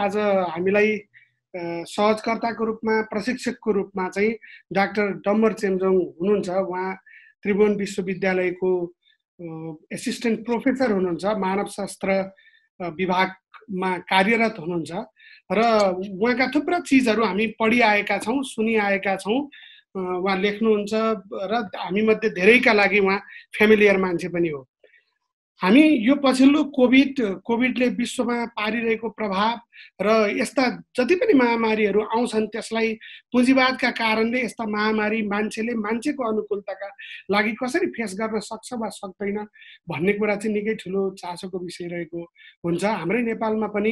आज हामीलाई सहजकर्ताको रूपमा प्रशिक्षकको रूपमा चाहिँ डाक्टर डम्बर चेम्जोङ हुनुहुन्छ। उहाँ त्रिभुवन विश्वविद्यालयको एसिस्टेन्ट प्रोफेसर हुनुहुन्छ, मानवशास्त्र विभागमा कार्यरत हुनुहुन्छ र उहाँका थुप्रै चिजहरू हामी पढिआएका छौँ, सुनिआएका छौँ। उहाँ लेख्नुहुन्छ र हामी मध्ये धेरैका लागि उहाँ फ्यामिलियर मान्छे पनि हो। हामी यो पछिल्लो कोभिडले विश्वमा पारिरहेको प्रभाव र यस्ता जति पनि महामारीहरू आउँछन् त्यसलाई पुँजीवादका कारणले यस्ता महामारी मान्छेको अनुकूलताका लागि कसरी फेस गर्न सक्छ वा सक्दैन भन्ने कुरा चाहिँ निकै ठुलो चासोको विषय रहेको हुन्छ। हाम्रै नेपालमा पनि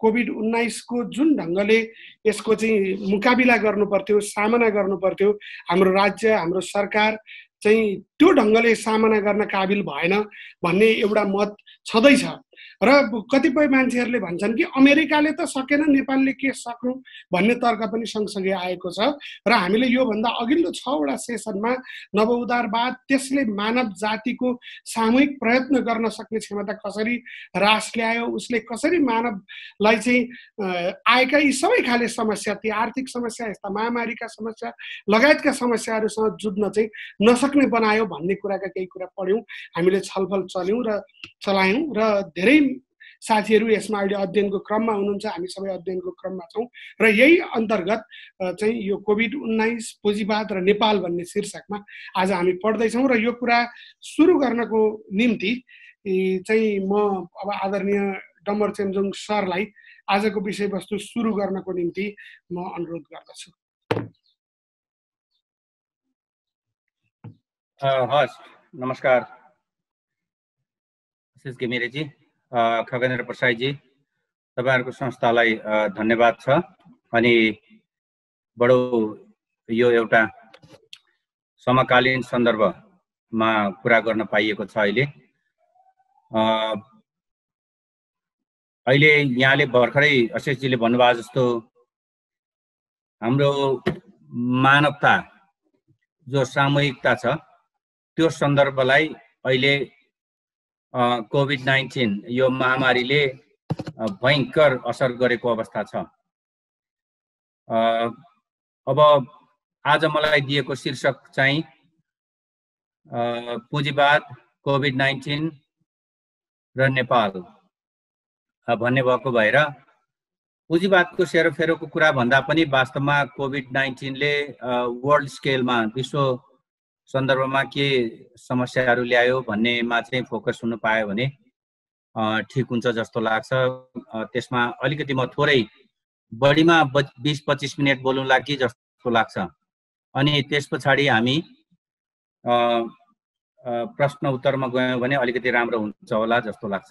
कोभिड-19 को जुन ढङ्गले यसको चाहिँ मुकाबिला गर्नुपर्थ्यो, सामना गर्नुपर्थ्यो, हाम्रो राज्य, हाम्रो सरकार चाहिँ त्यो ढङ्गले सामना गर्न काबिल भएन भन्ने एउटा मत छँदैछ र कतिपय मान्छेहरूले भन्छन् कि अमेरिकाले त सकेन, नेपालले के सक्नु भन्ने तर्क पनि सँगसँगै आएको छ। र हामीले योभन्दा अघिल्लो 6 वटा सेसनमा नवउदारवाद त्यसले मानव जातिको सामूहिक प्रयत्न गर्न सक्ने क्षमता कसरी ह्रास ल्यायो, उसले कसरी मानवलाई चाहिँ आएका यी सबै खाले समस्या, ती आर्थिक समस्या, यस्ता महामारीका समस्या लगायतका समस्याहरूसँग जुझ्न चाहिँ नसक्ने बनायो भन्ने कुराका केही कुरा पढ्यौँ, हामीले छलफल चलायौँ र धेरै साथीहरू यसमा अहिले अध्ययनको क्रममा हुनुहुन्छ, हामी सबै अध्ययनको क्रममा छौँ र यही अन्तर्गत चाहिँ यो कोभिड-19 पुँजीवाद र नेपाल भन्ने शीर्षकमा आज हामी पढ्दैछौँ। र यो कुरा सुरु गर्नको निम्ति चाहिँ म अब आदरणीय डम्बर चेम्जोङ सरलाई आजको विषयवस्तु सुरु गर्नको निम्ति म अनुरोध गर्दछु। हस्, नमस्कार आशिष घिमिरेजी, खगेन्द्र प्रसाईजी, तपाईहरुको संस्थालाई धन्यवाद छ। अनि बडो यो एउटा समकालीन सन्दर्भमा कुरा गर्न पाइएको छ। अहिले यहाँले भर्खरै आशिषजीले भन्नुभयो जस्तो हाम्रो मानवता जो सामूहिकता छ त्यो सन्दर्भलाई अहिले कोभिड-19 यो महामारीले भयंकर असर गरेको अवस्था छ। अब आज मलाई दिएको शीर्षक चाहिँ पुँजीवाद, कोभिड-19 र नेपाल भन्ने भएको भएर पुँजीवादको सेरोफेरोको कुरा भन्दा पनि वास्तवमा कोभिड-19 ले वर्ल्ड स्केलमा, विश्व सन्दर्भमा के समस्याहरू ल्यायो भन्नेमा चाहिँ फोकस हुन पायो भने ठीक हुन्छ जस्तो लाग्छ। त्यसमा अलिकति म थोरै बढीमा 20-25 मिनेट बोलौँला कि जस्तो लाग्छ। अनि त्यसपछि हामी प्रश्न उत्तरमा गयौँ भने अलिकति राम्रो हुन्छ होला जस्तो लाग्छ।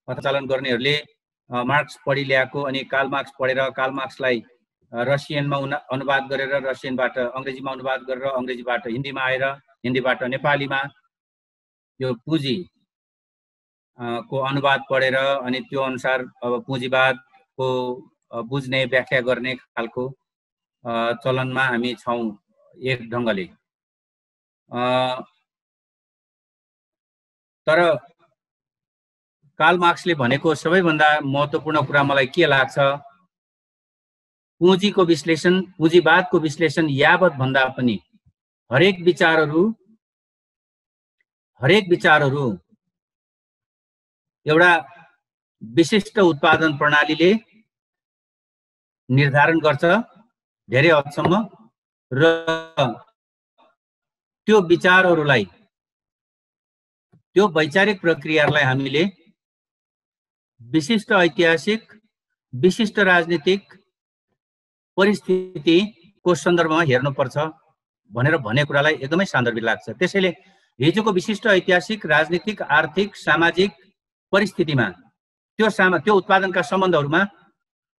पथचालन गर्नेहरूले मार्क्स पढि ल्याएको अनि कार्ल मार्क्स पढेर कार्ल मार्क्सलाई रसियनमा अनुवाद गरेर, रसियनबाट अंग्रेजीमा अनुवाद गरेर, अंग्रेजीबाट हिन्दीमा आएर, हिन्दीबाट नेपालीमा यो पुँजी को अनुवाद पढेर अनि त्यो अनुसार अब पुँजीवादको बुझ्ने, व्याख्या गर्ने खालको चलनमा हामी छौं एक ढङ्गले। तर कार्ल मार्क्सले भनेको सबैभन्दा महत्त्वपूर्ण कुरा मलाई के लाग्छ, पुँजीको विश्लेषण, पुँजीवादको विश्लेषण यावत भन्दा पनि हरेक विचारहरू एउटा विशिष्ट उत्पादन प्रणालीले निर्धारण गर्छ धेरै हदसम्म, र त्यो विचारहरूलाई, त्यो वैचारिक प्रक्रियालाई हामीले विशिष्ट ऐतिहासिक, विशिष्ट राजनीतिक परिस्थितिको सन्दर्भमा हेर्नुपर्छ भनेर भन्ने कुरालाई एकदमै सान्दर्भिक लाग्छ। त्यसैले हिजोको विशिष्ट ऐतिहासिक, राजनीतिक, आर्थिक, सामाजिक परिस्थितिमा त्यो उत्पादनका सम्बन्धहरूमा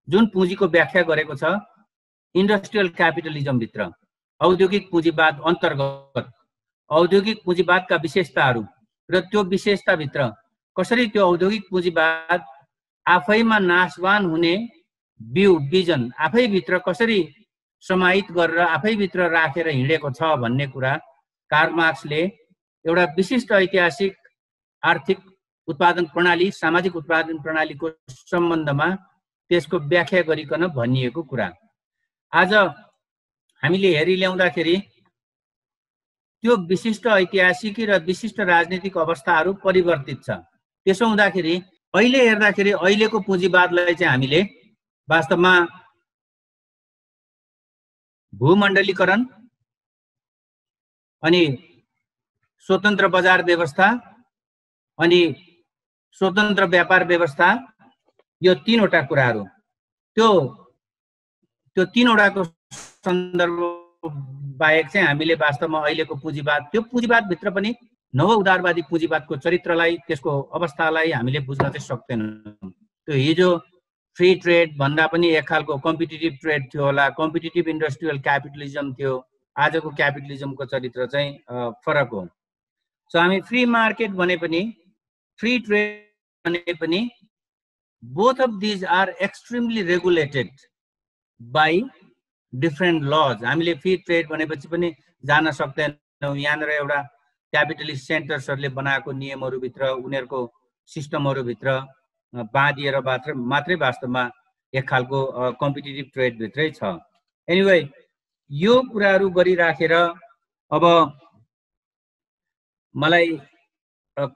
जुन पुँजीको व्याख्या गरेको छ इन्डस्ट्रियल क्यापिटलिजम भित्र, औद्योगिक पुँजीवाद अन्तर्गत औद्योगिक पुँजीवादका विशेषताहरू र त्यो विशेषताभित्र कसरी त्यो औद्योगिक पुँजीवाद आफैमा नाशवान हुने विजन आफैभित्र कसरी समाहित गरेर आफैभित्र राखेर हिँडेको छ भन्ने कुरा कार्ल मार्क्सले एउटा विशिष्ट ऐतिहासिक, आर्थिक उत्पादन प्रणाली, सामाजिक उत्पादन प्रणालीको सम्बन्धमा त्यसको व्याख्या गरिकन भनिएको कुरा। आज हामीले हेरी ल्याउँदाखेरि त्यो विशिष्ट ऐतिहासिक र विशिष्ट राजनीतिक अवस्थाहरू परिवर्तित छ। त्यसो हुँदाखेरि अहिले हेर्दाखेरि अहिलेको पुँजीवादलाई चाहिँ हामीले वास्तवमा भूमण्डलीकरण अनि स्वतन्त्र बजार व्यवस्था अनि स्वतन्त्र व्यापार व्यवस्था, यो तीनवटा कुराहरू, त्यो तीनवटाको सन्दर्भ बाहेक चाहिँ हामीले वास्तवमा अहिलेको पुँजीवाद, त्यो पुँजीवादभित्र पनि नव उदारवादी पुँजीवादको चरित्रलाई, त्यसको अवस्थालाई हामीले बुझ्न चाहिँ सक्दैनौँ। त्यो हिजो फ्री ट्रेड भन्दा पनि एक खालको कम्पिटिटिभ ट्रेड थियो होला, कम्पिटिटिभ इन्डस्ट्रियल क्यापिटलिजम थियो। आजको क्यापिटलिजमको चरित्र चाहिँ फरक हो। सो हामी फ्री मार्केट भने पनि, फ्री ट्रेड भने पनि, both of these are extremely regulated by different laws. हामीले फ्री ट्रेड भनेपछि पनि जान सक्दैनौँ यहाँनिर एउटा क्यापिटलिस्ट सेन्टर्सहरूले बनाएको नियमहरूभित्र, उनीहरूको सिस्टमहरूभित्र बाँधिएर मात्रै वास्तवमा एक खालको कम्पिटिटिभ ट्रेडभित्रै छ। एनिवे, यो कुराहरू गरिराखेर अब मलाई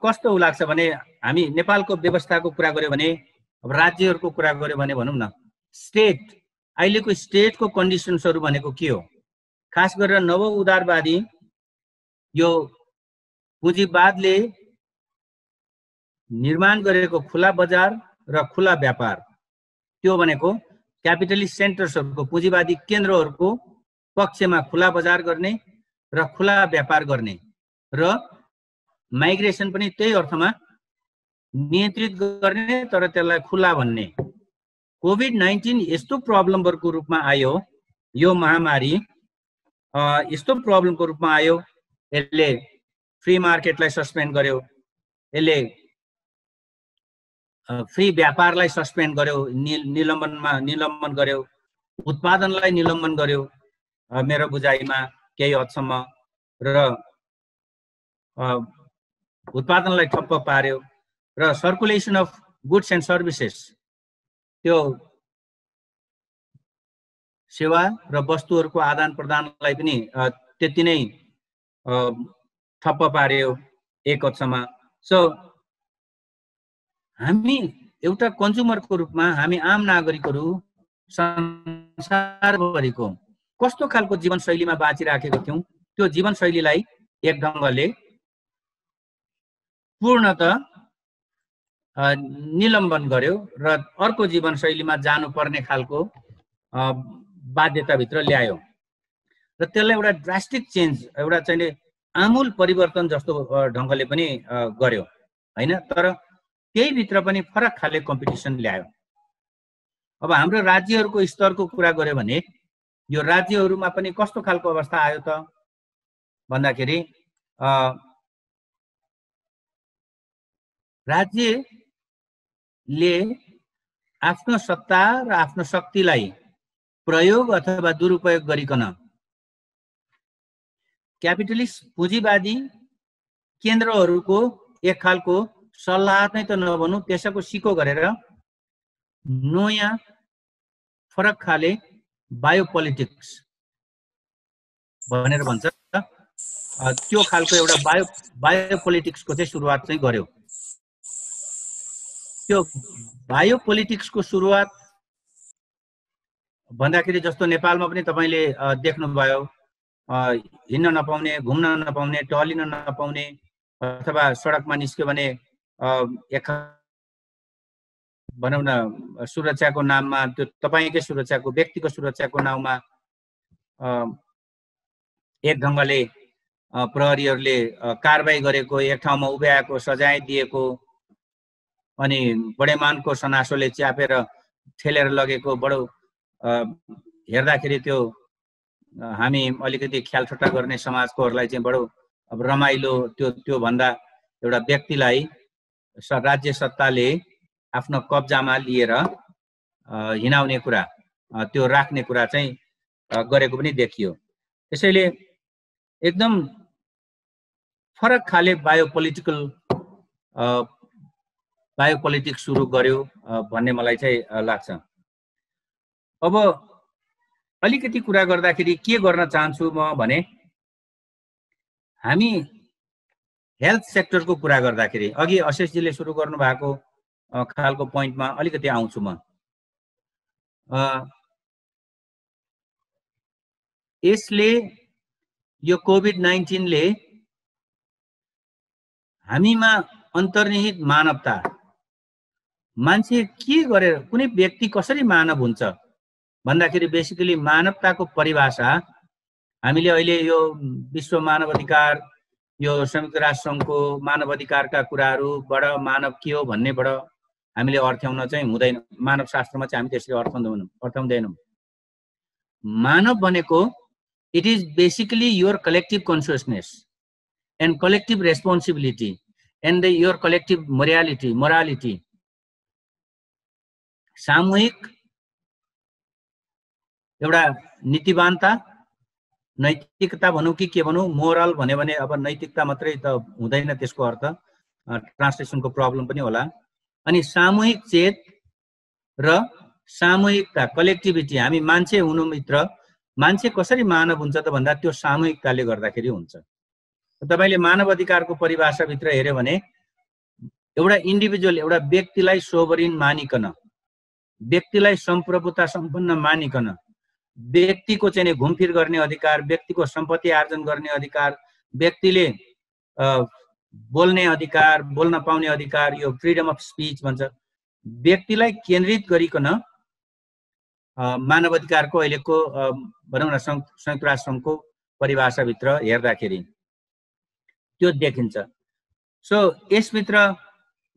कस्तो लाग्छ भने, हामी नेपालको व्यवस्थाको कुरा गर्यो भने, अब राज्यहरूको कुरा गर्यो भने भनौँ न, स्टेट, अहिलेको स्टेटको कन्डिसन्सहरू भनेको के हो? खास गरेर नव उदारवादी यो पुँजीवादले निर्माण गरेको खुला बजार र खुला व्यापार, त्यो भनेको क्यापिटलिस्ट सेन्टर्सहरूको, पुँजीवादी केन्द्रहरूको पक्षमा खुला बजार गर्ने र खुला व्यापार गर्ने र माइग्रेसन पनि त्यही अर्थमा नियन्त्रित गर्ने, तर त्यसलाई खुला भन्ने। कोभिड-19 यस्तो प्रब्लमको रूपमा आयो, यो महामारी यस्तो प्रब्लमको रूपमा आयो, यसले फ्री मार्केटलाई सस्पेन्ड गर्यो, यसले फ्री व्यापारलाई सस्पेन्ड गर्यो, निलम्बन गर्यो, उत्पादनलाई निलम्बन गर्यो मेरो बुझाइमा केही हदसम्म, र उत्पादनलाई ठप्प पार्यो, र circulation of goods and services, त्यो सेवा र वस्तुहरूको आदान प्रदानलाई पनि त्यति नै ठप्प पार्यो एक हदसम्म। सो हामी एउटा कन्ज्युमरको रूपमा, हामी आम नागरिकहरू संसारभरिको कस्तो खालको जीवनशैलीमा बाँचिराखेको थियौँ, त्यो जीवनशैलीलाई एक ढङ्गले पूर्णतः निलम्बन गर्यो र अर्को जीवनशैलीमा जानुपर्ने खालको बाध्यताभित्र ल्यायो, र त्यसलाई एउटा ड्रास्टिक चेन्ज, एउटा चाहिँ आमूल परिवर्तन जस्तो ढङ्गले पनि गर्यो हैन। तर त्यही भित्र पनि फरक खाले कम्पिटिसन ल्यायो। अब हाम्रो राज्यहरूको स्तरको कुरा गर्यो भने, यो राज्यहरूमा पनि कस्तो खालको अवस्था आयो त भन्दाखेरि, राज्यले आफ्नो सत्ता र आफ्नो शक्तिलाई प्रयोग अथवा दुरुपयोग गरिकन क्यापिटलिस्ट पुँजीवादी केन्द्रहरूको एक खालको सल्लाह नै त नभनौँ, त्यसको सिको गरेर नयाँ फरक खाले बायोपोलिटिक्स भनेर भन्छ, त्यो खालको एउटा बायोपोलिटिक्सको चाहिँ सुरुवात चाहिँ गर्यो। त्यो बायोपोलिटिक्सको सुरुवात भन्दाखेरि जस्तो नेपालमा पनि तपाईँले देख्नुभयो, हिँड्न नपाउने, घुम्न नपाउने, टहलिन नपाउने, अथवा सडकमा निस्क्यो भने एक भनौँ न सुरक्षाको नाममा, त्यो तपाईँकै सुरक्षाको, व्यक्तिको सुरक्षाको नाममा एक ढङ्गले प्रहरीहरूले कारबाही गरेको, एक ठाउँमा उभ्याएको, सजाय दिएको, अनि बडेमानको सनासोले च्यापेर ठेलेर लगेको, बडो हेर्दाखेरि त्यो हामी अलिकति ख्याल ठट्टा गर्ने समाजकोहरूलाई चाहिँ बडो अब रमाइलो, त्यो भन्दा एउटा व्यक्तिलाई राज्य सत्ताले आफ्नो कब्जामा लिएर हिँडाउने कुरा, त्यो राख्ने कुरा चाहिँ गरेको पनि देखियो। त्यसैले एकदम फरक खाले बायोपोलिटिक्स सुरु गर्यो भन्ने मलाई चाहिँ लाग्छ। अब अलिकति कुरा गर्दाखेरि के गर्न चाहन्छु म भने हामी हेल्थ सेक्टरको कुरा गर्दाखेरि अघि अशेषजीले सुरु गर्नु भएको खालको पोइन्टमा अलिकति आउँछु म। यसले यो कोभिड-19 ले हामीमा अन्तर्निहित मानवता, मान्छे के गरेर कुनै व्यक्ति कसरी मानव हुन्छ भन्दाखेरि बेसिकली मानवताको परिभाषा हामीले अहिले यो विश्व मानव अधिकार, यो संयुक्त राष्ट्र सङ्घको मानव अधिकारका कुराहरूबाट मानव के हो भन्नेबाट हामीले अर्थ्याउन चाहिँ हुँदैन। मानव शास्त्रमा चाहिँ हामी त्यसरी अर्थाउँदैनौँ। मानव भनेको it is basically your collective consciousness and collective responsibility and your collective morality. सामूहिक एउटा नीतिवानता, नैतिकता भनौँ कि के भनौँ, मोरल भन्यो भने अब नैतिकता मात्रै त हुँदैन, त्यसको अर्थ ट्रान्सलेसनको प्रब्लम पनि होला। अनि सामूहिक चेत र सामूहिकता, कलेक्टिभिटी। हामी मान्छे हुनुमित्र मान्छे कसरी मानव हुन्छ त भन्दा त्यो सामूहिकताले गर्दाखेरि हुन्छ। तपाईले मानव अधिकारको परिभाषाभित्र हेर्यो भने एउटा इन्डिभिजुअल, एउटा व्यक्तिलाई सोभरिन मानिकन, व्यक्तिलाई सम्प्रभुता सम्पन्न मानिकन, व्यक्तिको चाहिँ घुमफिर गर्ने अधिकार, व्यक्तिको सम्पत्ति आर्जन गर्ने अधिकार, व्यक्तिले बोल्ने अधिकार, बोल्न पाउने अधिकार, यो फ्रिडम अफ स्पिच भन्छ, व्यक्तिलाई केन्द्रित गरिकन मानव अधिकारको अहिलेको भनौँ न संयुक्त राष्ट्र सङ्घको परिभाषाभित्र हेर्दाखेरि त्यो देखिन्छ। सो यसभित्र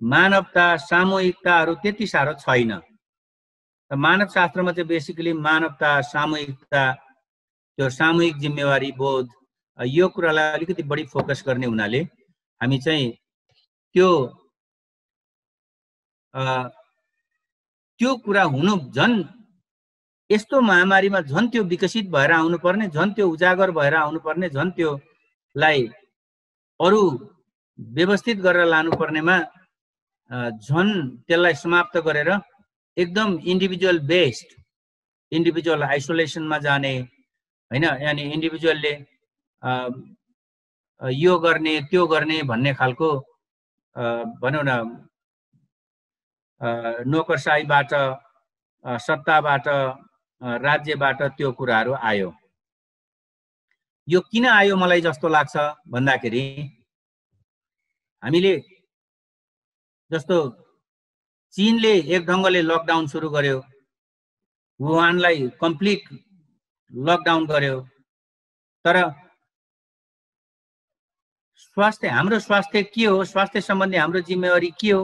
मानवता, सामूहिकताहरू त्यति साह्रो छैन। मानव शास्त्रमा चाहिँ बेसिकली मानवता, सामूहिकता, त्यो सामूहिक जिम्मेवारी बोध, यो कुरालाई अलिकति बढी फोकस गर्ने हुनाले हामी चाहिँ त्यो कुरा हुनु झन् यस्तो महामारीमा झन् त्यो विकसित भएर आउनुपर्ने, झन् त्यो उजागर भएर आउनुपर्ने, झन् त्योलाई अरू व्यवस्थित गरेर लानुपर्नेमा झन् त्यसलाई समाप्त गरेर एकदम इन्डिभिजुअल बेस्ड, इन्डिभिजुअल आइसोलेसनमा जाने हैन, अनि इन्डिभिजुअलले यो गर्ने त्यो गर्ने भन्ने खालको भनौँ न नोकरशाहीबाट, सत्ताबाट, राज्यबाट त्यो कुराहरू आयो। यो किन आयो मलाई जस्तो लाग्छ भन्दाखेरि हामीले जस्तो चीनले एक ढङ्गले लकडाउन सुरु गर्यो, वुहानलाई कम्प्लिट लकडाउन गर्यो, तर स्वास्थ्य, हाम्रो स्वास्थ्य के हो, स्वास्थ्य सम्बन्धी हाम्रो जिम्मेवारी के हो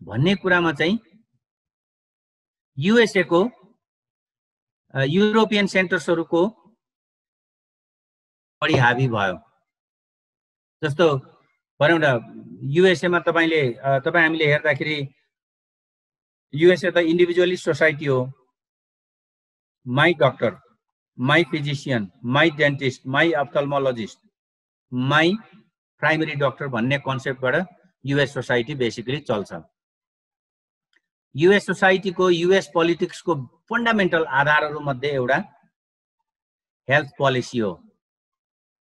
भन्ने कुरामा चाहिँ युएसए को, युरोपियन सेन्टर्सहरूको बढी हावी भयो। जस्तो भनौँ न युएसएमा तपाईँ हामीले हेर्दाखेरि युएसए त इन्डिभिजुअलिस्ट सोसाइटी हो। My doctor, my physician, my dentist, my ophthalmologist, my primary doctor भन्ने कन्सेप्टबाट युएस सोसाइटी बेसिकली चल्छ। युएस सोसाइटीको, युएस पोलिटिक्सको फन्डामेन्टल आधारहरू मध्ये एउटा हेल्थ पोलिसी हो।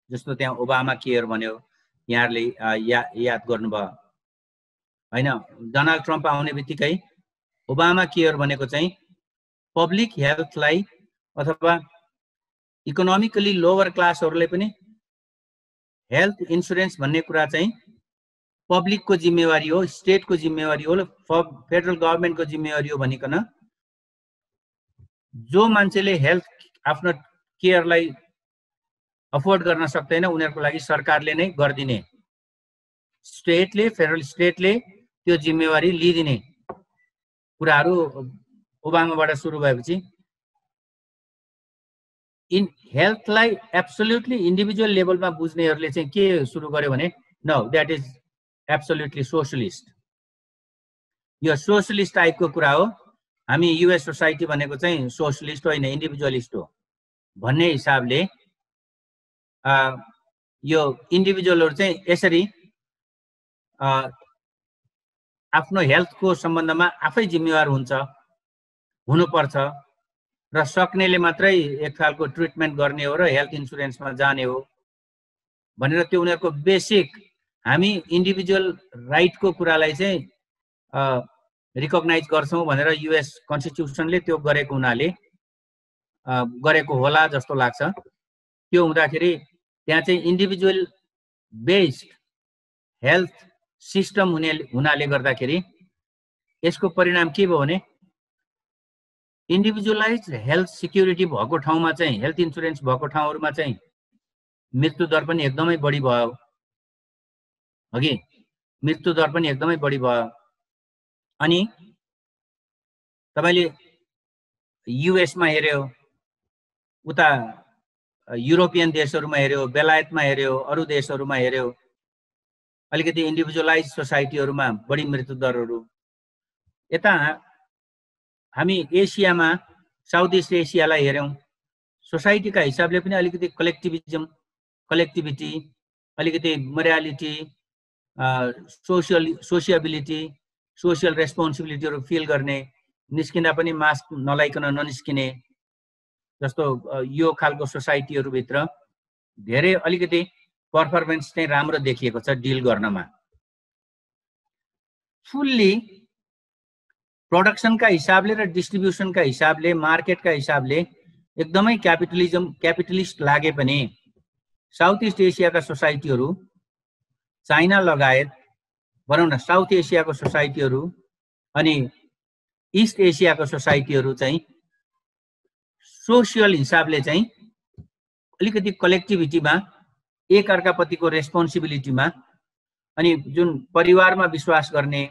जस्तो त्यहाँ ओबामा केयर भन्यो, यहाँहरूले याद गर्नुभयो हैन। डोनाल्ड ट्रम्प आउने बित्तिकै ओबामा केयर भनेको चाहिँ पब्लिक हेल्थलाई अथवा इकोनोमिकली लोवर क्लासहरूले पनि हेल्थ इन्सुरेन्स भन्ने कुरा चाहिँ पब्लिकको जिम्मेवारी हो, स्टेटको जिम्मेवारी हो, फेडरल गभर्नमेन्टको जिम्मेवारी हो भनिकन जो मान्छेले हेल्थ आफ्नो केयरलाई अफोर्ड गर्न सक्दैन उनीहरूको लागि सरकारले नै गरिदिने, स्टेटले, फेडरल स्टेटले त्यो जिम्मेवारी लिइदिने कुराहरू ओबामाबाट सुरु भएपछि हेल्थलाई एब्सोल्युटली इन्डिभिजुअल लेभलमा बुझ्नेहरूले चाहिँ के सुरु गर्यो भने no, that is absolutely socialist, यो सोशलिस्ट टाइपको कुरा हो। हामी युएस सोसाइटी भनेको चाहिँ सोशलिस्ट होइन, इन्डिभिजुअलिस्ट हो भन्ने हिसाबले यो इन्डिभिजुअलहरू चाहिँ यसरी आफ्नो हेल्थको सम्बन्धमा आफै जिम्मेवार हुनुपर्छ र सक्नेले मात्रै एक खालको ट्रिटमेन्ट गर्ने हो र हेल्थ इन्सुरेन्समा जाने हो भनेर त्यो उनीहरूको बेसिक हामी इन्डिभिजुअल राइटको कुरालाई चाहिँ रिकग्नाइज गर्छौँ भनेर युएस कन्स्टिट्युसनले त्यो गरेको हुनाले गरेको होला जस्तो लाग्छ। त्यो हुँदाखेरि त्यहाँ चाहिँ इन्डिभिजुअल बेस्ड हेल्थ सिस्टम हुनाले गर्दाखेरि यसको परिणाम के भयो भने इन्डिभिजुअलाइज हेल्थ सिक्युरिटी भएको ठाउँमा चाहिँ हेल्थ इन्सुरेन्स भएको ठाउँहरूमा चाहिँ मृत्यु दर पनि एकदमै बढी भयो। अघि मृत्यु दर पनि एकदमै बढी भयो। अनि तपाईले युएसमा हेर्यो, उता युरोपियन देशहरूमा हेर्यो, बेलायतमा हेर्यो, अरू देशहरूमा हेर्यो, अलिकति इन्डिभिजुअलाइज सोसाइटीहरूमा बढी मृत्यु दरहरू। यता हामी एसियामा साउथ इस्ट एसियालाई हेर्यौं, सोसाइटीका हिसाबले पनि अलिकति कलेक्टिभिटी, अलिकति मोरालिटी, सोसियबिलिटी, सोसियल रेस्पोन्सिबिलिटीहरू फिल गर्ने, निस्किँदा पनि मास्क नलाइकन ननिस्किने जस्तो यो खालको सोसाइटीहरूभित्र धेरै अलिकति पर्फर्मेन्स चाहिँ राम्रो देखिएको छ डिल गर्नमा। फुल्ली प्रोडक्सनका हिसाबले र डिस्ट्रिब्युसनका हिसाबले, मार्केटका हिसाबले एकदमै क्यापिटलिस्ट लागे पनि साउथ इस्ट एसियाका सोसाइटीहरू, चाइना लगायत भनौँ न साउथ एसियाको सोसाइटीहरू अनि इस्ट एसियाको सोसाइटीहरू चाहिँ सोसियल हिसाबले चाहिँ अलिकति कलेक्टिभिटीमा, एकअर्काप्रतिको रेस्पोन्सिबिलिटीमा अनि जुन परिवारमा विश्वास गर्ने,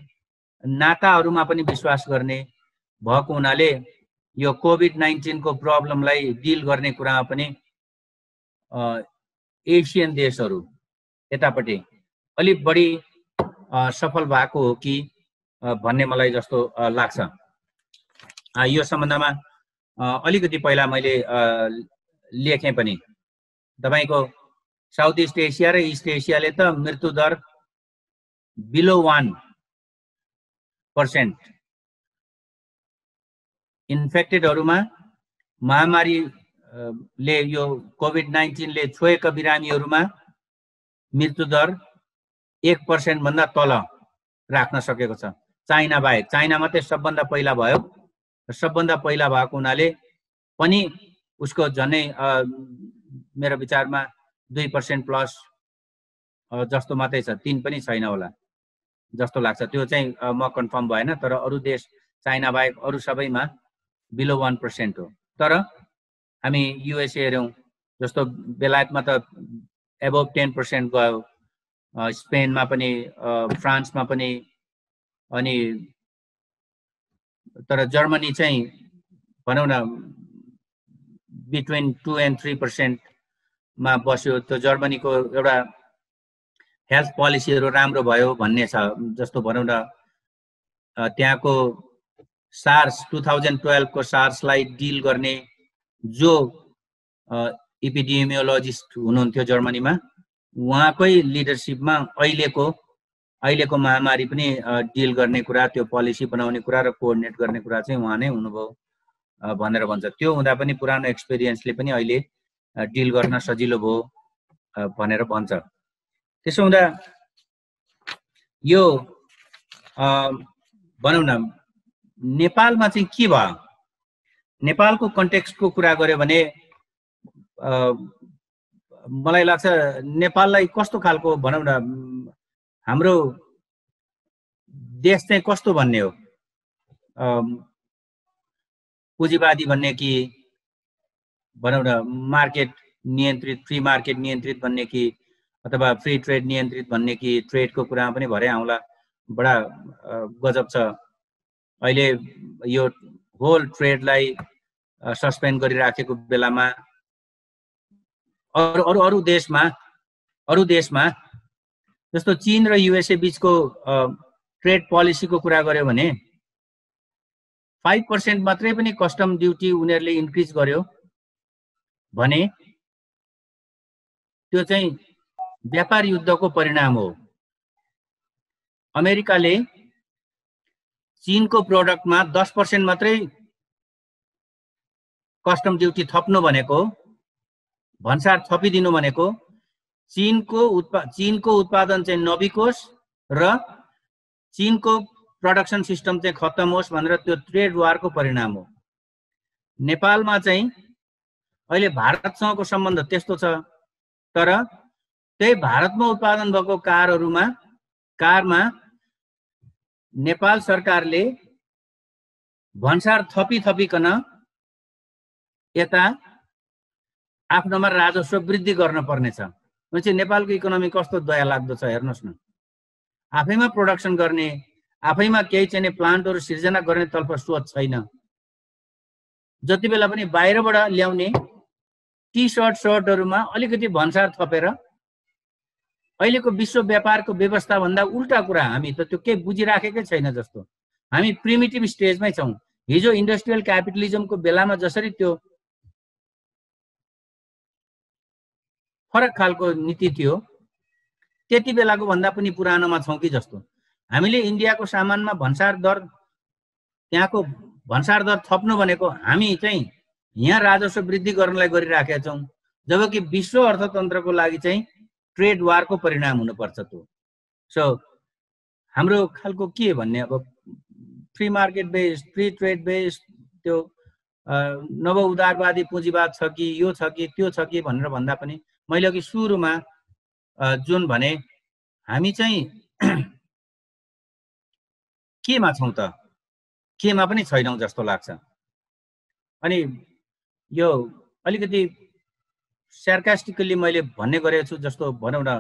नाताहरूमा पनि विश्वास गर्ने भएको हुनाले यो कोभिड-19 को प्रब्लमलाई डिल गर्ने कुरामा पनि एसियन देशहरू यतापट्टि अलि बढी सफल भएको हो कि भन्ने मलाई जस्तो लाग्छ। यो सम्बन्धमा अलिकति पहिला मैले लेखेँ पनि। तपाईको साउथ इस्ट एसिया र इस्ट एसियाले त मृत्यु दर बिलो 1% इन्फेक्टेडहरूमा महामारीले यो कोभिड-19 ले छोएका बिरामीहरूमा मृत्यु दर 1% भन्दा तल राख्न सकेको छ। चाइना बाहेक, चाइना मात्रै सबभन्दा पहिला भयो। सबभन्दा पहिला भएको हुनाले पनि उसको झनै मेरो विचारमा 2% प्लस जस्तो मात्रै छ, 3 पनि छैन होला जस्तो लाग्छ। त्यो चाहिँ म कन्फर्म भएन, तर अरू देश चाइना बाहेक अरू सबैमा बिलो 1% हो। तर हामी युएसए हेर्यौं, जस्तो बेलायतमा त एबोभ 10% गयो, स्पेनमा पनि, फ्रान्समा पनि, अनि तर जर्मनी चाहिँ भनौँ न बिट्विन 2 and 3% मा बस्यो। त्यो जर्मनीको एउटा हेल्थ पोलिसीहरू राम्रो भयो भन्ने छ। जस्तो भनौँ न त्यहाँको सार्स 2012 को सार्सलाई डिल गर्ने जो एपिडेमियोलोजिस्ट हुनुहुन्थ्यो जर्मनीमा, उहाँकै लिडरशिपमा अहिलेको महामारी पनि डिल गर्ने कुरा, त्यो पोलिसी बनाउने कुरा र कोअर्डिनेट गर्ने कुरा चाहिँ उहाँ नै हुनुभयो भनेर भन्छ। त्यो हुँदा पनि पुरानो एक्सपिरियन्सले पनि अहिले डिल गर्न सजिलो भयो भनेर भन्छ। त्यसो हुँदा यो भनौँ न नेपालमा चाहिँ के भयो? नेपालको कन्टेक्स्टको कुरा गर्यो भने मलाई लाग्छ नेपाललाई कस्तो खालको भनौँ न हाम्रो देश चाहिँ कस्तो भन्ने हो? पुँजीवादी भन्ने कि भनौँ न मार्केट नियन्त्रित, फ्री मार्केट नियन्त्रित भन्ने कि अथवा फ्री ट्रेड नियन्त्रित भन्ने कि ट्रेडको कुरामा पनि भरे आउँला। बडा गजब छ। अहिले यो होल ट्रेडलाई सस्पेन्ड गरिराखेको बेलामा अरू देशमा जस्तो चीन र युएसए बीचको ट्रेड पोलिसीको कुरा गर्यो भने 5% मात्रै पनि कस्टम ड्युटी उनीहरूले इन्क्रिज गर्यो भने त्यो चाहिँ व्यापार युद्धको परिणाम हो। अमेरिकाले चीनको प्रोडक्टमा 10% मात्रै कस्टम ड्युटी थप्नु भनेको, भन्सार थपिदिनु भनेको चीनको उत्पादन चाहिँ नबिकोस् र चीनको प्रोडक्सन सिस्टम चाहिँ खत्तम होस् भनेर त्यो ट्रेड वारको परिणाम हो। नेपालमा चाहिँ अहिले भारतसँगको सम्बन्ध त्यस्तो छ, तर त्यही भारतमा उत्पादन भएको कारमा नेपाल सरकारले भन्सार थपिकन यता आफ्नोमा राजस्व वृद्धि गर्न पर्नेछ। भनेपछि नेपालको इकोनोमी कस्तो दया लाग्दो छ हेर्नुहोस् न। आफैमा प्रोडक्सन गर्ने, आफैमा केही चाहिँ प्लान्टहरू सिर्जना गर्ने तर्फ सोच छैन। जति बेला पनि बाहिरबाट ल्याउने टी सर्टहरूमा अलिकति भन्सार थपेर अहिलेको विश्व व्यापारको व्यवस्था भन्दा उल्टा कुरा हामी त त्यो केही बुझिराखेकै छैन जस्तो। हामी प्रिमिटिभ स्टेजमै छौँ। हिजो इन्डस्ट्रियल क्यापिटलिजमको बेलामा जसरी त्यो फरक खालको नीति थियो, त्यति बेलाको भन्दा पनि पुरानोमा छौँ कि जस्तो। हामीले इन्डियाको सामानमा त्यहाँको भन्सार दर थप्नु भनेको हामी चाहिँ यहाँ राजस्व वृद्धि गर्नलाई गरिराखेका छौँ, जबकि विश्व अर्थतन्त्रको लागि चाहिँ ट्रेड वारको परिणाम हुनुपर्छ त्यो। सो हाम्रो खालको के भन्ने, अब free market based, free trade based त्यो नव उदारवादी पुँजीवाद छ कि यो छ कि त्यो छ कि भनेर भन्दा पनि मैले अघि सुरुमा जुन भने हामी चाहिँ केमा छौँ त, केमा पनि छैनौँ जस्तो लाग्छ। अनि यो अलिकति सर्कास्टिकली मैले भन्ने गरेको छु जस्तो भनौँ न।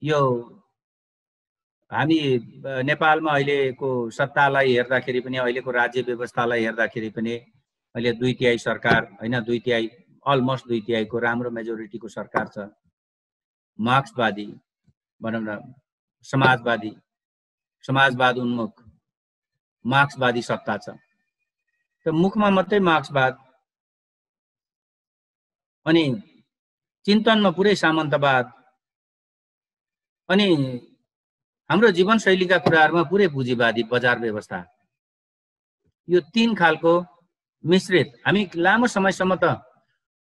यो हामी नेपालमा अहिलेको सत्तालाई हेर्दाखेरि पनि, अहिलेको राज्य व्यवस्थालाई हेर्दाखेरि पनि अहिले 2/3 सरकार होइन, 2/3 अलमोस्ट 2/3 को राम्रो मेजोरिटीको सरकार छ। मार्क्सवादी भनौँ न, समाजवाद उन्मुख मार्क्सवादी सत्ता छ। त्यो मुखमा मात्रै मार्क्सवाद, अनि चिन्तनमा पुरै सामन्तवाद, अनि हाम्रो जीवनशैलीका कुराहरूमा पुरै पुँजीवादी बजार व्यवस्था। यो 3 खालको मिश्रित हामी लामो समयसम्म त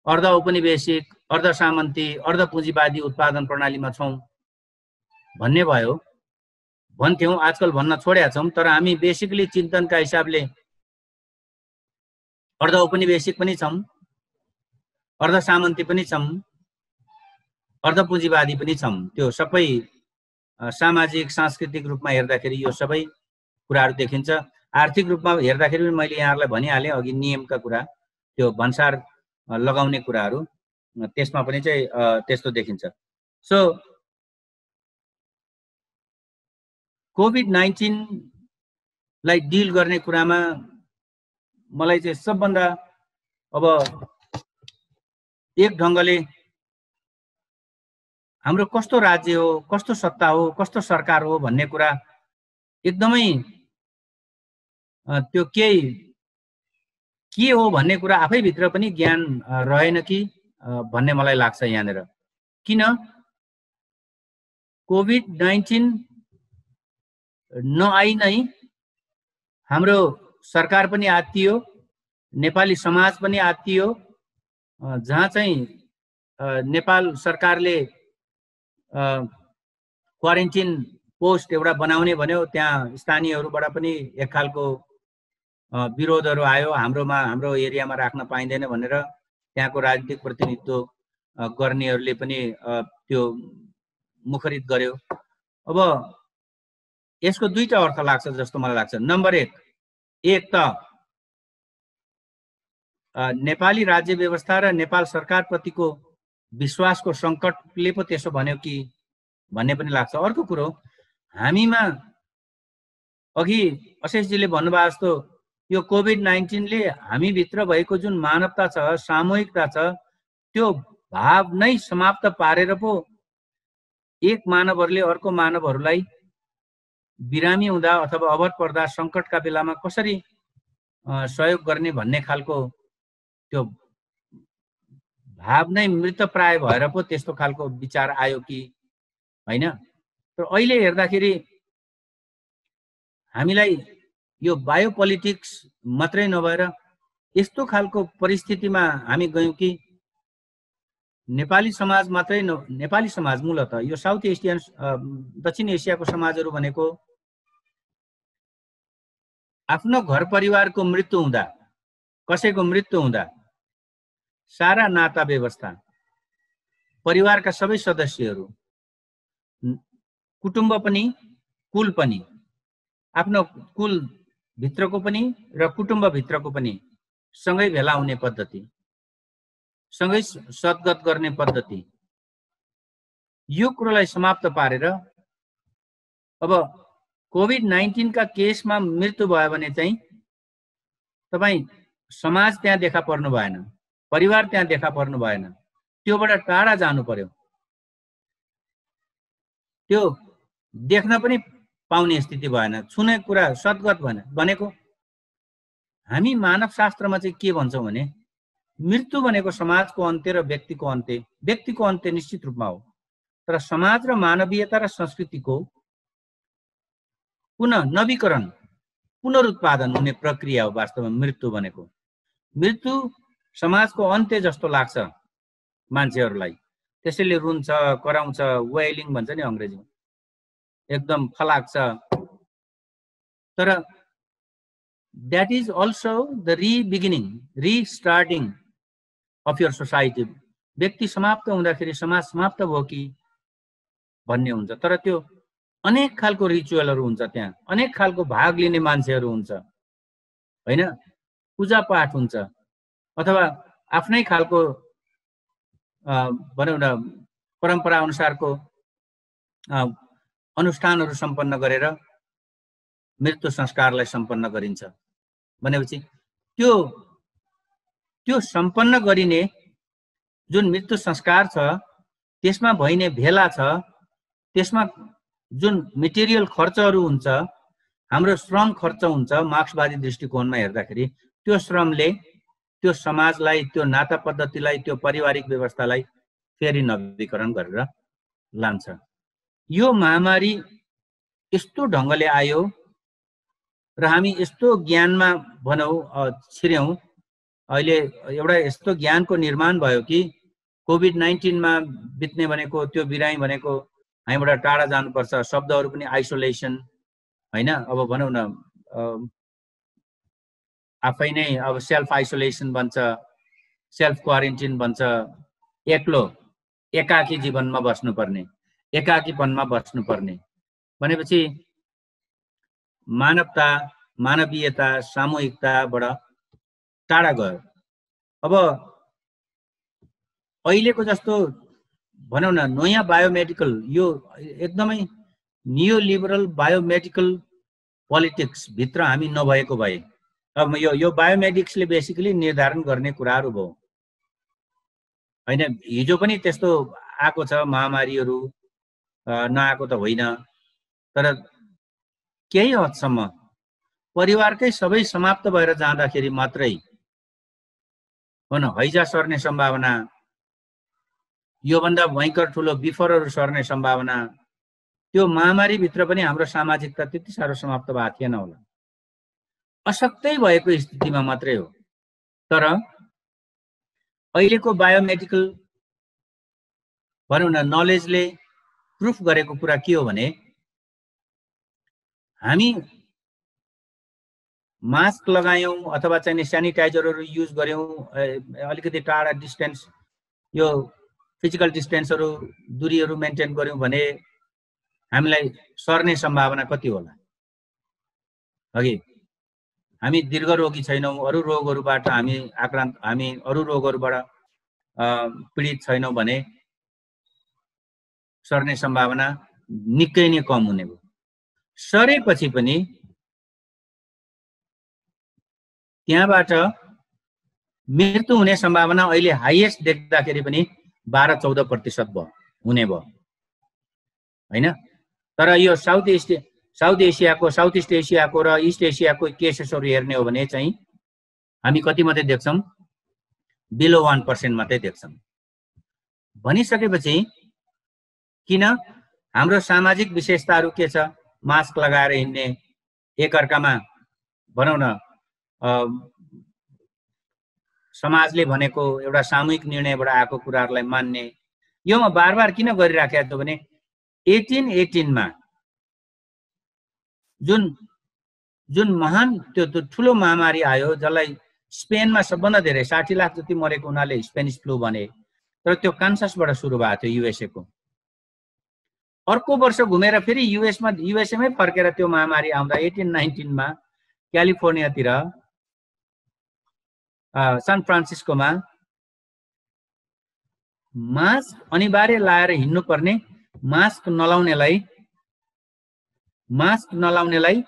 अर्ध औपनिवेशिक, अर्ध सामन्ती, अर्ध पुँजीवादी उत्पादन प्रणालीमा छौँ भन्थ्यौँ। आजकल भन्न छोडेका छौँ, तर हामी बेसिकली चिन्तनका हिसाबले अर्ध औपनिवेशिक पनि छौँ, अर्ध सामन्ती पनि छौँ, अर्ध पुँजीवादी पनि छौँ। त्यो सबै सामाजिक सांस्कृतिक रूपमा हेर्दाखेरि यो सबै कुराहरू देखिन्छ। आर्थिक रूपमा हेर्दाखेरि पनि मैले यहाँहरूलाई भनिहालेँ अघि, नियमका कुरा, त्यो भन्सार लगाउने कुराहरू, त्यसमा पनि चाहिँ त्यस्तो देखिन्छ। सो कोभिड-19 लाई डिल गर्ने कुरामा मलाई चाहिँ सबभन्दा अब एक ढङ्गले हाम्रो कस्तो राज्य हो, कस्तो सत्ता हो, कस्तो सरकार हो भन्ने कुरा एकदमै त्यो के हो भन्ने कुरा आफैभित्र पनि ज्ञान रहेन कि भन्ने मलाई लाग्छ यहाँनिर। किन कोभिड-19 नआई नै हाम्रो सरकार पनि आत्तियो, नेपाली समाज पनि आत्तियो, जहाँ चाहिँ नेपाल सरकारले क्वारेन्टिन पोस्ट एउटा बनाउने भन्यो, त्यहाँ स्थानीयहरूबाट पनि एक खालको विरोधहरू आयो। हाम्रो एरियामा राख्न पाइँदैन भनेर त्यहाँको राजनीतिक प्रतिनिधित्व गर्नेहरूले पनि त्यो मुखरित गर्यो। अब यसको दुईटा अर्थ लाग्छ जस्तो मलाई लाग्छ। नम्बर एक त नेपाली राज्य व्यवस्था र नेपाल सरकारप्रतिको विश्वासको सङ्कटले पो त्यसो भन्यो कि भन्ने पनि लाग्छ। अर्को कुरो, हामीमा अघि अशेषजीले भन्नुभएको जस्तो यो कोभिड-19 ले हामीभित्र भएको जुन मानवता छ, सामूहिकता छ, त्यो भाव नै समाप्त पारेर पो एक मानवहरूले अर्को मानवहरूलाई बिरामी हुँदा अथवा अभर पर्दा सङ्कटका बेलामा कसरी सहयोग गर्ने भन्ने खालको त्यो भाव नै मृतप्राय भएर पो त्यस्तो खालको विचार आयो कि होइन। तर अहिले हेर्दाखेरि हामीलाई यो बायोपोलिटिक्स मात्रै नभएर यस्तो खालको परिस्थितिमा हामी गयौँ कि नेपाली समाज मात्रै नेपाली समाज मूलतः यो साउथ एसियन दक्षिण एसियाको समाजहरू भनेको आफ्नो घर परिवारको मृत्यु हुँदा, कसैको मृत्यु हुँदा सारा नाता व्यवस्था, परिवारका सबै सदस्यहरू, कुटुम्ब पनि कुल पनि, आफ्नो कुल भित्रको पनि र कुटुम्ब भित्रको पनि सँगै भेला हुने पद्धति, सँगै सद्गत गर्ने पद्धति, यो कुरालाई समाप्त पारेर अब कोभिड-19 का केसमा मृत्यु भयो भने चाहिँ तपाई समाज त्यहाँ देखा पर्नु भएन, परिवार त्यहाँ देखा पर्नु भएन, त्योबाट टाढा जानु पर्यो, त्यो देख्न पनि पाउने स्थिति भएन, छुने कुरा सद्गत भएन। भनेको हामी मानवशास्त्रमा चाहिँ के भन्छौँ भने मृत्यु भनेको समाजको अन्त्य र व्यक्तिको अन्त्य, व्यक्तिको अन्त्य निश्चित रूपमा हो, तर समाज र मानवीयता र संस्कृतिको पुनः नवीकरण, पुनरुत्पादन हुने प्रक्रिया हो वास्तवमा मृत्यु भनेको। मृत्यु समाजको अन्त्य जस्तो लाग्छ मान्छेहरूलाई, त्यसैले रुन्छ, कराउँछ, वेलिङ भन्छ नि अंग्रेजीमा, एकदम फलाक्छ। तर that is also the re-beginning, restarting of your society. व्यक्ति समाप्त हुँदाखेरि समाज समाप्त भयो कि भन्ने हुन्छ। तर त्यो अनेक खालको रिचुअलहरू हुन्छ, त्यहाँ अनेक खालको भाग लिने मान्छेहरू हुन्छ हैन, पूजा पाठ हुन्छ अथवा आफ्नै खालको भनौँ न परम्परा अनुसारको अनुष्ठानहरू सम्पन्न गरेर मृत्यु संस्कारलाई सम्पन्न गरिन्छ। भनेपछि त्यो सम्पन्न गरिने जुन मृत्यु संस्कार छ त्यसमा भइने भेला छ, त्यसमा जुन मटेरियल खर्चहरू हुन्छ, हाम्रो श्रम खर्च हुन्छ, मार्क्सवादी दृष्टिकोणमा हेर्दाखेरि त्यो श्रमले त्यो समाजलाई, त्यो नाता पद्धतिलाई, त्यो पारिवारिक व्यवस्थालाई फेरि नवीकरण गरेर लान्छ। यो महामारी यस्तो ढङ्गले आयो र हामी यस्तो ज्ञानमा भनौँ छिर्यौं, अहिले एउटा यस्तो ज्ञानको निर्माण भयो कि कोभिड-19 मा बित्ने भनेको त्यो बिरामी भनेको हामीबाट टाढा जानुपर्छ, शब्दहरू पनि आइसोलेसन हैन, अब भनौँ न आफै नै अब सेल्फ आइसोलेसन भन्छ, सेल्फ क्वारेन्टाइन भन्छ, एक्लो एकाकी जीवनमा बस्नुपर्ने, एकाकीपनमा बस्नुपर्ने। भनेपछि मानवता, मानवीयता, सामूहिकताबाट टाढा गयो। अब अहिलेको जस्तो भनौँ न नयाँ बायोमेडिकल, यो एकदमै नियो लिबरल बायोमेडिकल पोलिटिक्स भित्र हामी नभएको भए, अब यो बायोमेडिक्सले बेसिकली निर्धारण गर्ने कुराहरू भयो हैन। हिजो पनि त्यस्तो आएको छ, महामारीहरू नआएको त होइन, तर केही हदसम्म परिवारकै सबै समाप्त भएर जाँदाखेरि मात्रै हैजा सर्ने सम्भावना, योभन्दा भयङ्कर ठुलो बिफरहरू सर्ने सम्भावना, त्यो महामारी भित्र पनि हाम्रो सामाजिकता त्यति साह्रो समाप्त भएको थिएन होला, अशक्तै भएको स्थितिमा मात्रै हो। तर अहिलेको बायोमेडिकल भनौँ न नलेजले प्रुफ गरेको कुरा के हो भने हामी मास्क लगायौं अथवा चाहिँ स्यानिटाइजरहरू युज गर्यौं, अलिकति टाढा डिस्टेन्स, यो फिजिकल डिस्टेन्सहरू, दूरीहरू मेन्टेन गर्यौं भने हामीलाई सर्ने सम्भावना कति होला? अघि हामी दीर्घ रोगी छैनौं, अरू रोगहरूबाट हामी अरू रोगहरूबाट पीडित छैनौं भने सर्ने सम्भावना निकै नै कम हुने भयो। सरेपछि पनि त्यहाँबाट मृत्यु हुने सम्भावना अहिले हाईएस्ट देख्दाखेरि पनि 12-14% हुने भयो हैन। तर यो साउथ इस्ट एसियाको र इस्ट एसियाको केसेसहरू हेर्ने हो भने चाहिँ हामी कति मात्रै देख्छौं? बिलो 1% मात्रै देख्छौं। भनिसकेपछि किन हाम्रो सामाजिक विशेषताहरू के छ? मास्क लगाएर हिँड्ने, एकअर्कामा भनौँ न समाजले भनेको एउटा सामूहिक निर्णयबाट आएको कुराहरूलाई मान्ने, यो म बार बार किन गरिराखेको छु भने 1818 मा जुन महान त्यो ठुलो महामारी आयो, जसलाई स्पेनमा सबभन्दा धेरै 60 लाख जति मरेको हुनाले स्पेनिस फ्लू भने, तर त्यो कान्सासबाट सुरु भएको थियो युएसए को। अर्को वर्ष घुमेर फेरि युएसएमै फर्केर त्यो महामारी आउँदा 1819 मा क्यालिफोर्नियातिर सान फ्रान्सिस्कोमा मास्क अनिवार्य लाएर हिँड्नुपर्ने, मास्क नलाउनेलाई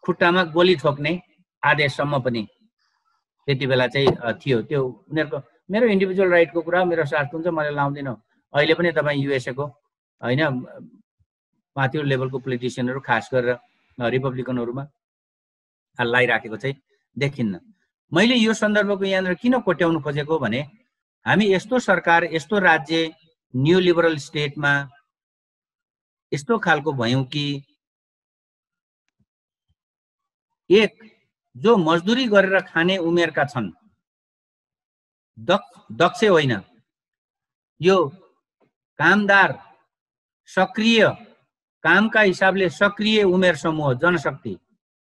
खुट्टामा गोली ठोक्ने आदेशसम्म पनि त्यति बेला चाहिँ थियो। त्यो उनीहरूको, मेरो इन्डिभिजुअल राइटको कुरा, मेरो स्वार्थ हुन्छ, मैले लाउँदिनँ। अहिले पनि तपाईँ युएसए को होइन माथिल्लो लेभलको पोलिटिसियनहरू खास गरेर रिपब्लिकनहरूमा लगाइराखेको चाहिँ देखिन्न। मैले यो सन्दर्भको यहाँनिर किन कोट्याउनु खोजेको भने हामी यस्तो सरकार, यस्तो राज्य, न्यू लिबरल स्टेटमा यस्तो खालको भयौँ कि एक जो मजदुरी गरेर खाने उमेरका छन्, दक्ष होइन, यो कामदार, सक्रिय, कामका हिसाबले सक्रिय उमेर समूह जनशक्ति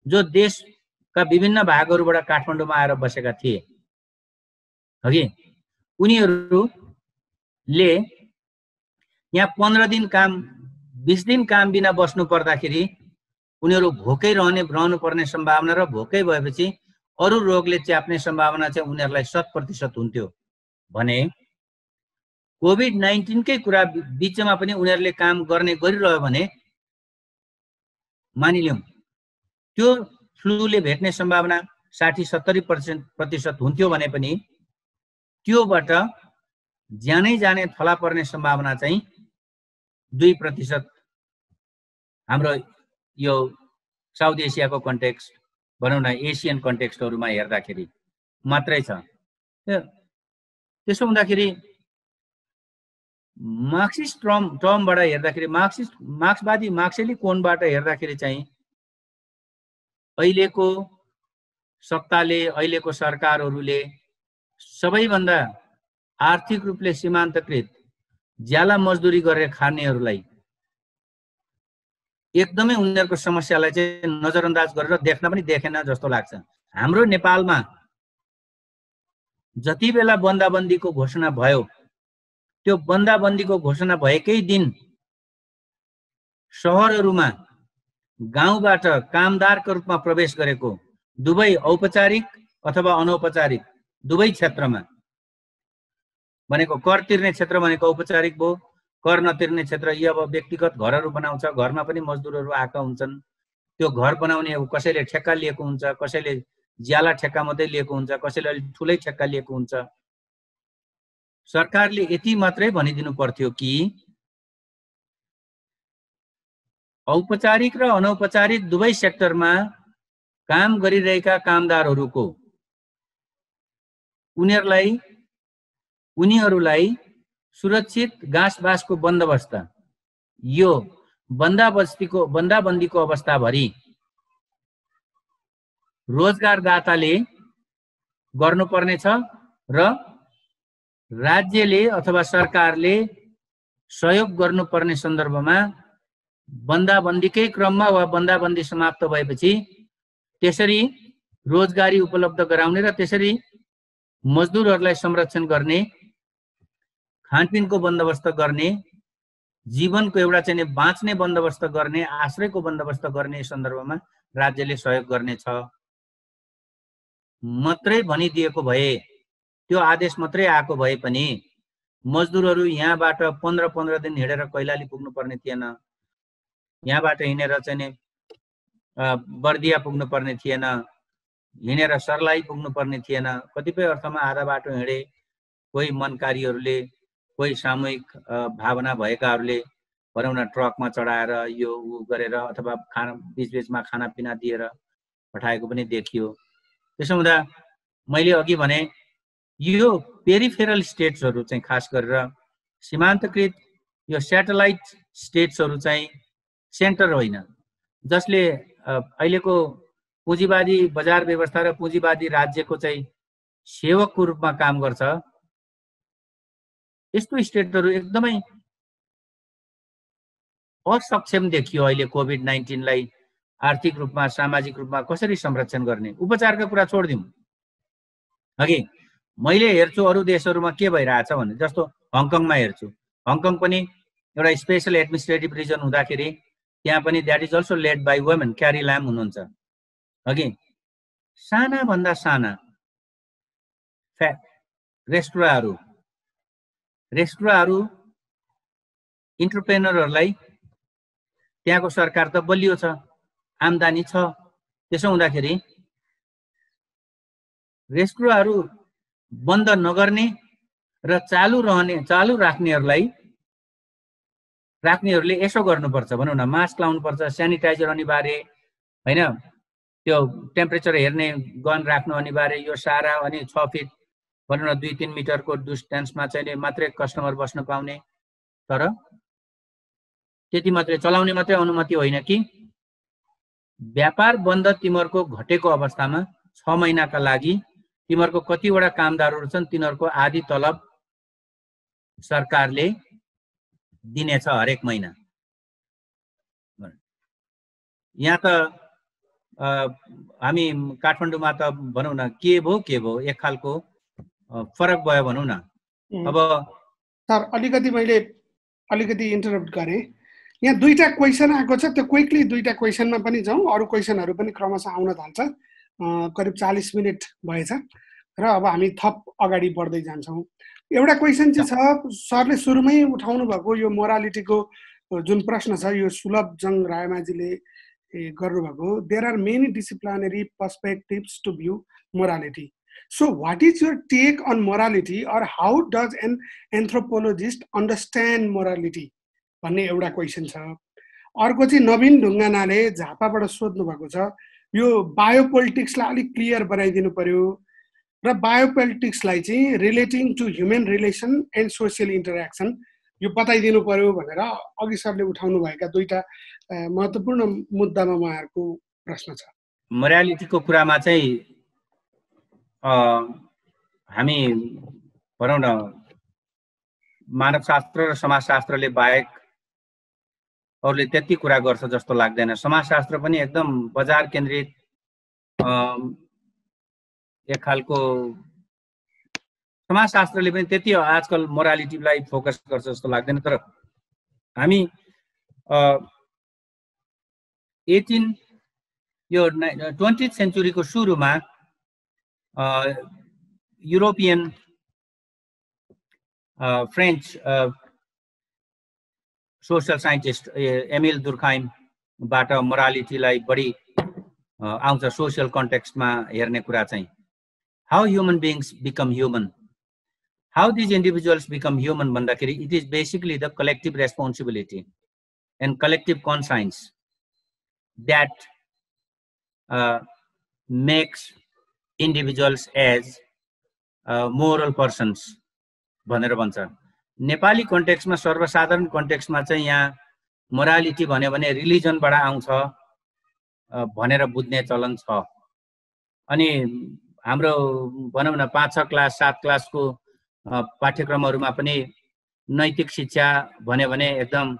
जो देशका विभिन्न भागहरूबाट काठमाडौँमा आएर बसेका थिए, हगि उनीहरूले यहाँ 15 दिन काम, 20 दिन काम बिना बस्नु पर्दाखेरि उनीहरू भोकै रहनु पर्ने सम्भावना र भोकै भएपछि अरू रोगले च्याप्ने सम्भावना चाहिँ उनीहरूलाई 100% हुन्थ्यो भने कोभिड-19 कै कुरा बीचमा पनि उनीहरूले काम गरिरह्यो भने मानिलिउँ त्यो फ्लूले भेट्ने सम्भावना 60-70% हुन्थ्यो भने पनि त्योबाट ज्यानै जाने थला पर्ने सम्भावना चाहिँ 2% हाम्रो यो साउथ एसियाको कन्टेक्स्ट, भनौँ न एसियन कन्टेक्स्टहरूमा हेर्दाखेरि मात्रै छ। त्यसो हुँदाखेरि मार्क्सिस्ट टर्मबाट हेर्दाखेरि, मार्क्सवादी कोणबाट हेर्दाखेरि चाहिँ अहिलेको सत्ताले, अहिलेको सरकारहरूले सबैभन्दा आर्थिक रूपले सीमान्तकृत ज्याला मजदुरी गरेर खानेहरूलाई एकदमै उनीहरूको समस्यालाई चाहिँ नजरअन्दाज गरेर देख्न पनि देखेन जस्तो लाग्छ। हाम्रो नेपालमा जति बेला बन्दाबन्दीको घोषणा भयो, त्यो बन्दाबन्दीको घोषणा भएकै दिन सहरहरूमा गाउँबाट कामदारको रूपमा प्रवेश गरेको दुवै औपचारिक अथवा अनौपचारिक दुवै क्षेत्रमा, भनेको कर तिर्ने क्षेत्र भनेको औपचारिक भयो, कर नतिर्ने क्षेत्र यी अब व्यक्तिगत घरहरू बनाउँछ, घरमा पनि मजदुरहरू आएका हुन्छन्, त्यो घर बनाउने कसैले ठेक्का लिएको हुन्छ, कसैले ज्याला ठेक्का मात्रै लिएको हुन्छ, कसैले अलिक ठुलै ठेक्का लिएको हुन्छ। सरकारले यति मात्रै भनिदिनु पर्थ्यो कि औपचारिक र अनौपचारिक दुवै सेक्टरमा काम गरिरहेका कामदारहरूको उनीहरूलाई सुरक्षित घाँसबासको बन्दोबस्त यो बन्दाबन्दीको अवस्थाभरि रोजगारदाताले गर्नुपर्नेछ र राज्यले अथवा सरकारले सहयोग गर्नुपर्ने सन्दर्भमा बन्दाबन्दीकै क्रममा वा बन्दाबन्दी समाप्त भएपछि त्यसरी रोजगारी उपलब्ध गराउने र त्यसरी मजदुरहरूलाई संरक्षण गर्ने, खानपिनको बन्दोबस्त गर्ने, जीवनको एउटा चाहिँ बाँच्ने बन्दोबस्त गर्ने, आश्रयको बन्दोबस्त गर्ने सन्दर्भमा राज्यले सहयोग गर्नेछ मात्रै भनिदिएको भए, त्यो आदेश मात्रै आएको भए पनि मजदुरहरू यहाँबाट 15 दिन हिँडेर कैलाली पुग्नुपर्ने थिएन, यहाँबाट हिँडेर चाहिँ बर्दिया पुग्नुपर्ने थिएन, हिँडेर सर्लाही पुग्नुपर्ने थिएन। कतिपय अर्थमा आधा बाटो हिँडे, कोही मनकारीहरूले, कोही सामूहिक भावना भएकाहरूले भनौँ न ट्रकमा चढाएर यो उ गरेर अथवा बीचबीचमा खानापिना दिएर पठाएको पनि देखियो। त्यसो हुँदा मैले अघि भने यो पेरिफेरल स्टेट्सहरू चाहिँ खास गरेर सीमान्तकृत यो स्याटेलाइट स्टेट्सहरू चाहिँ सेन्टर होइन, जसले अहिलेको पुँजीवादी बजार व्यवस्था र पुँजीवादी राज्यको चाहिँ सेवकको रूपमा काम गर्छ, यस्तो स्टेटहरू एकदमै असक्षम देखियो। अहिले कोभिड-19लाई आर्थिक रूपमा सामाजिक रूपमा कसरी संरक्षण गर्ने, उपचारका कुरा छोडिदिउँ। अघि मैले हेर्छु अरू देशहरूमा के भइरहेछ भने, जस्तो हङकङमा हेर्छु, हङकङ पनि एउटा स्पेशल एडमिनिस्ट्रेटिभ रिजन हुँदाखेरि त्यहाँ पनि that is also led by women, Carrie Lam हुनुहुन्छ। अघि साना भन्दा साना रेस्टुराँहरू इन्टरप्रेनरहरूलाई त्यहाँको सरकार त बलियो छ, आम्दानी छ, त्यसो हुँदाखेरि रेस्टुराँहरू बन्द नगर्ने र चालु राख्नेहरूले यसो गर्नुपर्छ, भनौँ न, मास्क लाउनुपर्छ, स्यानिटाइजर अनिवार्य, होइन, त्यो टेम्परेचर हेर्ने गन राख्नु अनिवार्य, यो सारा, अनि 6 फिट भनौँ न 2-3 मिटरको डिस्टेन्समा चाहिँ मात्रै कस्टमर बस्न पाउने। तर त्यति मात्रै चलाउने मात्रै अनुमति होइन कि व्यापार बन्द तिमीहरूको घटेको अवस्थामा 6 महिनाका लागि तिमीहरूको कतिवटा कामदारहरू छन्, तिनीहरूको आधी तलब सरकारले दिनेछ हरेक महिना। यहाँ त हामी काठमाडौँमा त भनौँ न के भयो एक खालको फरक भयो भनौँ न। अब सर अलिकति इन्टरप्ट गरेँ, यहाँ दुईटा क्वेसन आएको छ, त्यो क्विकली दुईटा क्वेसनमा पनि जाउँ, अरू क्वेसनहरू पनि क्रमशः आउन थाल्छ। करिब 40 मिनट भएछ र अब हामी थप अगाडि बढ्दै जान्छौँ। एउटा क्वेसन चाहिँ छ, सरले सुरुमै उठाउनु भएको यो मोरालिटीको जुन प्रश्न छ, यो सुलभ जङ रायमाझीले गर्नुभएको, there are many disciplinary perspectives to view morality, so what is your take on morality or how does an anthropologist understand morality भन्ने एउटा क्वेसन छ। अर्को चाहिँ नवीन ढुङ्गानाले झापाबाट सोध्नु भएको छ, यो बायोपोलिटिक्सलाई अलिक क्लियर बनाइदिनु पर्यो र बायोपोलिटिक्सलाई चाहिँ relating to human relation and social interaction यो बताइदिनु पर्यो भनेर अघि सरले उठाउनु भएका दुईटा महत्त्वपूर्ण मुद्दामा उहाँहरूको प्रश्न छ। मोरालिटीको कुरामा चाहिँ हामी भनौँ न मानवशास्त्र र समाजशास्त्रले बाहेक अरूले त्यति कुरा गर्छ जस्तो लाग्दैन। समाजशास्त्र पनि एकदम बजार केन्द्रित एक खालको समाजशास्त्रले पनि त्यति आजकल मोरालिटीलाई फोकस गर्छ जस्तो लाग्दैन। तर हामी 20th सेन्चुरीको सुरुमा European French social scientist Emile दुर्खाइमबाट मोरालिटीलाई बढी आउँछ सोशल कन्टेक्स्टमा हेर्ने कुरा चाहिँ। How human beings become human, how these individuals become human भन्दाखेरि it is basically the collective responsibility and collective conscience that makes individuals as moral persons भनेर भन्छ। नेपाली कन्टेक्स्टमा सर्वसाधारण कन्टेक्स्टमा चाहिँ यहाँ मोरालिटी भन्यो भने रिलिजनबाट आउँछ भनेर बुझ्ने चलन छ। अनि हाम्रो भनौँ न 5-6 क्लास 7 क्लासको पाठ्यक्रमहरूमा पनि नैतिक शिक्षा भन्यो भने एकदम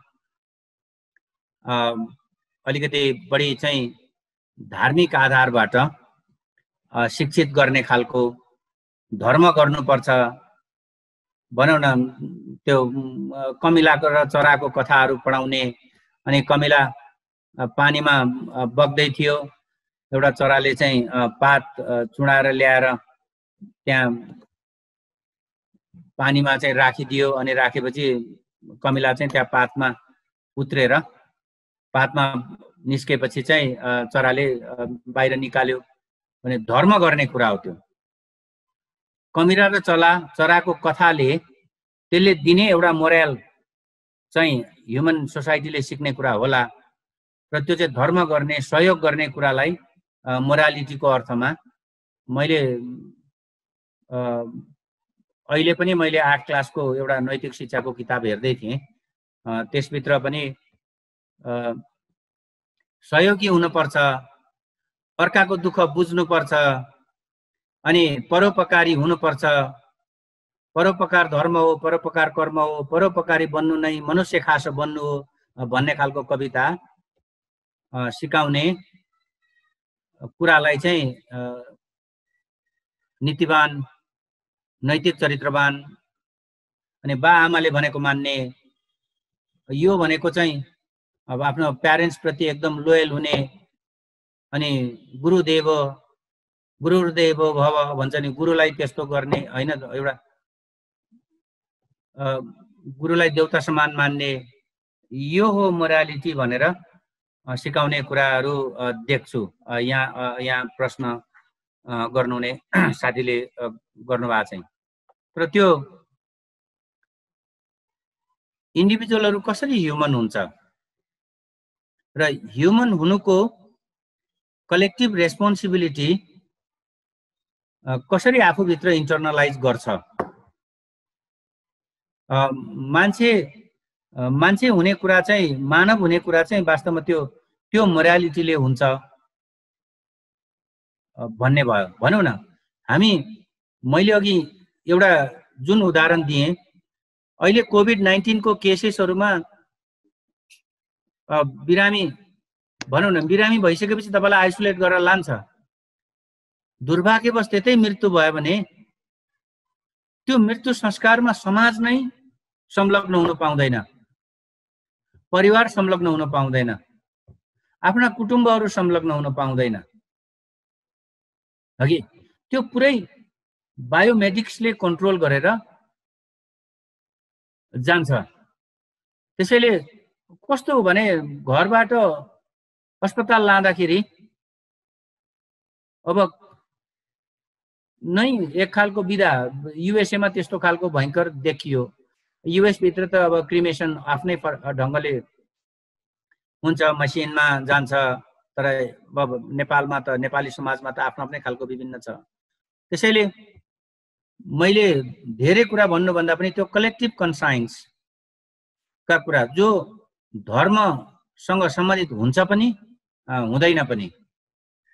अलिकति बढी चाहिँ धार्मिक आधारबाट शिक्षित गर्ने खालको, धर्म गर्नुपर्छ भनौँ न, त्यो कमिलाको र चराको कथाहरू पढाउने। अनि कमिला पानीमा बग्दै थियो, एउटा चराले चाहिँ पात चुडाएर ल्याएर त्यहाँ पानीमा चाहिँ राखिदियो, अनि राखेपछि कमिला चाहिँ त्यहाँ पातमा उत्रेर पातमा निस्केपछि चाहिँ चराले बाहिर निकाल्यो भने धर्म गर्ने कुरा हो त्यो। कमिला र चराको कथाले त्यसले दिने एउटा मोरल चाहिँ ह्युमन सोसाइटीले सिक्ने कुरा होला र त्यो चाहिँ धर्म गर्ने, सहयोग गर्ने कुरालाई मोरालिटीको अर्थमा मैले अहिले पनि मैले 8 क्लासको एउटा नैतिक शिक्षाको किताब हेर्दै थिएँ। त्यसभित्र पनि सहयोगी हुनुपर्छ, अर्काको दुःख बुझ्नुपर्छ, अनि परोपकारी हुनुपर्छ। परोपकार धर्म हो, परोपकार कर्म हो, परोपकारी बन्नु नै मनुष्य खास बन्नु हो भन्ने खालको कविता सिकाउने कुरालाई चाहिँ नीतिवान, नैतिक चरित्रवान अनि बा आमाले भनेको मान्ने, यो भनेको चाहिँ अब आफ्नो प्यारेन्ट्स प्रति एकदम लोयल हुने, अनि गुरुदेव भव भन्छ नि, गुरुलाई त्यस्तो गर्ने होइन, एउटा गुरुलाई देउता समान मान्ने, यो हो मोरालिटी भनेर सिकाउने कुराहरू देख्छु। यहाँ प्रश्न गर्नुहुने साथीले गर्नुभएको चाहिँ। तर त्यो इन्डिभिजुअलहरू कसरी ह्युमन हुन्छ र ह्युमन हुनुको कलेक्टिभ रेस्पोन्सिबिलिटी कसरी आफूभित्र इन्टर्नलाइज गर्छ। मान्छे हुने कुरा चाहिँ, मानव हुने कुरा चाहिँ वास्तवमा त्यो मोरालिटीले हुन्छ भन्ने भयो। भनौँ न, मैले अघि एउटा जुन उदाहरण दिएँ, अहिले कोभिड-19 को केसेसहरूमा बिरामी भनौँ न, बिरामी भइसकेपछि तपाईँलाई आइसोलेट गरेर लान्छ। दुर्भाग्यवश त्यतै मृत्यु भयो भने त्यो मृत्यु संस्कारमा समाज नै संलग्न हुन पाउँदैन, परिवार संलग्न हुन पाउँदैन, आफ्ना कुटुम्बहरू संलग्न हुन पाउँदैन। अघि त्यो पुरै बायोमेडिक्सले कन्ट्रोल गरेर जान्छ। त्यसैले कस्तो हो भने घरबाट अस्पताल लाँदाखेरि अब नै एक खालको विधा, युएसएमा त्यस्तो खालको भयङ्कर देखियो। युएस भित्र त अब क्रिमेसन आफ्नै ढङ्गले हुन्छ, मसिनमा जान्छ। तर अब नेपालमा त, नेपाली समाजमा त आफ्नो आफ्नै खालको विभिन्न छ। त्यसैले मैले धेरै कुरा भन्नुभन्दा पनि त्यो कलेक्टिभ कन्साइन्सका कुरा जो धर्मसँग सम्बन्धित हुन्छ पनि हुँदैन पनि।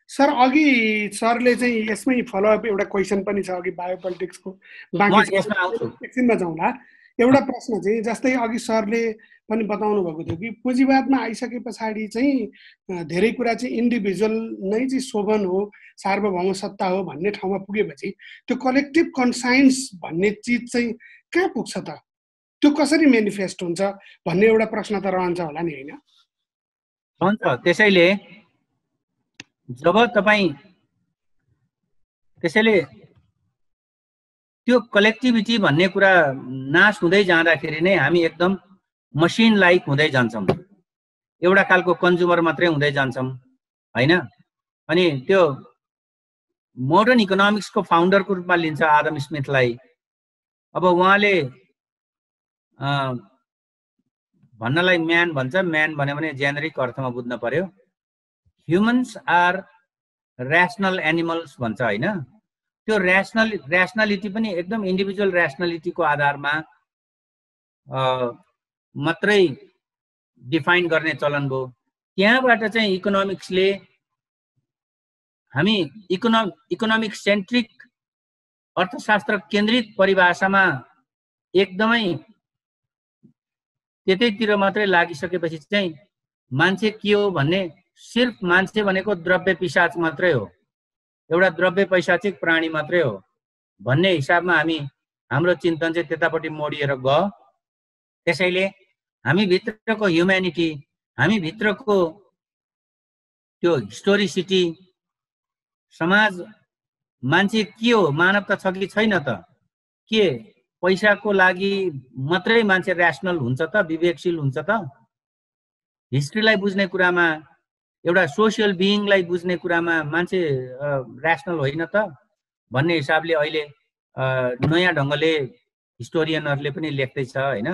सर, अघि सरले चाहिँ यसमै फलोअप एउटा क्वेसन पनि छ, अघि बायोपोलिटिक्सको बाँकी एकछिनमा जाउँला। एउटा प्रश्न चाहिँ, जस्तै अघि सरले पनि बताउनु भएको थियो कि पुँजीवादमा आइसके पछाडि चाहिँ धेरै कुरा चाहिँ इन्डिभिजुअल नै चाहिँ शोभन हो, सार्वभौम सत्ता हो भन्ने ठाउँमा पुगेपछि त्यो कलेक्टिभ कन्साइन्स भन्ने चिज चाहिँ कहाँ पुग्छ त? त्यो कसरी मेनिफेस्ट हुन्छ भन्ने एउटा प्रश्न त रहन्छ होला नि, होइन? हुन्छ। त्यसैले त्यो कलेक्टिभिटी भन्ने कुरा नाश हुँदै जाँदाखेरि नै हामी एकदम मसिन लाइक हुँदै जान्छौँ, एउटा खालको कन्ज्युमर मात्रै हुँदै जान्छौँ, होइन? अनि त्यो मोडर्न इकोनोमिक्सको फाउन्डरको रूपमा लिन्छ आदम स्मिथलाई। अब उहाँले भन्नलाई म्यान भन्छ, म्यान भन्यो भने जेनेरिक अर्थमा बुझ्न पर्यो। ह्युमन्स आर ऱ्यासनल एनिमल्स भन्छ, होइन? त्यो ऱ्यासनलिटी पनि एकदम इन्डिभिजुअल ऱ्यासनलिटीको आधारमा मात्रै डिफाइन गर्ने चलन भयो। त्यहाँबाट चाहिँ इकोनोमिक्सले हामी इकोनोमिक सेन्ट्रिक अर्थशास्त्र केन्द्रित परिभाषामा एकदमै त्यतैतिर मात्रै लागिसकेपछि चाहिँ मान्छे के हो भन्ने, सिर्फ मान्छे भनेको द्रव्य पिशाच मात्रै हो, एउटा द्रव्य पैशाचिक प्राणी मात्रै हो भन्ने हिसाबमा हाम्रो चिन्तन चाहिँ त्यतापट्टि मोडिएर गयो। त्यसैले हामी भित्रको ह्युम्यानिटी, हामी भित्रको त्यो हिस्टोरिसिटी, समाज, मान्छे के हो, मानवता छ कि छैन त? के पैसाको लागि मात्रै मान्छे ऱ्यासनल हुन्छ त, विवेकशील हुन्छ त? हिस्ट्रीलाई बुझ्ने कुरामा, एउटा सोसियल बिइङलाई बुझ्ने कुरामा मान्छे ऱ्यासनल होइन त भन्ने हिसाबले अहिले नयाँ ढङ्गले हिस्टोरियनहरूले पनि लेख्दैछ, होइन?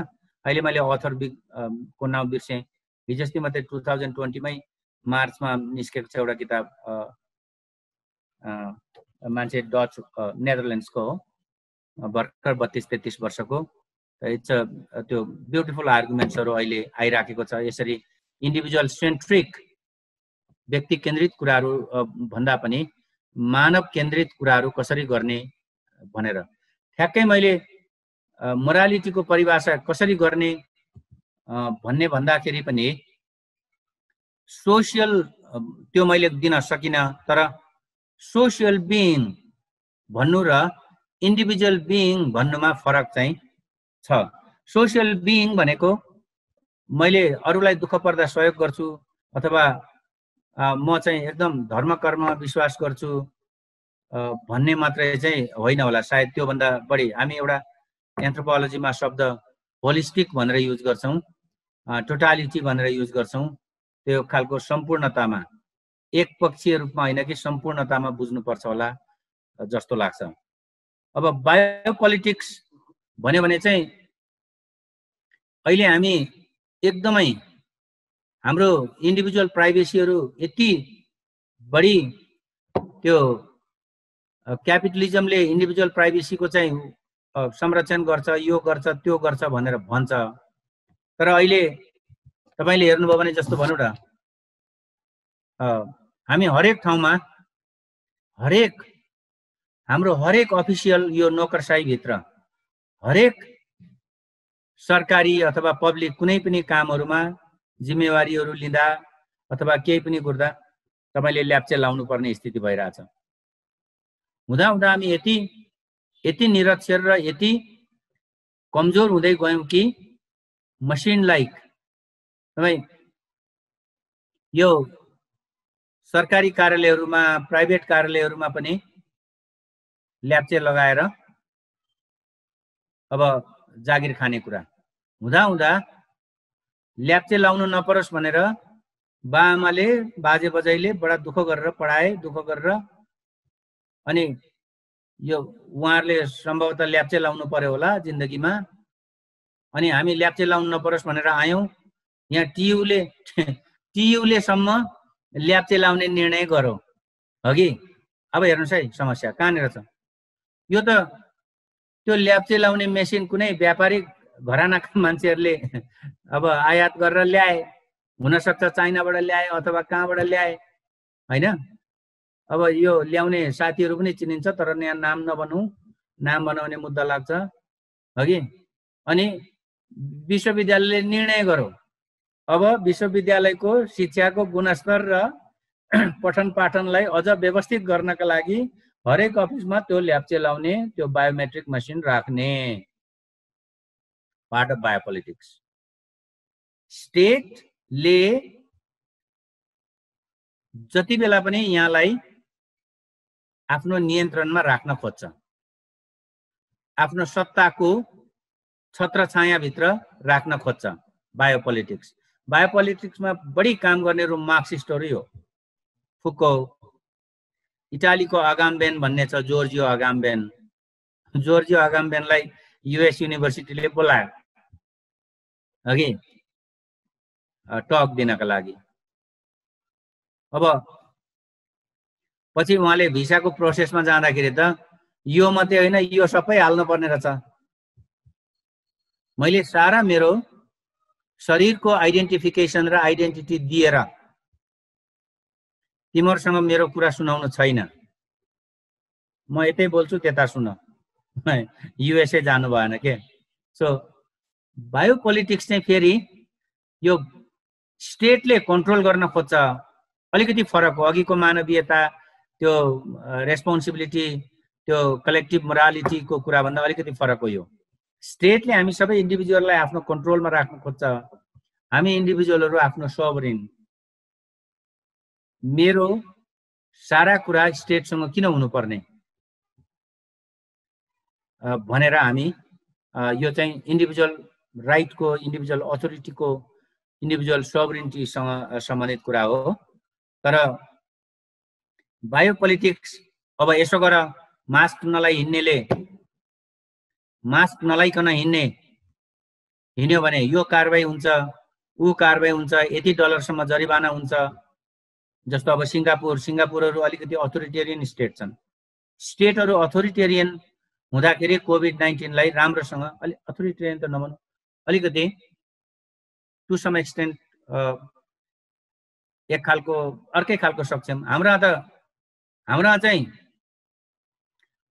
अहिले मैले अथर को नाम बिर्सेँ, हिजोस्ति मात्रै 2020मै मार्चमा निस्केको छ एउटा किताब, मान्छे डच नेदरल्यान्ड्सको हो, भर्खर 32-33 वर्षको। इट्स त्यो ब्युटिफुल आर्गुमेन्ट्सहरू अहिले आइराखेको छ। यसरी इन्डिभिजुअल सेन्ट्रिक व्यक्ति केन्द्रित कुराहरू भन्दा पनि मानव केन्द्रित कुराहरू कसरी गर्ने भनेर ठ्याक्कै मैले मोरालिटीको परिभाषा कसरी गर्ने भन्ने भन्दाखेरि पनि सोसियल त्यो मैले दिन सकिनँ। तर सोसियल बिइङ भन्नु र इन्डिभिजुअल बिइङ भन्नुमा फरक चाहिँ छ। सोसियल बिइङ भनेको मैले अरूलाई दुःख पर्दा सहयोग गर्छु अथवा म चाहिँ एकदम धर्म कर्ममा विश्वास गर्छु भन्ने मात्रै चाहिँ होइन होला सायद। त्योभन्दा बढी हामी एउटा एन्थ्रोपोलोजीमा शब्द होलिस्टिक भनेर युज गर्छौँ, टोटालिटी भनेर युज गर्छौँ। त्यो खालको सम्पूर्णतामा एकपक्षीय रूपमा होइन कि सम्पूर्णतामा बुझ्नुपर्छ होला जस्तो लाग्छ। अब बायोपोलिटिक्स भन्यो भने चाहिँ अहिले हामी एकदमै हाम्रो इन्डिभिजुअल प्राइभेसीहरू यति बढी त्यो क्यापिटलिजमले इन्डिभिजुअल प्राइभेसीको चाहिँ संरक्षण गर्छ, यो गर्छ त्यो गर्छ भनेर भन्छ। तर अहिले तपाईले हेर्नुभयो भने जस्तो भनौँ न हामी हरेक ठाउँमा हाम्रो हरेक अफिसियल यो नोकरशाही भित्र हरेक सरकारी अथवा पब्लिक कुनै पनि कामहरुमा जिम्मेवारीहरु लिँदा अथवा केही पनि गर्दा तपाईले ल्याप्चे लाउनु पर्ने स्थिति भइराछ। हुँदा हुँदा हामी यति निरक्षर र यति कमजोर हुँदै गयौं कि मसिन लाइक तपाई यो सरकारी कार्यालयहरुमा प्राइभेट कार्यालयहरुमा पनि ल्याप्चे लगाएर अब जागिर खाने कुरा हुँदा हुँदा ल्याप्चे लाउनु नपरोस् भनेर बाआमाले बाजे बजाइले बडा दुःख गरेर पढाए, दुःख गरेर अनि यो उहाँहरुले सम्भवतः ल्याप्चे लाउनु पर्यो होला जिन्दगीमा। अनि हामी ल्याप्चे लाउनु नपरोस् भनेर आयौं। यहाँ टियुले सम्म ल्याप्चे लाउने निर्णय गर्यो हगि। अब हेर्नुस् है समस्या कहाँनिर छ। यो त त्यो ल्याप्चे लाउने मेसिन कुनै व्यापारिक घरानाका मान्छेहरुले अब आयात गरेर ल्याए, हुन सक्छ चाइनाबाट ल्याए अथवा कहाँबाट ल्याए हैन। अब यो ल्याउने साथीहरु पनि चिनिन्छ तर यहाँ नाम नभनौं, नाम बनाउने मुद्दा लाग्छ हगि। अनि विश्वविद्यालयले निर्णय गर्यो अब विश्वविद्यालयको शिक्षाको गुणस्तर र पठन पाठनलाई अझ व्यवस्थित गर्नका लागि हरेक अफिसमा त्यो ल्याप्चे लाउने त्यो बायोमेट्रिक मसिन राख्ने पार्ट अफ बायोपोलिटिक्स। स्टेटले जति बेला पनि यहाँलाई आफ्नो नियन्त्रणमा राख्न खोज्छ, आफ्नो सत्ताको छत्रछाया भित्र राख्न खोज्छ बायोपोलिटिक्स। बायोपोलिटिक्समा बढी काम गर्नेहरु मार्क्सिस्टहरु हो। फुको, इटालीको अगाम्बेन भन्ने छ जोर्जियो अगाम्बेन। जोर्जियो अगाम्बेनलाई युएस युनिभर्सिटीले बोलायो अघि टक दिनका लागि। अब पछि उहाँले भिसाको प्रोसेसमा जाँदाखेरि त यो मात्रै होइन यो सबै हाल्नु पर्ने रहेछ। मैले सारा मेरो शरीरको आइडेन्टिफिकेसन र आइडेन्टिटी दिएर तिमीहरुसँग मेरो कुरा सुनाउनु छैन, म यतै बोल्छु त्यता सुन। युएसए जानु भएन के। सो बायोपोलिटिक्स चाहिँ फेरि यो स्टेटले कन्ट्रोल गर्न खोज्छ। अलिकति फरक हो। अघिको मानवीयता त्यो रेस्पोन्सिबिलिटी त्यो कलेक्टिभ मोरालिटीको कुरा भन्दा अलिकति फरक हो यो। स्टेटले हामी सबै इन्डिभिजुअललाई आफ्नो कन्ट्रोलमा राख्न खोज्छ। हामी इन्डिभिजुअलहरु आफ्नो सोभरिन, मेरो सारा कुरा स्टेटसँग किन हुनुपर्ने भनेर हामी यो चाहिँ इन्डिभिजुअल राइटको, इन्डिभिजुअल अथोरिटीको, इन्डिभिजुअल सोभरिनिटीसँग सम्बन्धित कुरा हो। तर बायोपोलिटिक्स अब यसो गर मास्क नलाई हिन्नेले मास्क नलाइकन हिन्यो भने यो कारबाही हुन्छ, ऊ कारबाही हुन्छ, यति डलरसम्म जरिवाना हुन्छ। जस्तो अब सिंगापुरहरु अलिकति अथोरिटेरियन स्टेट छन्। स्टेटहरु अथोरिटेरियन हुँदाखेरि कोभिड-19 लाई राम्रोसँग अथोरिटेरियन त नभनौं, अलिकति टु सम एक्सटेन्ट एक खालको अर्कै खालको सक्षम। हाम्रा चाहिँ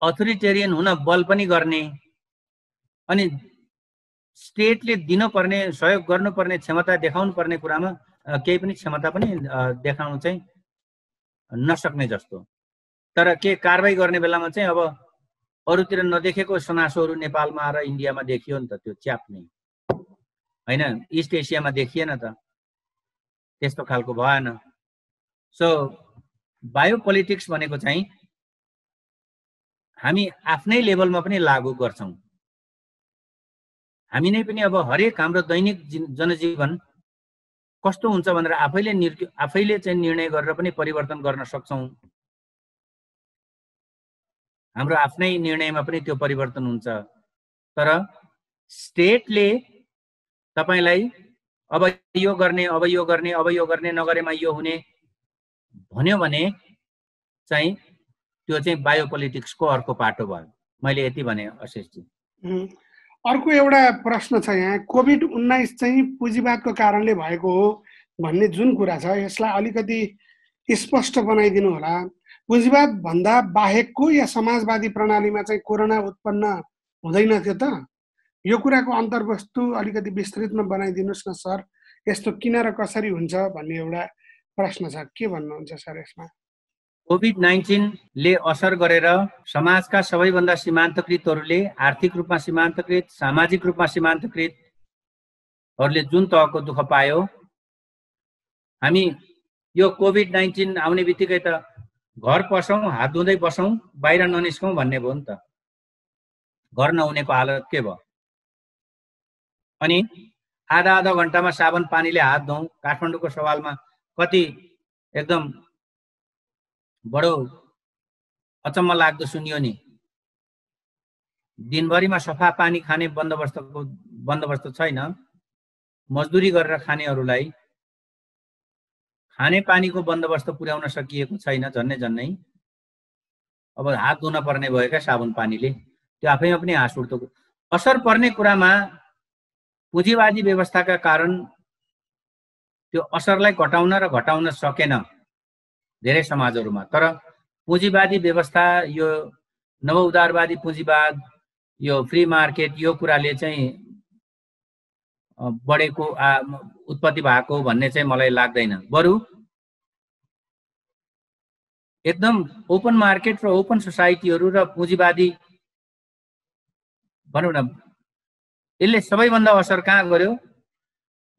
अथोरिटेरियन हुन बल पनि गर्ने अनि स्टेटले दिनुपर्ने सहयोग गर्नुपर्ने क्षमता देखाउनु पर्ने कुरामा केही पनि क्षमता पनि देखाउनु चाहिँ नसक्ने जस्तो। तर के कारबाही गर्ने बेलामा चाहिँ अब अरूतिर नदेखेको सनासोहरू नेपालमा आएर इन्डियामा देखियो नि त, त्यो च्याप्ने हैन, इस्ट एसियामा देखिएन त, त्यस्तो खालको भएन। सो बायोपोलिटिक्स भनेको चाहिँ हामी आफ्नै लेभलमा पनि लागू गर्छौं। हामी नै पनि अब हरेक हाम्रो दैनिक जनजीवन कस्तो हुन्छ भनेर आफैले चाहिँ निर्णय गरेर पनि परिवर्तन गर्न सक्छौं। हाम्रो आफ्नै निर्णयमा पनि त्यो परिवर्तन हुन्छ। तर स्टेटले तपाईलाई अब यो गर्ने, अब यो गर्ने, अब यो गर्ने, नगरेमा यो हुने भन्यो भने चाहिँ त्यो चाहिँ बायोपोलिटिक्सको अर्को पाटो भयो। मैले यति भने अशेषजी। अर्को एउटा प्रश्न छ यहाँ, कोभिड-19 चाहिँ पुँजीवादको कारणले भएको हो भन्ने जुन कुरा छ, यसलाई अलिकति स्पष्ट बनाइदिनु होला। पुँजीवाद भन्दा बाहेकको या समाजवादी प्रणालीमा चाहिँ कोरोना उत्पन्न हुँदैन थियो त? यो कुराको अन्तर्वस्तु अलिकति विस्तृतमा बनाइदिनुस् न सर। यस्तो किन र कसरी हुन्छ भन्ने एउटा प्रश्न छ, के भन्नुहुन्छ सर यसमा? कोभिड-19 ले असर गरेर समाजका सबैभन्दा सीमान्तकृतहरूले, आर्थिक रूपमा सीमान्तकृत, सामाजिक रूपमा सीमान्तकृतहरूले जुन तहको दुःख पायो, हामी यो कोभिड-19 आउने बित्तिकै त घर पसौँ, हात धुँदै बसौँ, बाहिर ननिस्कौँ भन्ने भयो नि त। घर नहुनेको हालत के भयो? अनि आधा घण्टामा साबुन पानीले हात धौँ। काठमाडौँको सवालमा कति एकदम बडो अचम्म लाग्दो सुनियो नि। दिनभरिमा सफा पानी खाने बन्दोबस्त छैन। मजदुरी गरेर खानेहरूलाई खाने पानीको बन्दोबस्त पुर्याउन सकिएको छैन। झन्नै अब हात धुन पर्ने भयो क्या साबुन पानीले। त्यो आफैमा पनि हाँस उठ्दो असर पर्ने कुरामा पुँजीवादी व्यवस्थाका कारण त्यो असरलाई घटाउन र घटाउन सकेन धेरै समाजहरूमा। तर पुँजीवादी व्यवस्था, यो नवउदारवादी पुँजीवाद, यो फ्री मार्केट, यो कुराले चाहिँ बढेको उत्पत्ति भएको भन्ने चाहिँ मलाई लाग्दैन। बरु एकदम ओपन मार्केट र ओपन सोसाइटीहरू र पुँजीवादी भनौँ न, यसले सबैभन्दा असर कहाँ गर्यो?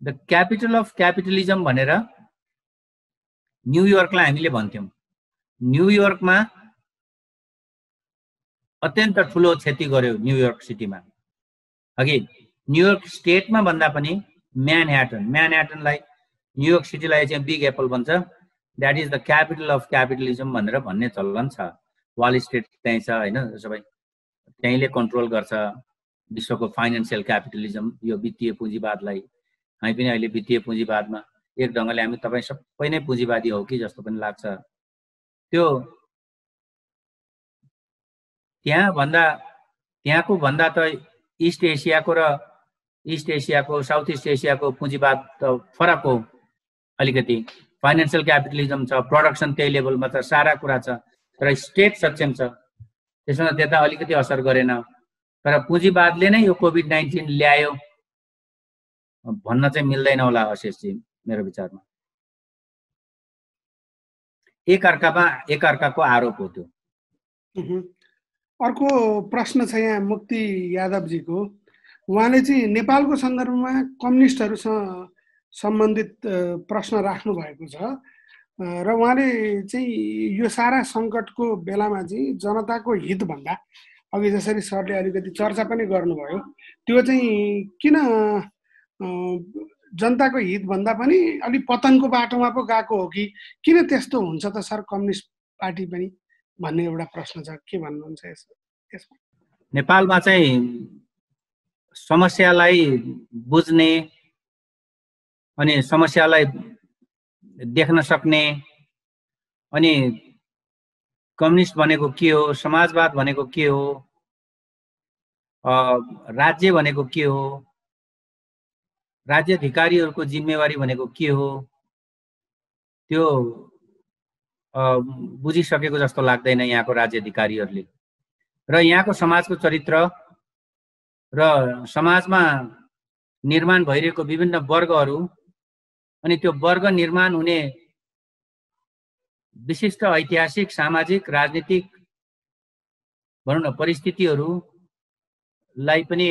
द क्यापिटल अफ क्यापिटलिजम भनेर न्युयोर्कलाई हामीले भन्थ्यौं। न्युयोर्कमा अत्यन्त ठुलो क्षति गर्यो न्युयोर्क सिटीमा। अघि न्युयोर्क स्टेटमा भन्दा पनि म्यानह्याटनलाई, न्युयोर्क सिटीलाई चाहिँ बिग एप्पल भन्छ। That is the capital of capitalism भनेर भन्ने चलन छ। वाल स्ट्रिट त्यहीँ छ हैन, सबै त्यहीँले कन्ट्रोल गर्छ विश्वको फाइनेन्सियल क्यापिटलिजम, यो वित्तीय पुँजीवादलाई। हामी पनि अहिले वित्तीय पुँजीवादमा एक ढङ्गले हामी तपाईँ सबै नै पुँजीवादी हो कि जस्तो पनि लाग्छ। त्यो त्यहाँको भन्दा त इस्ट एसियाको साउथ इस्ट एसियाको पुँजीवाद त फरक हो अलिकति। फाइनेन्सियल क्यापिटलिजम छ, प्रोडक्सन त्यही लेभलमा छ, सारा कुरा छ, तर स्टेट सक्षम छ। त्यसमा त्यता अलिकति असर गरेन। तर पुँजीवादले नै यो कोभिड-19 ल्यायो भन्न चाहिँ मिल्दैन होला अशेषजी, मेरो विचारमा। एकअर्काको आरोप हो त्यो। अर्को प्रश्न छ यहाँ मुक्ति यादवजीको। उहाँले चाहिँ नेपालको सन्दर्भमा कम्युनिस्टहरूसँग सम्बन्धित प्रश्न राख्नु भएको छ र उहाँले चाहिँ यो सारा सङ्कटको बेलामा चाहिँ जनताको हित भन्दा अघि जसरी सरले अलिकति चर्चा पनि गर्नुभयो, त्यो चाहिँ किन जनताको हित भन्दा पनि अलि पतनको बाटोमा पो गएको हो कि किन त्यस्तो हुन्छ त सर कम्युनिस्ट पार्टी पनि भन्ने एउटा प्रश्न छ। के भन्नुहुन्छ यसमा? नेपालमा चाहिँ समस्यालाई बुझ्ने अनि समस्यालाई देख्न सक्ने अनि कम्युनिस्ट भनेको के हो, समाजवाद भनेको के हो, राज्य भनेको के हो, राज्याधिकारीहरूको जिम्मेवारी भनेको के हो, त्यो बुझिसकेको जस्तो लाग्दैन यहाँको राज्य अधिकारीहरूले। र यहाँको समाजको चरित्र र समाजमा निर्माण भइरहेको विभिन्न वर्गहरू अनि त्यो वर्ग निर्माण हुने विशिष्ट ऐतिहासिक सामाजिक राजनीतिक भनौँ न परिस्थितिहरूलाई पनि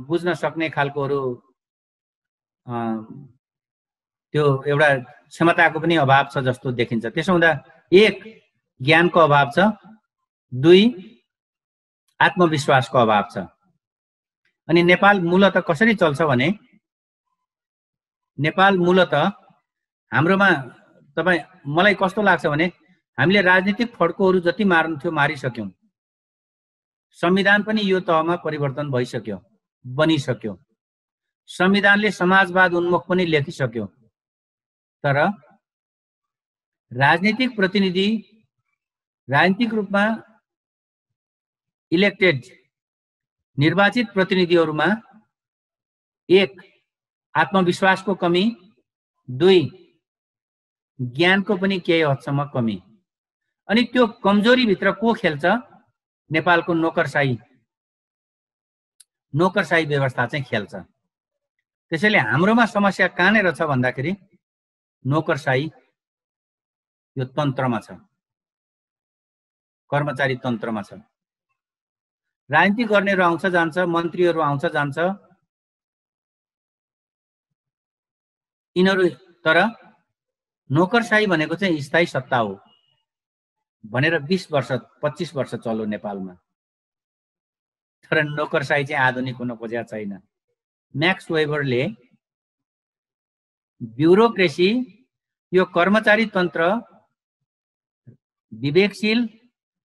बुझ्न सक्ने खालकोहरू त्यो एउटा क्षमताको पनि अभाव छ जस्तो देखिन्छ। त्यसो हुँदा एक ज्ञानको अभाव छ, दुई आत्मविश्वासको अभाव छ। अनि नेपाल मूलतः कसरी चल्छ भने नेपाल मूलतः हाम्रोमा मलाई कस्तो लाग्छ भने हामीले राजनीतिक फड्कोहरू जति मार्नु थियो मारिसक्यौं। संविधान पनि यो तहमा परिवर्तन भइसक्यो, बनिसक्यो। संविधानले समाजवाद उन्मुख पनि लेखिसक्यो। तर राजनीतिक प्रतिनिधि राजनीतिक रूपमा इलेक्टेड निर्वाचित प्रतिनिधिहरूमा एक आत्मविश्वासको कमी, दुई ज्ञानको पनि केही हदसम्म कमी। अनि त्यो कमजोरी भित्र को खेल्छ? नेपालको नोकरशाही व्यवस्था चाहिँ खेल्छ। त्यसैले हाम्रोमा समस्या कहाँनिर छ भन्दाखेरि नोकरशाही यो तन्त्रमा छ, कर्मचारी तन्त्रमा छ। राजनीति गर्नेहरू आउँछ जान्छ, मन्त्रीहरू आउँछ जान्छ, यिनीहरू तर नोकरशाही भनेको चाहिँ स्थायी सत्ता हो भनेर 20 वर्ष 25 वर्ष चल्यो नेपालमा। तर नोकरशाही चाहिँ आधुनिक हुन खोजेको छैन। म्याक्स वेबरले ब्युरोक्रेसी यो कर्मचारी तन्त्र विवेकशील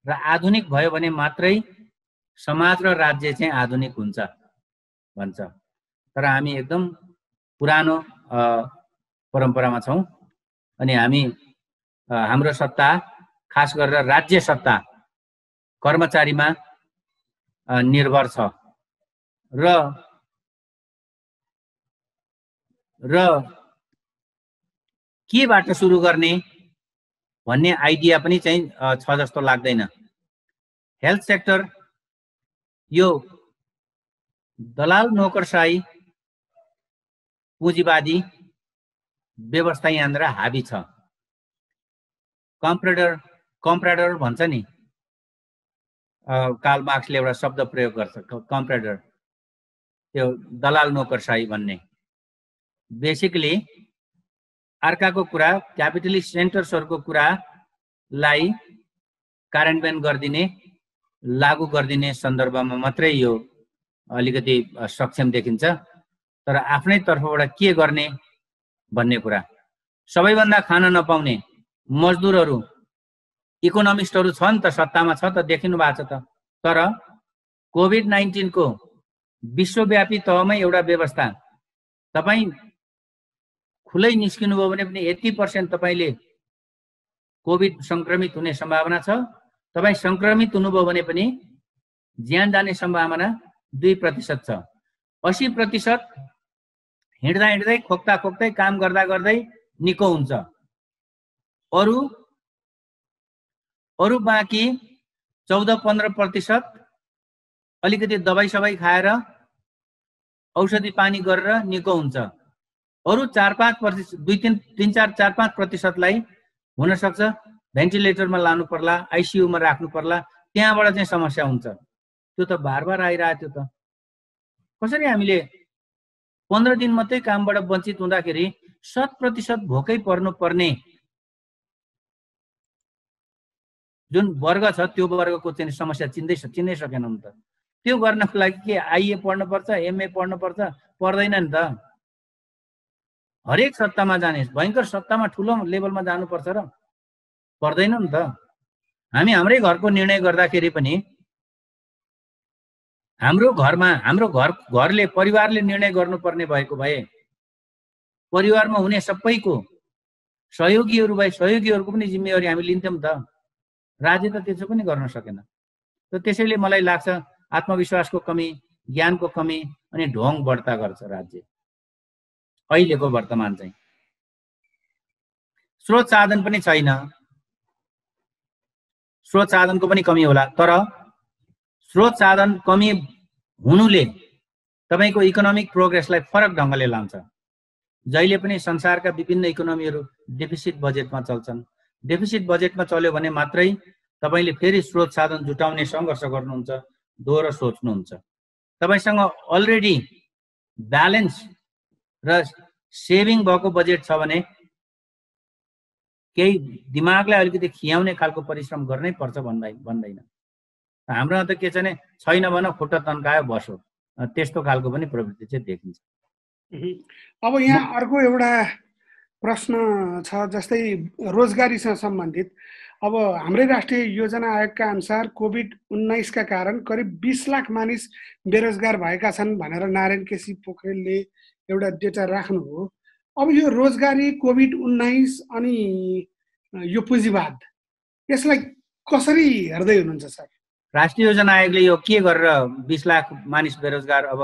र आधुनिक भयो भने मात्रै समाज र राज्य चाहिँ आधुनिक हुन्छ भन्छ। तर हामी एकदम पुरानो परम्परामा छौं अनि हाम्रो सत्ता खास गरेर राज्य सत्ता कर्मचारीमा निर्भर छ र केबाट सुरु गर्ने भन्ने आइडिया पनि चाहिँ छ जस्तो लाग्दैन। हेल्थ सेक्टर यो दलाल नोकरशाही पुँजीवादी व्यवस्था यहाँनिर हावी छ। कम्प्रेडर भन्छ नि, कार्ल मार्क्सले एउटा शब्द प्रयोग गर्छ कम्प्रेडर, त्यो दलाल नोकरशाही भन्ने। बेसिकली अर्काको कुरा क्यापिटलिस्ट सेन्टर्सहरूको कुरालाई कार्यान्वयन गरिदिने लागू गरिदिने सन्दर्भमा मात्रै यो अलिकति सक्षम देखिन्छ। तर आफ्नै तर्फबाट के गर्ने भन्ने कुरा, सबैभन्दा खान नपाउने मजदुरहरू इकोनोमिस्टहरू छ नि त, सत्तामा छ त, देखिनु भएको छ त। तर कोभिड-19 को विश्वव्यापी तहमै एउटा व्यवस्था, तपाईँ खुलै निस्किनु भयो भने पनि 80% तपाईले कोभिड संक्रमित हुने सम्भावना छ। तपाईँ संक्रमित हुनुभयो भने पनि ज्यान जाने सम्भावना 2% छ। 80% हिँड्दा हिँड्दै खोक्दा खोक्दै काम गर्दा गर्दै निको हुन्छ। अरु बाँकी 14-15% अलिकति दबाई सबाई खाएर औषधि पानी गरेर निको हुन्छ। अरु 4-5%, 3-4-5%लाई हुन सक्छ भेन्टिलेटरमा लानु पर्ला, आईसीयू मा राख्नु पर्ला, त्यहाँबाट चाहिँ समस्या हुन्छ। त्यो त बार-बार आइरहेको थियो त। कसरी हामीले 15 दिन मात्रै कामबाट वञ्चित हुँदाखेरि 100% भोकै पर्नु पर्ने जुन वर्ग छ त्यो वर्गको चाहिँ समस्या चिन्नै सकेनौं नि त। त्यो गर्नको लागि के आईए पढ्नु पर्छ, एमए पढ्नु पर्छ? पर्दैन नि त। हरेक सत्तामा जाने, भयंकर सत्तामा ठुलो लेभलमा जानुपर्छ र? पर्दैन नि त। हामी हाम्रै घरको निर्णय गर्दाखेरि पनि हाम्रो घरले परिवारले निर्णय गर्नुपर्ने भएको भए परिवारमा हुने सबैको सहयोगीहरू भए सहयोगीहरूको पनि जिम्मेवारी हामी लिन्थ्यौं त। राज्य त त्यसो पनि गर्न सकेन। त त्यसैले मलाई लाग्छ आत्मविश्वासको कमी, ज्ञानको कमी अनि ढोङ बढ्ता गर्छ राज्य अहिलेको वर्तमान चाहिँ। स्रोत साधन पनि छैन, स्रोत साधनको पनि कमी होला। तर स्रोत साधन कमी हुनुले तपाईको इकोनोमिक प्रोग्रेसलाई फरक ढङ्गले लान्छ। जहिले पनि संसारका विभिन्न इकोनोमीहरू डेफिसिट बजेटमा चल्छन्। डेफिसिट बजेटमा चल्यो भने मात्रै तपाईले फेरि स्रोत साधन जुटाउने सङ्घर्ष गर्नुहुन्छ, दोहोरो सोच्नुहुन्छ। तपाईसँग अलरेडी ब्यालेन्स र सेभिङ भएको बजेट छ भने केही दिमागलाई अलिकति खियाउने खालको परिश्रम गर्नै पर्छ भन्दैन। हाम्रोमा त के छ भने छैन भन खुट्टा तन्कायो बसो, त्यस्तो खालको पनि प्रवृत्ति चाहिँ देखिन्छ। अब यहाँ अर्को एउटा प्रश्न छ, जस्तै रोजगारीसँग सम्बन्धित। अब हाम्रै राष्ट्रिय योजना आयोगका अनुसार कोभिड-19 का कारण करिब 20 लाख मानिस बेरोजगार भएका छन् भनेर नारायण केसी पोखरेलले एउटा डेटा राख्नुभयो। अब यो रोजगारी, कोभिड-19 अनि यो पुँजीवाद, यसलाई कसरी हेर्दै हुनुहुन्छ सर? राष्ट्रिय योजना आयोगले यो के गरेर 20 लाख मानिस बेरोजगार? अब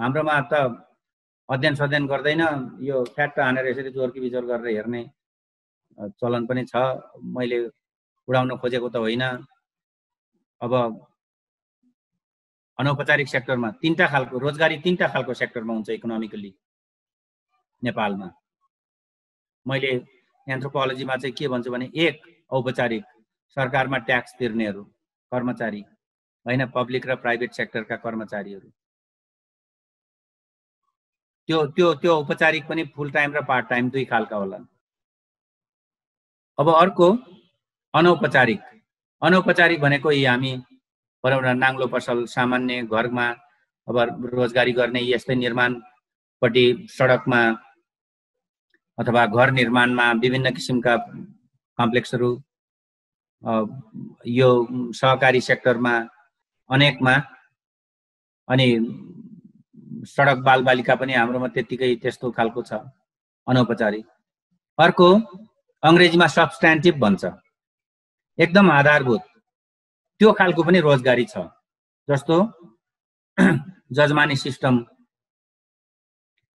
हाम्रोमा त अध्ययन गर्दैन, यो फ्याक्ट हानेर यसरी जोर्की विचोर गरेर हेर्ने चलन पनि छ। मैले उडाउन खोजेको त होइन। अब अनौपचारिक सेक्टरमा तीनटा खालको रोजगारी, तीनटा खालको सेक्टरमा हुन्छ इकोनोमिकली नेपालमा। मैले एन्थ्रोपोलोजीमा चाहिँ के भन्छु भने, एक औपचारिक सरकारमा ट्याक्स तिर्नेहरू कर्मचारी होइन, पब्लिक र प्राइभेट सेक्टरका कर्मचारीहरू, त्यो औपचारिक पनि फुल टाइम र पार्ट टाइम दुई खालका होलान्। अब अर्को अनौपचारिक। अनौपचारिक भनेको यी हामी भनौँ न नाङ्लो पसल, सामान्य घरमा अब रोजगारी गर्ने, यस्तै निर्माणपट्टि सडकमा अथवा घर निर्माणमा विभिन्न किसिमका कम्प्लेक्सहरू, यो सहकारी सेक्टरमा अनेकमा, अनि सडक बालबालिका पनि हाम्रोमा त्यतिकै त्यस्तो खालको छ अनौपचारिक। अर्को अङ्ग्रेजीमा सब्स्ट्यान्टिभ भन्छ, एकदम आधारभूत, त्यो खालको पनि रोजगारी छ। जस्तो जजमानी सिस्टम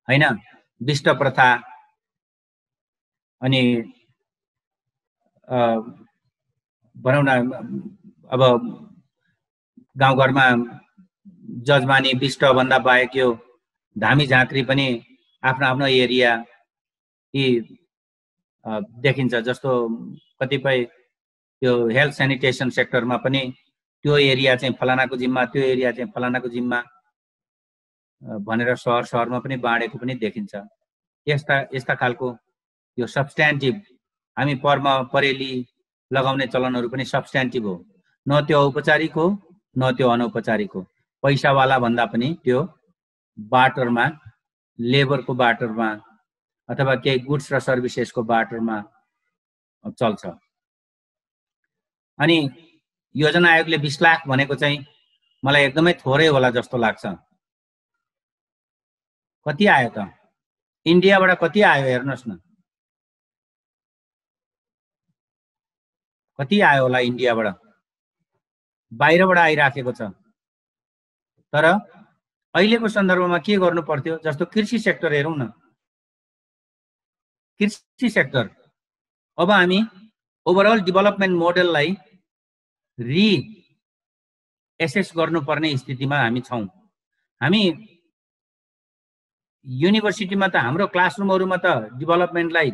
होइन, विष्ट प्रथा, अनि भनौँ न अब गाउँघरमा जजमानी विष्ट भन्दा बाहेक यो धामी झाँक्री पनि आफ्नो आफ्नो एरिया यी देखिन्छ। जस्तो कतिपय यो हेल्थ सेनिटेसन सेक्टरमा पनि त्यो एरिया चाहिँ फलानाको जिम्मा, त्यो एरिया चाहिँ फलानाको जिम्मा भनेर सहरमा पनि बाँडेको पनि देखिन्छ। यस्ता खालको यो सब्स्ट्यान्टिभ, हामी परमा परेली लगाउने चलनहरू पनि सब्स्ट्यान्टिभ हो, न त्यो औपचारिक हो न त्यो अनौपचारिक हो। पैसावाला भन्दा पनि त्यो बाटरमा, लेबरको बाटरमा अथवा केही गुड्स र सर्भिसेसको बाटरमा चल्छ। अनि योजना आयोगले 20 लाख भनेको चाहिँ मलाई एकदमै थोरै होला जस्तो लाग्छ। कति आयो त? इन्डियाबाट कति आयो हेर्नुहोस् न, कति आयो होला इन्डियाबाट? बाहिरबाट आइराखेको छ। तर अहिलेको सन्दर्भमा के गर्नु पर्थ्यो? जस्तो कृषि सेक्टर हेरौँ न, कृषि सेक्टर अब हामी ओभरअल डेभलपमेन्ट मोडललाई एसेस गर्नुपर्ने स्थितिमा हामी छौँ। हामी युनिभर्सिटीमा त हाम्रो क्लासरुमहरूमा त डेभलपमेन्टलाई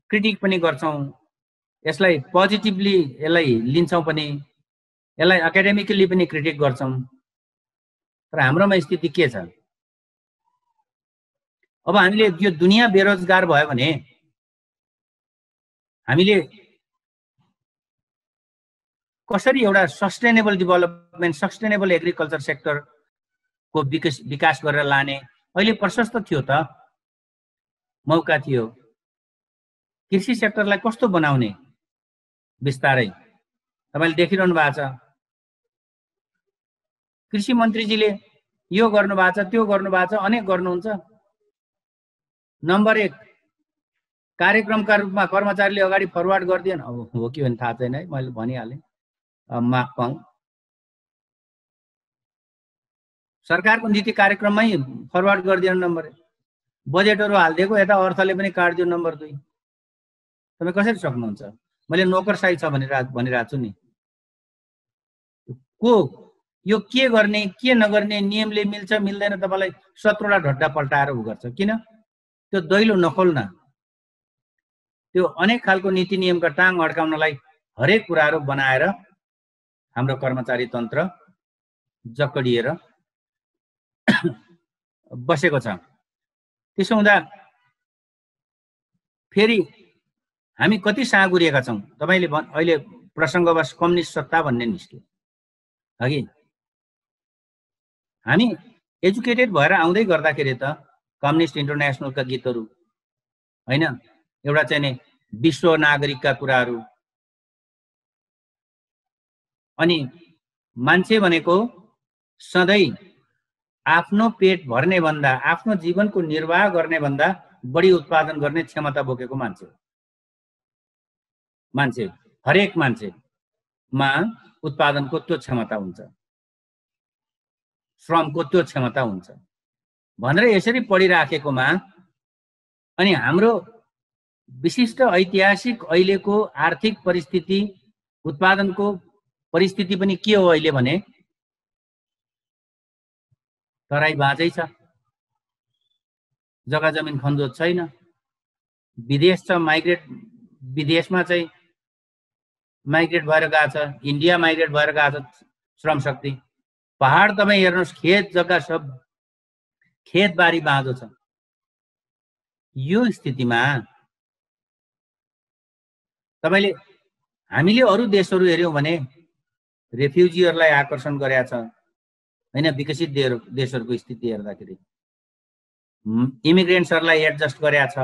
क्रिटिक पनि गर्छौँ, यसलाई पोजिटिभली यसलाई लिन्छौँ पनि, यसलाई एकाडेमिकली पनि क्रिटिक गर्छौँ। तर हाम्रोमा स्थिति के छ? अब हामीले यो दुनियाँ बेरोजगार भयो भने हामीले कसरी एउटा सस्टेनेबल डेभलपमेन्ट, सस्टेनेबल एग्रिकल्चर सेक्टरको विकास गरेर लाने? अहिले प्रशस्त थियो त, मौका थियो। कृषि सेक्टरलाई कस्तो बनाउने? बिस्तारै तपाईले देखिरहनु भएको छ। कृषि मन्त्रीजीले यो गर्नु भएको छ, त्यो गर्नु भएको छ, अनेक गर्नुहुन्छ। नम्बर 1 कार्यक्रमका रूपमा कर्मचारीले अगाडि फरवार्ड गरिदिएन, अब हो कि भने थाहा छैन है, मैले भनिहालेँ, माफ पाऊँ। सरकारको नीति कार्यक्रममै फरवार्ड गरिदिएन नम्बर 1। बजेटहरु हालिदिएको, यता अर्थले पनि काट्दियो नम्बर 2। तपाईँ कसरी सक्नुहुन्छ? मैले नोकरसाही छ भनिरहेको छु नि। को यो के गर्ने के नगर्ने नियमले मिल्छ मिल्दैन तपाईलाई 17वटा ढड्डा पल्टाएर उ गर्छ। किन? त्यो दैलो नखोल्न, त्यो अनेक खालको नीति नियमका टाङ अड्काउनलाई हरेक कुराहरू बनाएर हाम्रो कर्मचारी तन्त्र जकडिएर बसेको छ। त्यसो हुँदा फेरि हामी कति साँगुरिएका छौँ। तपाईले अहिले प्रसङ्गवश कम्युनिस्ट सत्ता भन्ने निस्क्यो अघि। हामी एजुकेटेड भएर आउँदै गर्दाखेरि त कम्युनिस्ट इन्टरनेसनलका गीतहरू हैन, एउटा चाहिँ नि विश्व नागरिकका कुराहरू, अनि मान्छे भनेको सधैँ आफ्नो पेट भर्ने भन्दा आफ्नो जीवनको निर्वाह गर्ने भन्दा बढी उत्पादन गर्ने क्षमता बोकेको मान्छे हरेक मान्छेमा उत्पादनको त्यो क्षमता हुन्छ, श्रमको त्यो क्षमता हुन्छ भनेर यसरी पढिराखेकोमा अनि हाम्रो विशिष्ट ऐतिहासिक अहिलेको आर्थिक परिस्थिति, उत्पादनको परिस्थिति पनि के हो अहिले भने तराई बाँझै छ, जग्गा जमिन खन्जोत छैन, विदेश छ, विदेशमा चाहिँ माइग्रेट भएर गएको छ, इन्डिया माइग्रेट भएर गएको छ श्रम शक्ति। पहाड तपाईँ हेर्नुहोस्, खेत जग्गा सब खेतबारी बाँझो छ। यो स्थितिमा तपाईले हामीले अरू देशहरू हेर्यौं भने रेफ्युजीहरूलाई आकर्षण गरेका छ हैन, विकसित देशहरूको स्थिति हेर्दाखेरि इमिग्रेन्ट्सहरूलाई एडजस्ट गरेका छ।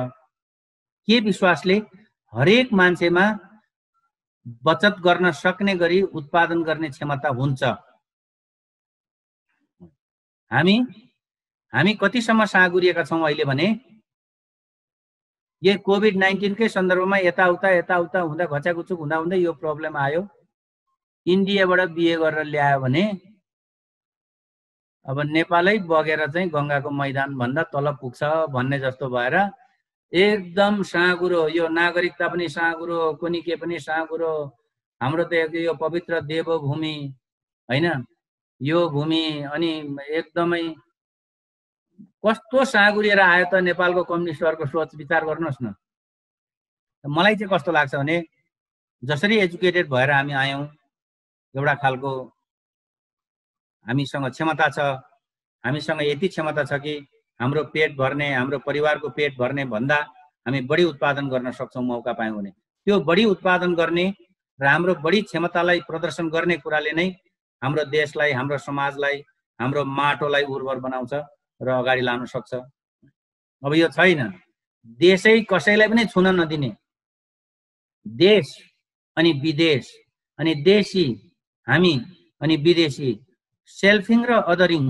के विश्वासले हरेक मान्छेमा बचत गर्न सक्ने गरी उत्पादन गर्ने क्षमता हुन्छ। हामी कतिसम्म साँगुरिएका छौँ अहिले भने यो कोभिड-19 कै सन्दर्भमा यताउता हुँदा घच्याघुचुक हुँदा यो प्रब्लम आयो। इन्डियाबाट बिहे गरेर ल्यायो भने अब नेपालै बगेर चाहिँ गंगाको मैदान भन्दा तल पुग्छ भन्ने जस्तो भएर एकदम साँगुरो, यो नागरिकता पनि साँगुरो, कुनी के पनि साँगुरो। हाम्रो त यो पवित्र देवभूमि हैन, यो भूमि अनि एकदमै कस्तो साँगुरिएर आयो त नेपालको कम्युनिस्टहरुको सोच विचार गर्नुहोस् न। मलाई चाहिँ कस्तो लाग्छ भने जसरी एजुकेटेड भएर हामी आयौं, एउटा खालको हामीसँग क्षमता छ, हामीसँग यति क्षमता छ कि हाम्रो पेट भर्ने, हाम्रो परिवारको पेट भर्ने भन्दा हामी बढी उत्पादन गर्न सक्छौं मौका पायौं भने। त्यो बढी उत्पादन गर्ने र हाम्रो बढी क्षमतालाई प्रदर्शन गर्ने कुराले नै हाम्रो देशलाई, हाम्रो समाजलाई, हाम्रो माटोलाई उर्वर बनाउँछ र अगाडि लान सक्छ। अब यो छैन, देशै कसैलाई पनि छुन नदिने, देश अनि विदेश अनि देशी हामी अनि विदेशी सेल्फिङ र अदरिङ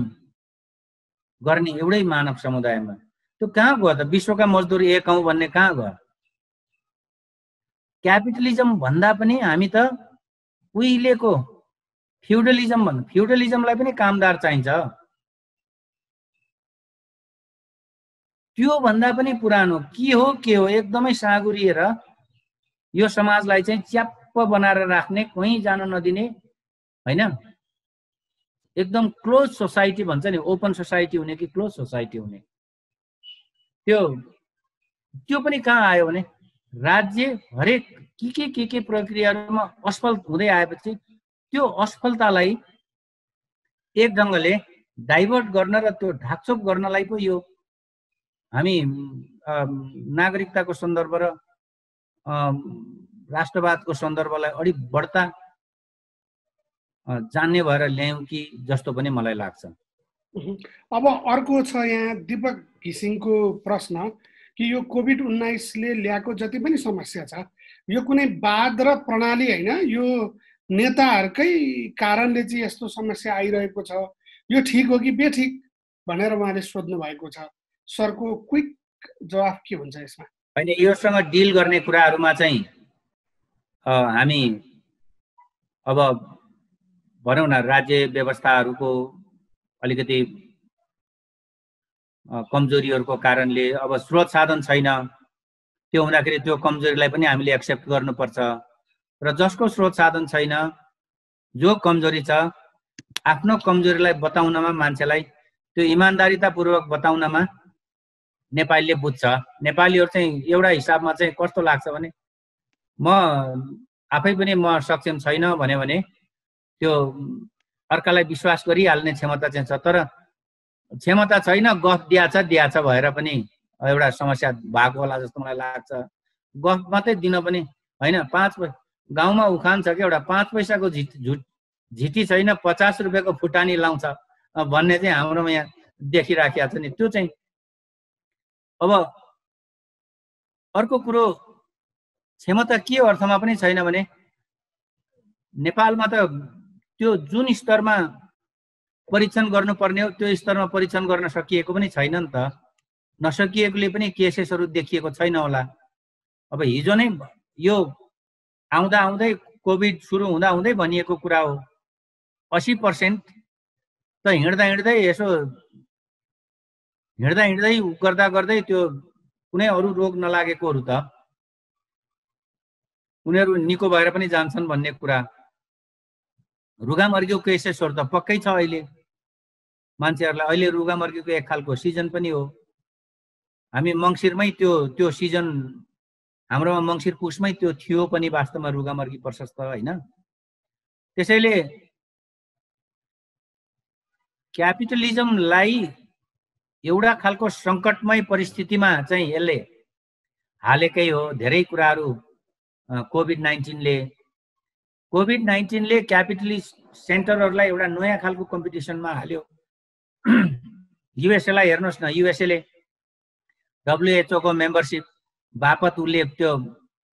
गर्ने एउटै मानव समुदायमा त्यो कहाँ गयो त? विश्वका मजदुर एक हौं भन्ने कहाँ गयो? क्यापिटलिजम भन्दा पनि हामी त उहिलेको फ्युडलिजम भन्नु, फ्युडलिजमलाई पनि कामदार चाहिन्छ, त्यो भन्दा पनि पुरानो के हो एकदमै साँगुरिएर यो समाजलाई चाहिँ च्याप्प बनाएर राख्ने, कहीँ जान नदिने हैन, एकदम क्लोज सोसाइटी भन्छ नि, ओपन सोसाइटी हुने कि क्लोज सोसाइटी हुने, त्यो पनि कहाँ आयो भने राज्य हरेक के प्रक्रियाहरूमा असफल हुँदै आएपछि त्यो असफलतालाई एक ढंगले डाइभर्ट गर्न र त्यो ढाकछोप गर्नलाई पो यो हामी नागरिकताको सन्दर्भ र राष्ट्रवादको सन्दर्भलाई अलि बढ्ता जान्ने भएर ल्यायौं कि जस्तो पनि मलाई लाग्छ। अब अर्को छ यहाँ दीपक घिसिङको प्रश्न कि यो कोभिड-19 ले ल्याएको जति पनि समस्या छ यो कुनै वाद र प्रणाली हैन, यो नेताहरुकै कारणले चाहिँ यस्तो समस्या आइरहेको छ, यो ठीक हो कि बेठिक भनेर उहाँले सोध्नु भएको छ। सरको क्विक जवाफ के हुन्छ यसमा? हैन, योसँग डिल गर्ने कुराहरुमा चाहिँ हामी अब भनौं न राज्य व्यवस्थाहरुको अलिकति कमजोरीहरूको कारणले अब स्रोत साधन छैन, त्यो हुँदाखेरि त्यो कमजोरीलाई पनि हामीले एक्सेप्ट गर्नुपर्छ। र जसको स्रोत साधन छैन, जो कमजोरी छ, आफ्नो कमजोरीलाई बताउनमा, मान्छेलाई त्यो इमान्दारितापूर्वक बताउनमा नेपालीले बुझ्छ। नेपालीहरू चाहिँ एउटा हिसाबमा चाहिँ कस्तो लाग्छ भने, म आफै पनि म सक्षम छैन भने त्यो अर्कालाई विश्वास गरिहाल्ने क्षमता चाहिँ छ। तर क्षमता छैन, गफ दियाछ भएर पनि एउटा समस्या भएको होला जस्तो मलाई लाग्छ। गफ मात्रै दिन पनि होइन, गाउँमा उखान छ कि एउटा 5 पैसाको झिटी छैन, 50 रुपियाँको फुटानी लाउँछ भन्ने चाहिँ हाम्रोमा यहाँ देखिराखेको छ नि। त्यो चाहिँ अब अर्को कुरो, क्षमता के अर्थमा पनि छैन भने नेपालमा त त्यो जुन स्तरमा परीक्षण गर्नुपर्ने हो त्यो स्तरमा परीक्षण गर्न सकिएको पनि छैन नि त। नसकिएकोले पनि केसेसहरू देखिएको छैन होला। अब हिजो नै यो आउँदै कोभिड सुरु हुँदै भनिएको कुरा हो। 80% त हिँड्दै यसो हिँड्दै गर्दै त्यो कुनै अरू रोग नलागेकोहरू त उनीहरू निको भएर पनि जान्छन् भन्ने कुरा। रुगामर्गीको केसेसहरू त पक्कै छ अहिले मान्छेहरूलाई। अहिले रुगामर्गीको एक खालको सिजन पनि हो। हामी मङ्सिरमै त्यो सिजन, हाम्रोमा मङ्सिर पुसमै त्यो थियो पनि वास्तवमा रुगामर्गी प्रशस्त होइन। त्यसैले क्यापिटलिजमलाई एउटा खालको सङ्कटमय परिस्थितिमा चाहिँ यसले हालेकै हो। धेरै कुराहरू कोभिड-19ले क्यापिटलिस्ट सेन्टरहरूलाई एउटा नयाँ खालको कम्पिटिसनमा हाल्यो। युएसएलाई हेर्नुहोस् न, युएसएले WHO को मेम्बरसिप बापत उसले त्यो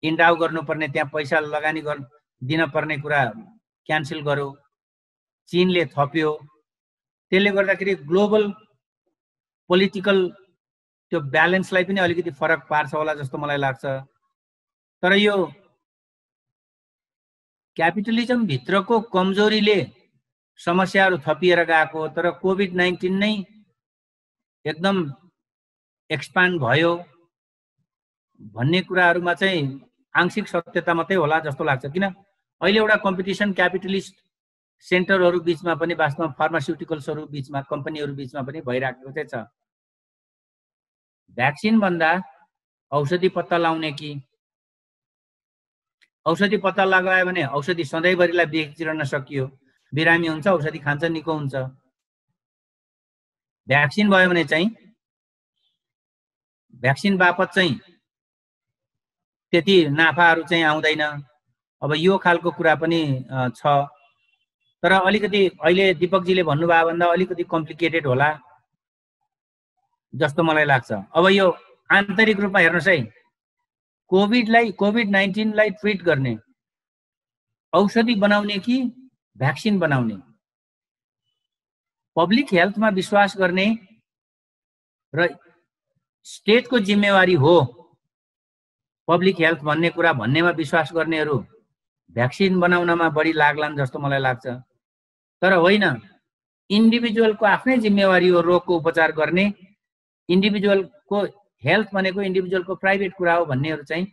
इन्डाउ गर्नुपर्ने, त्यहाँ पैसा लगानी दिन पर्ने कुरा क्यान्सल गर्यो। चीनले थप्यो। त्यसले गर्दाखेरि ग्लोबल पोलिटिकल त्यो ब्यालेन्सलाई पनि अलिकति फरक पार्छ होला जस्तो मलाई लाग्छ। तर यो क्यापिटलिजम भित्रको कमजोरीले समस्याहरू थपिएर गएको, तर कोभिड-19 नै एकदम एक्सपान्ड भयो भन्ने कुराहरूमा चाहिँ आंशिक सत्यता मात्रै होला जस्तो लाग्छ। किन अहिले एउटा कम्पिटिसन क्यापिटलिस्ट सेन्टरहरू बिचमा पनि, वास्तवमा फार्मास्युटिकल्सहरू बिचमा, कम्पनीहरू बिचमा पनि भइराखेको चाहिँ छ। भ्याक्सिन भन्दा औषधि पत्ता लगाउने कि औषधि पत्ता लगायो भने औषधि सधैँभरिलाई बेचिरहन सकियो, बिरामी हुन्छ, औषधि खान्छ, निको हुन्छ। भ्याक्सिन भयो भने चाहिँ भ्याक्सिन बापत चाहिँ त्यति नाफाहरू चाहिँ आउँदैन। अब यो खालको कुरा पनि छ। तर अलिकति अहिले दीपकजीले भन्नुभयो भन्दा अलिकति कम्प्लिकेटेड होला जस्तो मलाई लाग्छ। अब यो आन्तरिक रूपमा हेर्नुहोस् है, कोभिड-19लाई ट्रिट गर्ने औषधि बनाउने कि भ्याक्सिन बनाउने, पब्लिक हेल्थमा विश्वास गर्ने र स्टेटको जिम्मेवारी हो पब्लिक हेल्थ भन्ने कुरा भन्नेमा विश्वास गर्नेहरू भ्याक्सिन बनाउनमा बढी लाग्लान् जस्तो मलाई लाग्छ। तर होइन, इन्डिभिजुअलको आफ्नै जिम्मेवारी हो रोगको उपचार गर्ने। इन्डिभिजुअलको हेल्थ भनेको इन्डिभिजुअलको प्राइभेट कुरा हो भन्नेहरू चाहिँ,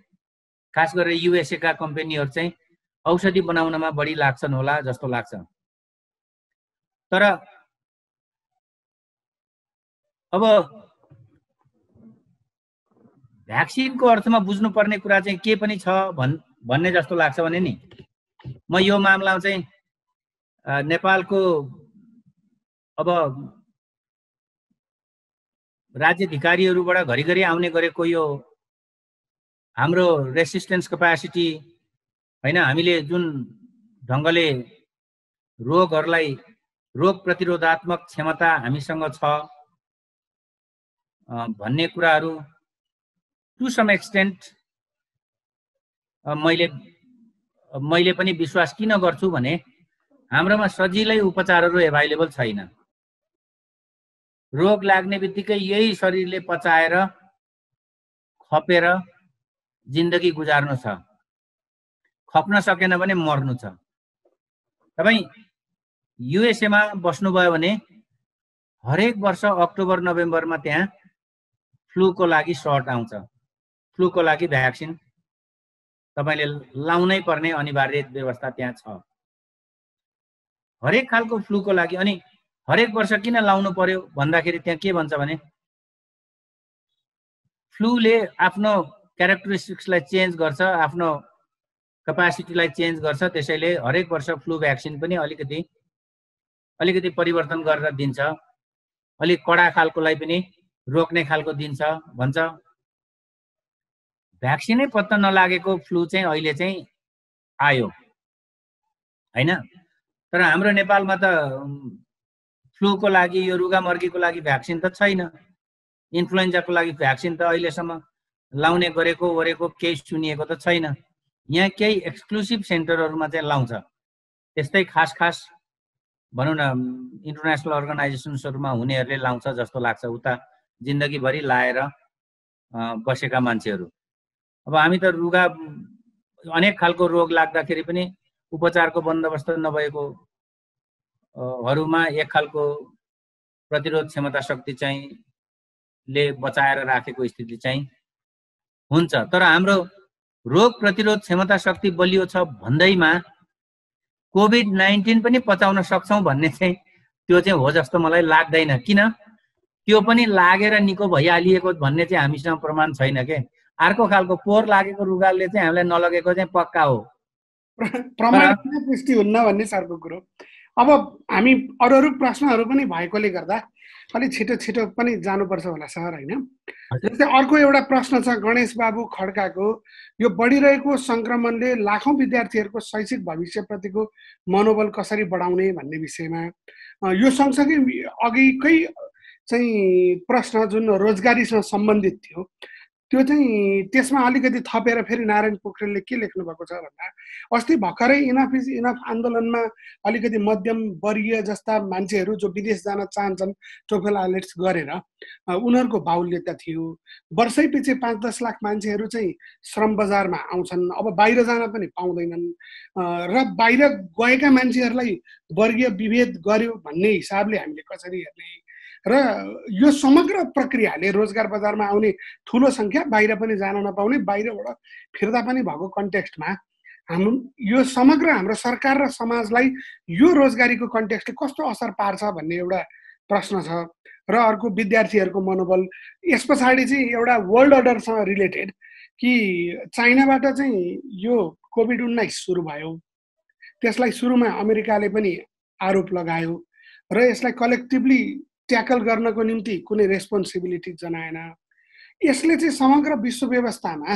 खास गरेर युएसए का कम्पनीहरू चाहिँ औषधि बनाउनमा बढी लाग्छन् होला जस्तो लाग्छ। तर अब भ्याक्सिनको अर्थमा बुझ्नुपर्ने कुरा चाहिँ के पनि छ भन्ने जस्तो लाग्छ भने नि, म यो मामलामा चाहिँ नेपालको अब राज्य अधिकारीहरूबाट घरिघरि आउने गरेको यो हाम्रो रेसिस्टेन्स क्यापासिटी होइन, हामीले जुन ढङ्गले रोगहरूलाई, रोग प्रतिरोधात्मक क्षमता हामीसँग छ भन्ने कुराहरू टु सम एक्सटेन्ट मैले पनि विश्वास किन गर्छु भने हाम्रोमा सजिलै उपचारहरू एभाइलेबल छैन। रोग लाग्ने बित्तिकै यही शरीरले पचाएर खपेर जिन्दगी गुजार्नु छ, खप्न सकेन भने मर्नु छ। तपाईँ युएसएमा बस्नुभयो भने हरेक वर्ष अक्टोबर नोभेम्बरमा त्यहाँ फ्लूको लागि सर्ट आउँछ, फ्लूको लागि भ्याक्सिन तपाईले लाउनै पर्ने अनिवार्य व्यवस्था त्यहाँ छ हरेक खालको फ्लूको लागि। अनि हरेक वर्ष किन लाउनु पर्यो भन्दाखेरि त्यहाँ के भन्छ भने फ्लूले आफ्नो क्यारेक्टरिस्टिक्सलाई चेन्ज गर्छ, आफ्नो क्यापासिटीलाई चेन्ज गर्छ, त्यसैले हरेक वर्ष फ्लू भ्याक्सिन पनि अलिकति परिवर्तन गरेर दिन्छ, अलिक कडा खालकोलाई पनि रोक्ने खालको दिन्छ भन्छ। भ्याक्सिनै पत्ता नलागेको फ्लू चाहिँ अहिले चाहिँ आयो हैन। तर हाम्रो नेपालमा त फ्लूको लागि यो रुगा मर्कीको लागि भ्याक्सिन त छैन, इन्फ्लुएन्जाको लागि भ्याक्सिन त अहिलेसम्म लाउने गरेको केही सुनिएको त छैन। यहाँ केही एक्सक्लुसिभ सेन्टरहरुमा चाहिँ लाउँछ, त्यस्तै खास भनौं न इन्टरनेशनल अर्गनाइजेसन्सहरुमा हुनेहरुले लाउँछ जस्तो लाग्छ, उता जिन्दगीभरि लाएर बसेका मान्छेहरु। अब हामी त रुगा अनेक खालको रोग लाग्दाखेरि पनि उपचारको बन्दोबस्त नभएको हरूमा एक खालको प्रतिरोध क्षमता शक्ति चाहिँ ले बचाएर राखेको स्थिति चाहिँ हुन्छ। तर हाम्रो रोग प्रतिरोध क्षमता शक्ति बलियो छ भन्दैमा कोभिड-19 पनि पचाउन सक्छौं भन्ने चाहिँ त्यो चाहिँ हो जस्तो मलाई लाग्दैन। किन त्यो पनि लागेर निको भइहालिएको भन्ने चाहिँ हामीसँग प्रमाण छैन के। अर्को खालको पोहोर लागेको रुगाले चाहिँ हामीलाई नलगेको चाहिँ पक्का हो, प्रमाण पुष्टि हुन्न भन्ने सरको कुरो। अब हामी अरू प्रश्नहरू पनि भएकोले गर्दा अलि छिटो पनि जानुपर्छ होला सर हैन। जस्तै अर्को एउटा प्रश्न छ गणेश बाबु खड्काको, यो बढिरहेको संक्रमणले लाखौं विद्यार्थीहरूको शैक्षिक भविष्यप्रतिको मनोबल कसरी बढाउने भन्ने विषयमा। यो सँगसँगै अघिकै चाहिँ प्रश्न जुन रोजगारीसँग सम्बन्धित थियो त्यो चाहिँ त्यसमा अलिकति थपेर फेरि नारायण पोखरेलले के लेख्नु भएको छ भन्दा अस्ति भर्खरै इनफ इज इनफ आन्दोलनमा अलिकति मध्यम वर्गीय जस्ता मान्छेहरू जो विदेश जान चाहन्छन् टोफेल आइलेट्स गरेर उनीहरूको बाहुल्यता थियो। वर्षैपछि 5-10 लाख मान्छेहरू चाहिँ श्रम बजारमा आउँछन्, अब बाहिर जान पनि पाउँदैनन् र बाहिर गएका मान्छेहरूलाई वर्गीय विभेद गर्यो भन्ने हिसाबले हामीले कसरी हेर्ने र यो समग्र प्रक्रियाले रोजगार बजारमा आउने ठूलो संख्या बाहिर पनि जान नपाउने, बाहिरबाट फिर्ता पनि भएको कन्टेक्स्टमा हाम्रो यो समग्र हाम्रो सरकार र समाजलाई यो रोजगारीको कन्टेक्स्टले कस्तो असर पार्छ भन्ने एउटा प्रश्न छ। र अर्को विद्यार्थीहरूको मनोबल, यस पछाडि चाहिँ एउटा वर्ल्ड अर्डरसँग रिलेटेड कि चाइनाबाट चाहिँ यो कोभिड-19 सुरु भयो, त्यसलाई सुरुमा अमेरिकाले पनि आरोप लगायो र यसलाई कलेक्टिभली ट्याकल गर्नको निम्ति कुनै रेस्पोन्सिबिलिटी जनाएन। यसले चाहिँ समग्र विश्व व्यवस्थामा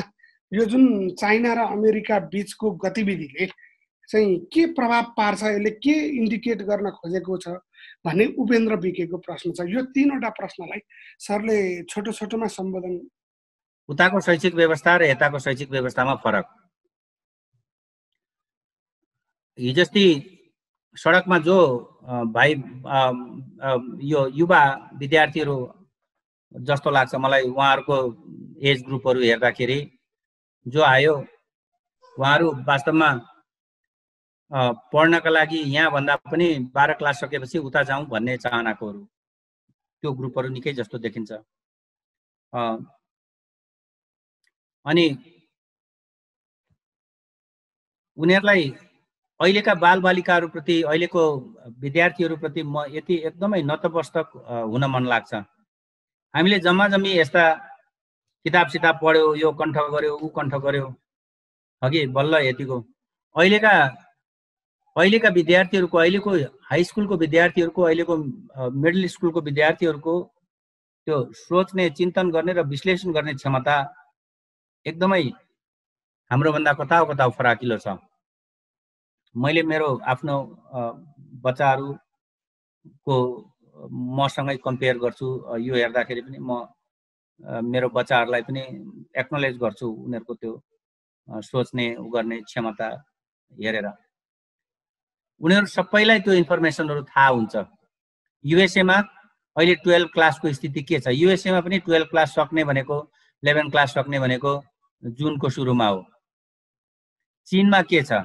यो जुन चाइना र अमेरिका बीचको गतिविधिले चाहिँ के प्रभाव पार्छ, यसले के इन्डिकेट गर्न खोजेको छ भन्ने उपेन्द्र बिकेको प्रश्न छ। यो तीनवटा प्रश्नलाई सरले छोटोमा सम्बोधन। उताको शैक्षिक व्यवस्था र यताको शैक्षिक व्यवस्थामा फरक। हिजोस्ति सडकमा जो भाइ यो युवा विद्यार्थीहरू जस्तो लाग्छ मलाई, उहाँहरूको एज ग्रुपहरू हेर्दाखेरि जो आयो उहाँहरू वास्तवमा पढ्नका लागि यहाँ भन्दा पनि 12 क्लास सकेपछि उता जाउँ भन्ने चाहनाकोहरू, त्यो ग्रुपहरू निकै जस्तो देखिन्छ। अनि उनीहरूलाई अहिलेका बालबालिकाहरूप्रति, अहिलेको विद्यार्थीहरूप्रति म यति एकदमै नतमस्तक हुन मन लाग्छ। हामीले जम्मी यस्ता किताब सिताब पढ्यो, यो कण्ठ गर्यो, ऊ कण्ठ गर्यो, अघि बल्ल यतिको। अहिलेका विद्यार्थीहरूको, अहिलेको हाई स्कुलको विद्यार्थीहरूको, अहिलेको मिडल स्कुलको विद्यार्थीहरूको त्यो सोच्ने, चिन्तन गर्ने र विश्लेषण गर्ने क्षमता एकदमै हाम्रो भन्दा कता फराकिलो छ। मैले मेरो आफ्नो बच्चाहरूको मसँगै कम्पेयर गर्छु, यो हेर्दाखेरि पनि म मेरो बच्चाहरूलाई पनि एक्नोलेज गर्छु उनीहरूको त्यो सोच्ने गर्ने क्षमता हेरेर। उनीहरू सबैलाई त्यो इन्फर्मेसनहरू थाहा हुन्छ। युएसएमा अहिले 12 क्लासको स्थिति के छ? युएसएमा पनि 12 क्लास सक्ने भनेको, 11 क्लास सक्ने भनेको जुनको सुरुमा हो। चीनमा के छ?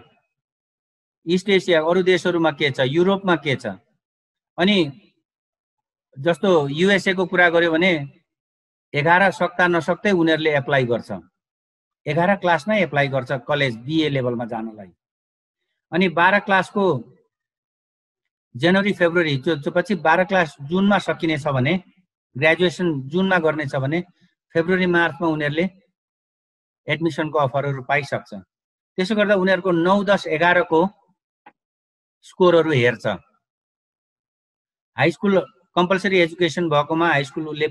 इस्ट एसिया अरू देशहरूमा के छ? युरोपमा के छ? अनि जस्तो युएसए को कुरा गर्यो भने 11 सक्दा नसक्दै उनीहरूले एप्लाई गर्छ, 11 क्लासमै एप्लाई गर्छ कलेज बिए लेभलमा जानलाई। अनि 12 क्लासको जनवरी फेब्रुअरी पछि 12 क्लास जुनमा सकिनेछ भने, ग्रेजुएसन जुनमा गर्नेछ भने फेब्रुअरी मार्चमा उनीहरूले एडमिसनको अफरहरू पाइसक्छ। त्यसो गर्दा उनीहरूको 9, 10, 11 को स्कोरहरू हेर्छ। हाई स्कुल कम्पलसरी एजुकेसन भएकोमा हाई स्कुल उसले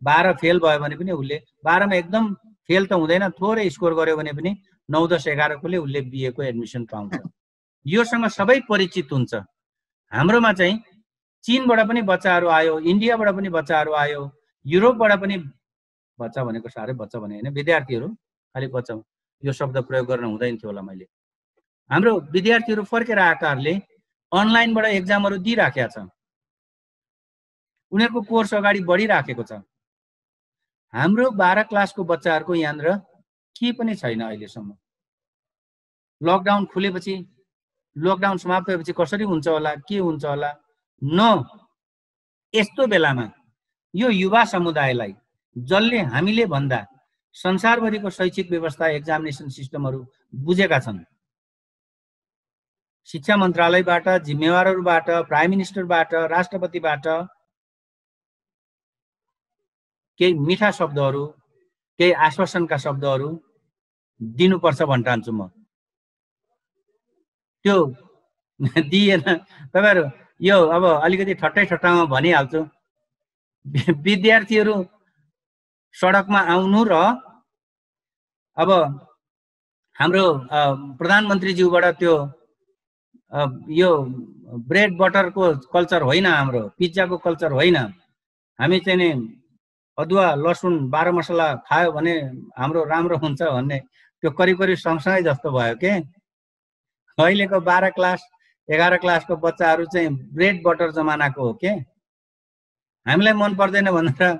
12 फेल भयो भने पनि उसले 12 मा एकदम फेल त हुँदैन, थोरै स्कोर गर्यो भने पनि 9, 10, 11 कोले उसले बिए को एडमिसन पाउँछ। योसँग सबै परिचित हुन्छ। हाम्रोमा चाहिँ चीनबाट पनि बच्चाहरू आयो, इन्डियाबाट पनि बच्चाहरू आयो, युरोपबाट पनि बच्चा भनेको साह्रै बच्चा भने होइन, विद्यार्थीहरू, खालि बच्चा यो शब्द प्रयोग गर्न हुँदैन थियो होला मैले। हाम्रो विद्यार्थीहरू फर्केर आएकाहरूले अनलाइनबाट एक्जामहरू दिइराखेका छ, उनीहरूको कोर्स अगाडि बढिराखेको छ। हाम्रो 12 क्लासको बच्चाहरूको यहाँनिर के पनि छैन अहिलेसम्म। लकडाउन खुलेपछि, लकडाउन समाप्त भएपछि कसरी हुन्छ होला, के हुन्छ होला न। यस्तो बेलामा यो युवा समुदायलाई, जसले हामीले भन्दा संसारभरिको शैक्षिक व्यवस्था, एक्जामिनेसन सिस्टमहरू बुझेका छन्, शिक्षा मन्त्रालयबाट, जिम्मेवारहरूबाट, प्राइम मिनिस्टरबाट, राष्ट्रपतिबाट केही मिठा शब्दहरू, केही आश्वासनका शब्दहरू दिनुपर्छ भन्न चाहन्छु म। त्यो दिएन। तपाईहरु यो अब अलिकति ठट्टै ठट्टामा भनिहाल्छु, विद्यार्थीहरू सडकमा आउनु र अब हाम्रो प्रधानमन्त्रीज्यूबाट त्यो यो ब्रेड बटरको कल्चर होइन, हाम्रो पिज्जाको कल्चर होइन, हामी चाहिँ नि अदुवा लसुन 12 मसला खायो भने हाम्रो राम्रो हुन्छ भन्ने त्यो करिब करिब सँगसँगै जस्तो भयो के। अहिलेको 12 क्लास 11 क्लासको बच्चाहरू चाहिँ ब्रेड बटर जमानाको हो के। हामीलाई मन पर्दैन भनेर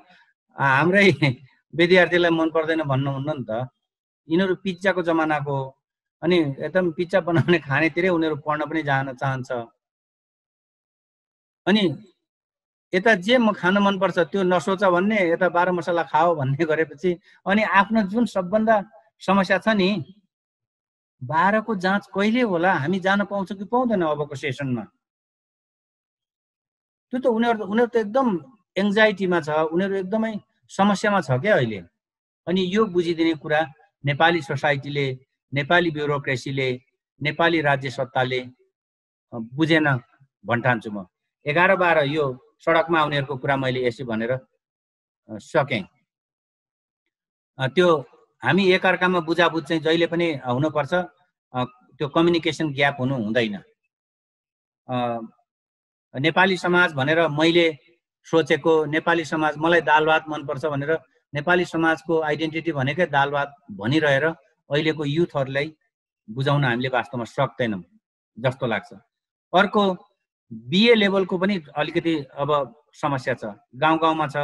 हाम्रै विद्यार्थीलाई मन पर्दैन भन्नुहुन्न नि त। यिनीहरू पिज्जाको जमानाको हो, अनि एकदम पिज्जा बनाउने खानेतिरै उनीहरू पढ्न पनि जान चाहन्छ। अनि यता जे म खान मन पर्छ त्यो नसोच भन्ने, यता 12 मसला खाओ भन्ने गरेपछि अनि आफ्नो जुन सबभन्दा समस्या छ नि, 12 को जाँच कहिले होला, हामी जान पाउँछौँ कि पाउँदैन अबको सेसनमा। त्यो त उनीहरू त एकदम एङ्जाइटीमा छ, उनीहरू एकदमै समस्यामा छ क्या अहिले। अनि यो बुझिदिने कुरा नेपाली सोसाइटीले, नेपाली ब्युरोक्रेसीले, नेपाली राज्य सत्ताले बुझेन भन्न चाहन्छु म। 11-12 यो सडकमा आउनेहरूको कुरा मैले यसै भनेर सकेँ। त्यो हामी एकअर्कामा बुझाबुझ चाहिँ जहिले पनि हुनुपर्छ, त्यो कम्युनिकेसन ग्याप हुनु हुँदैन। नेपाली समाज भनेर मैले सोचेको, नेपाली समाज मलाई दाल भात मनपर्छ भनेर नेपाली समाजको आइडेन्टिटी भनेकै दाल भात भनिरहेर अहिलेको युथहरूलाई बुझाउन हामीले वास्तवमा सक्दैनौँ जस्तो लाग्छ। अर्को बिए लेभलको पनि अलिकति अब समस्या छ, गाउँ गाउँमा छ,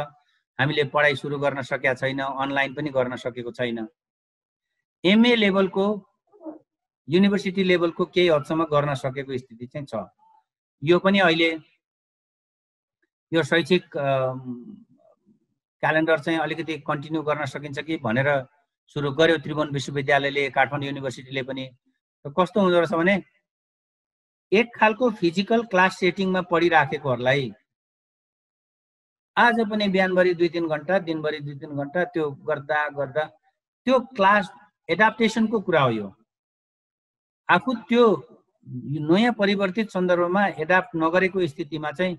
हामीले पढाइ सुरु गर्न सकेका छैन, अनलाइन पनि गर्न सकेको छैन। एमए लेभलको, युनिभर्सिटी लेभलको केही हदसम्म गर्न सकेको स्थिति चाहिँ छ। यो पनि अहिले यो शैक्षिक क्यालेन्डर चाहिँ अलिकति कन्टिन्यू गर्न सकिन्छ कि भनेर सुरु गर्यो त्रिभुवन विश्वविद्यालयले, काठमाडौँ युनिभर्सिटीले पनि। कस्तो हुँदो रहेछ भने एक खालको फिजिकल क्लास सेटिङमा पढिराखेकोहरूलाई आज पनि बिहानभरि 2-3 घण्टा, दिनभरि 2-3 घण्टा त्यो गर्दा गर्दा त्यो क्लास एडाप्टेसनको कुरा हो। यो आफू त्यो नयाँ परिवर्तित सन्दर्भमा एडाप्ट नगरेको स्थितिमा चाहिँ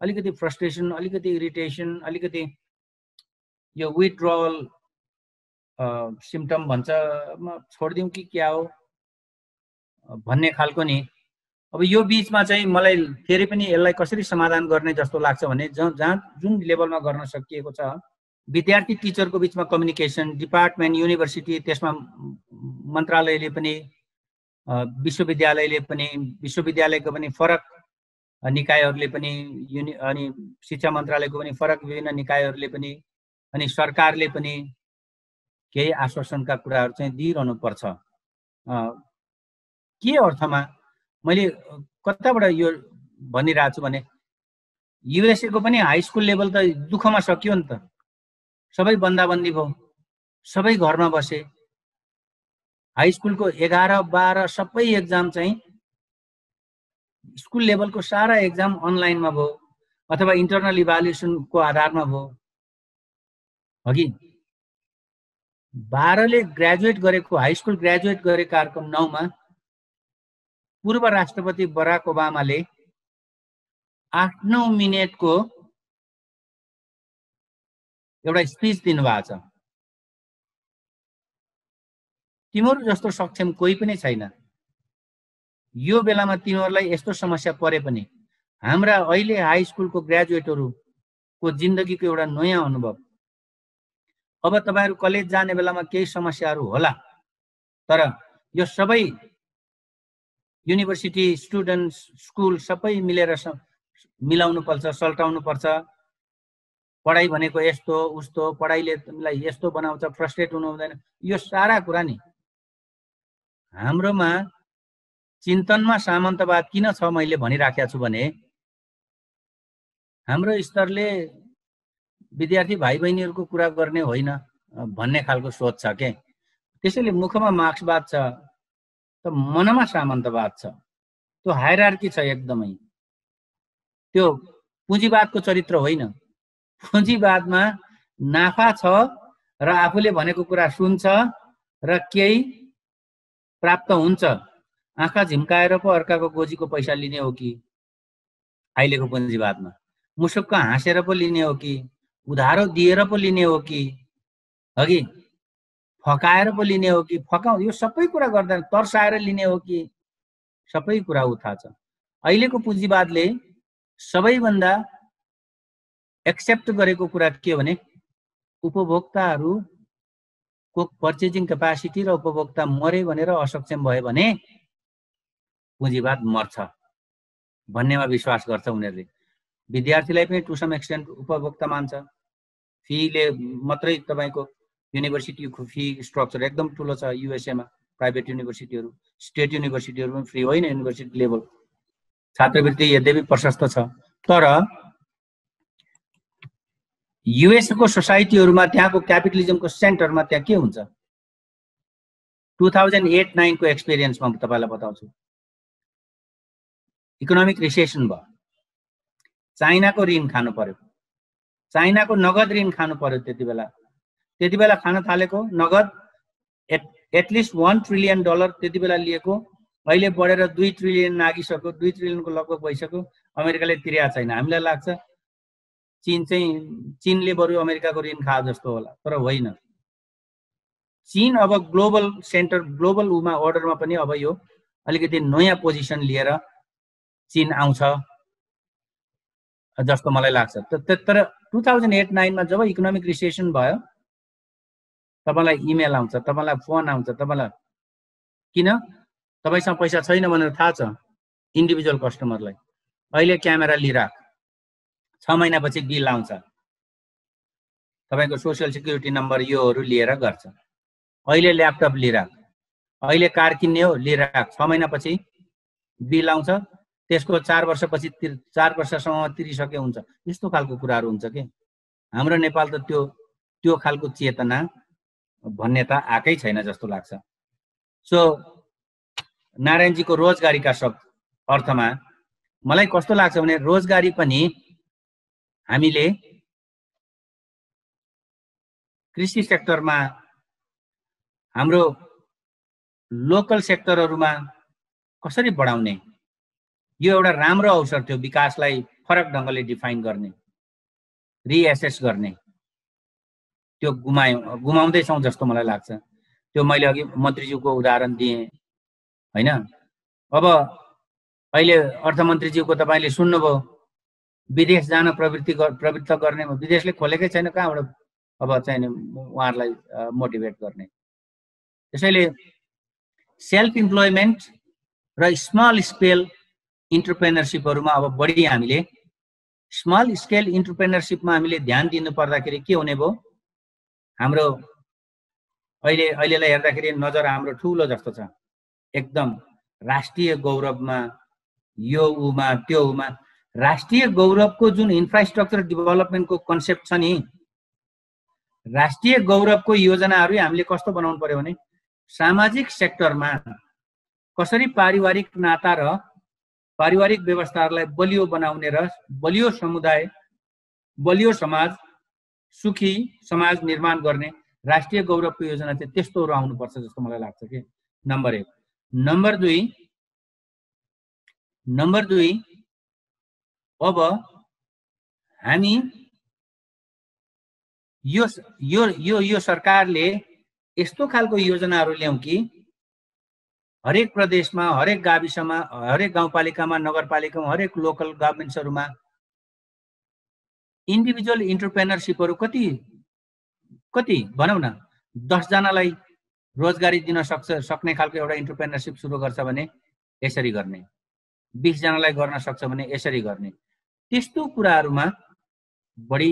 अलिकति फ्रस्ट्रेसन, अलिकति इरिटेसन, अलिकति यो विथड्रल सिम्पटम भन्छ, म छोडिदिउँ कि क्या हो भन्ने खालको नि। अब यो बीचमा चाहिँ मलाई फेरि पनि यसलाई कसरी समाधान गर्ने जस्तो लाग्छ भने जहाँ जुन लेभलमा गर्न सकिएको छ, विद्यार्थी टिचरको बिचमा कम्युनिकेसन, डिपार्टमेन्ट, युनिभर्सिटी, त्यसमा मन्त्रालयले पनि, विश्वविद्यालयले पनि, विश्वविद्यालयको पनि फरक निकायहरूले पनि, अनि शिक्षा मन्त्रालयको पनि फरक विभिन्न निकायहरूले पनि, अनि सरकारले पनि केही आश्वासनका कुराहरू चाहिँ दिइरहनु पर्छ। के अर्थमा मैले कताबाट यो भनिरहेको छु भने युएसए को पनि हाई स्कुल लेभल त दुःखमा सकियो नि त, सबै बन्दाबन्दी भयो, सबै घरमा बसे। हाई स्कुलको 11, 12 सबै एक्जाम चाहिँ स्कुल लेभलको सारा एक्जाम अनलाइनमा भयो अथवा इन्टरनल इभ्यालुएसनको आधारमा भयो। अघि 12 ले ग्रेजुएट गरेको, हाई स्कुल ग्रेजुएट गरेकाहरूको 9 मा पूर्व राष्ट्रपति बराक ओबामाले 8-9 मिनेटको एउटा स्पिच दिनुभएको छ। तिमीहरू जस्तो सक्षम कोही पनि छैन। यो बेलामा तिमीहरूलाई यस्तो समस्या परे पनि हाम्रा अहिले हाई स्कुलको ग्रेजुएटहरूको जिन्दगीको एउटा नयाँ अनुभव। अब तपाईहरु कलेज जाने बेलामा केही समस्याहरू होला, तर यो सबै युनिभर्सिटी स्टुडेन्ट स्कुल सबै मिलेर मिलाउनु पर्छ, सल्टाउनु पर्छ। पढाइ भनेको यस्तो उस्तो, पढाइले तिमीलाई यस्तो बनाउँछ, फ्रस्ट्रेट हुनु हुँदैन, यो सारा कुरा नि हाम्रोमा चिन्तनमा सामन्तवाद किन छ मैले भनिराखेको छु भने हाम्रो स्तरले विद्यार्थी भाइ बहिनीहरूको कुरा गर्ने होइन भन्ने खालको सोच छ के। त्यसैले मुखमा मार्क्सवाद छ त मनमा सामन्तवाद छ। त्यो हायरार्की छ एकदमै। त्यो पुँजीवादको चरित्र होइन। पुँजीवादमा नाफा छ र आफूले भनेको कुरा सुन्छ र केही प्राप्त हुन्छ। आँखा झिम्काएर पो अर्काको गोजीको पैसा लिने हो कि अहिलेको पुँजीवादमा, मुसुक्क हाँसेर पो लिने हो कि, उधारो दिएर पो लिने हो कि, अघि फकाएर पो लिने हो कि, फकाउ यो सबै कुरा गर्दैन, तर्साएर लिने हो कि, सबै कुरा उठा छ। अहिलेको पुँजीवादले सबैभन्दा एक्सेप्ट गरेको कुरा के हो भने उपभोक्ताहरूको पर्चेजिङ क्यापासिटी र उपभोक्ता मरे भनेर असक्षम भयो भने पुँजीवाद मर्छ भन्नेमा विश्वास गर्छ उनीहरूले। विद्यार्थीलाई पनि टु सम एक्सटेन्ट उपभोक्ता मान्छ। फीले मात्रै तपाईको युनिभर्सिटीको फी स्ट्रक्चर एकदम ठुलो छ युएसएमा। प्राइभेट युनिभर्सिटीहरू, स्टेट युनिभर्सिटीहरू पनि फ्री होइन युनिभर्सिटी लेभल। छात्रवृत्ति यद्यपि प्रशस्त छ, तर युएसको सोसाइटीहरूमा त्यहाँको क्यापिटलिजमको सेन्टरमा त्यहाँ के हुन्छ 2008-9 को एक्सपिरियन्समा म तपाईलाई बताउँछु। इकोनोमिक रिसेसन भयो, चाइनाको ऋण खानु पर्यो, चाइनाको नगद ऋण खानु पर्यो। त्यति बेला खान थालेको नगद एटलिस्ट $1 ट्रिलियन त्यति बेला लिएको, अहिले बढेर 2 ट्रिलियन नागिसक्यो। 2 ट्रिलियनको लगभग भइसक्यो। अमेरिकाले तिरेको छैन। हामीलाई लाग्छ चीनले बरु अमेरिकाको ऋण खा जस्तो होला, तर होइन। चीन अब ग्लोबल सेन्टर, ग्लोबल उमा अर्डरमा पनि अब यो अलिकति नयाँ पोजिसन लिएर चीन आउँछ जस्तो मलाई लाग्छ। तर 2008-9 मा जब इकोनोमिक रिसेसन भयो, तपाईलाई इमेल आउँछ, तपाईलाई फोन आउँछ, तपाईलाई किन तपाईसँग पैसा छैन भनेर थाहा छ इन्डिभिजुअल कस्टमरलाई। अहिले क्यामेरा लिइराख, 6 महिनापछि बिल आउँछ, तपाईको सोशल सिक्युरिटी नम्बर योहरू लिएर गर्छ। अहिले ल्यापटप लिइराख, अहिले कार किन्ने हो लिइराख, 6 महिनापछि बिल आउँछ, त्यसको 4 वर्षपछि 4 वर्षसम्म तिरिसके हुन्छ। यस्तो खालको कुराहरू हुन्छ के। हाम्रो नेपाल त त्यो खालको चेतना भन्ने त आकै छैन जस्तो लाग्छ। सो नारायणजीको रोजगारीका शब्द अर्थमा मलाई कस्तो लाग्छ भने रोजगारी पनि हामीले कृषि सेक्टरमा, हाम्रो लोकल सेक्टरहरूमा कसरी बढाउने, यो एउटा राम्रो अवसर थियो विकासलाई फरक ढङ्गले डिफाइन गर्ने, रिएसेस गर्ने। त्यो गुमाउँदैछौँ जस्तो मलाई लाग्छ। त्यो मैले अघि मन्त्रीज्यूको उदाहरण दिएँ हैन। अब अहिले अर्थमन्त्रीज्यूको तपाईले सुन्नुभयो, विदेश जान प्रवृत्त गर्ने, विदेशले खोलेकै छैन, कहाँबाट अब चाहिँ उहाँहरूलाई मोटिभेट गर्ने। त्यसैले सेल्फ इम्प्लोइमेन्ट र स्मल स्केल इन्टरप्रेनरसिपहरूमा अब बढी हामीले स्मल स्केल इन्टरप्रेनरसिपमा हामीले ध्यान दिनु पर्दाखेरि के हुने भयो, हाम्रो अहिलेलाई हेर्दाखेरि नजर हाम्रो ठुलो जस्तो छ, एकदम राष्ट्रिय गौरवमा, यो उमा त्यो उमा। राष्ट्रिय गौरवको जुन इन्फ्रास्ट्रक्चर डेभलपमेन्टको कन्सेप्ट छ नि, राष्ट्रिय गौरवको योजनाहरू हामीले कस्तो बनाउनु पर्यो भने सामाजिक सेक्टरमा कसरी पारिवारिक नाता र पारिवारिक व्यवस्थाहरूलाई बलियो बनाउने र बलियो समुदाय, बलियो समाज, सुखी समाज निर्माण गर्ने राष्ट्रिय गौरवको योजना चाहिँ त्यस्तोहरू आउनुपर्छ जस्तो मलाई लाग्छ कि नम्बर 1। नम्बर 2 अब हामी यो सरकारले यस्तो खालको योजनाहरू ल्याउँ कि हरेक प्रदेशमा, हरेक गाविसमा, हरेक गाउँपालिकामा, नगरपालिकामा, हरेक लोकल गभर्नमेन्ट्सहरूमा इन्डिभिजुअल इन्टरप्रेनरसिपहरू कति भनौँ न 10 जनालाई रोजगारी दिन सक्ने खालको एउटा इन्टरप्रेनरसिप सुरु गर्छ भने यसरी गर्ने, 20 जनालाई गर्न सक्छ भने यसरी गर्ने, त्यस्तो कुराहरूमा बढी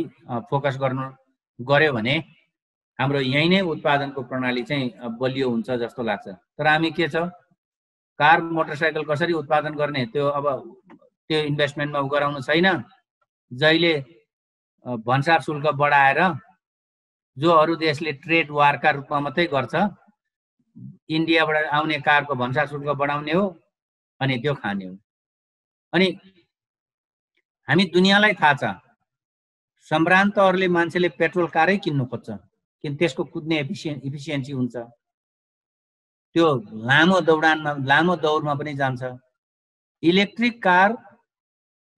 फोकस गर्यो भने हाम्रो यही नै उत्पादनको प्रणाली चाहिँ बलियो हुन्छ जस्तो लाग्छ। तर हामी के छ, कार मोटरसाइकल कसरी उत्पादन गर्ने त्यो इन्भेस्टमेन्टमा गराउनु छैन। जहिले भन्सार शुल्क बढाएर जो अरू देशले ट्रेड वारका रूपमा मात्रै गर्छ, इन्डियाबाट आउने कारको भन्सार शुल्क बढाउने हो अनि त्यो खाने हो। अनि हामी दुनियाँलाई थाहा छ सम्भ्रान्तहरूले मान्छेले पेट्रोल कारै किन्नु खोज्छ किन त्यसको कुद्ने इफिसियन्सी हुन्छ, त्यो लामो दौडमा पनि जान्छ। इलेक्ट्रिक कार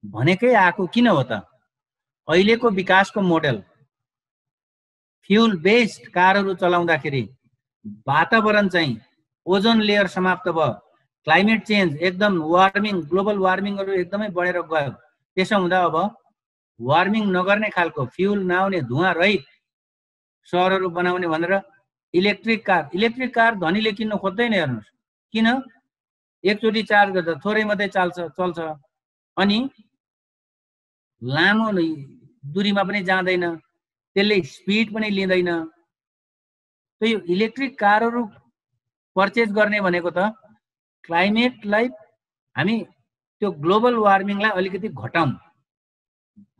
भनेकै आएको किन हो त? अहिलेको विकासको मोडेल फ्युल बेस्ड कारहरू चलाउँदाखेरि वातावरण चाहिँ ओजोन लेयर समाप्त भयो, क्लाइमेट चेन्ज एकदम वार्मिङ, ग्लोबल वार्मिङहरू एकदमै बढेर गयो। त्यसो हुँदा अब वार्मिङ नगर्ने खालको फ्युल नआउने धुवा रहित सहरहरू बनाउने भनेर इलेक्ट्रिक कार धनीले किन्न खोज्दैन। हेर्नुहोस् किन, एकचोटि चार्ज गर्दा थोरै मात्रै चल्छ अनि लामो दूरीमा पनि जाँदैन, त्यसले स्पिड पनि लिँदैन। त्यो इलेक्ट्रिक कारहरू पर्चेज गर्ने भनेको त क्लाइमेटलाई हामी त्यो ग्लोबल वार्मिङलाई अलिकति घटाउँ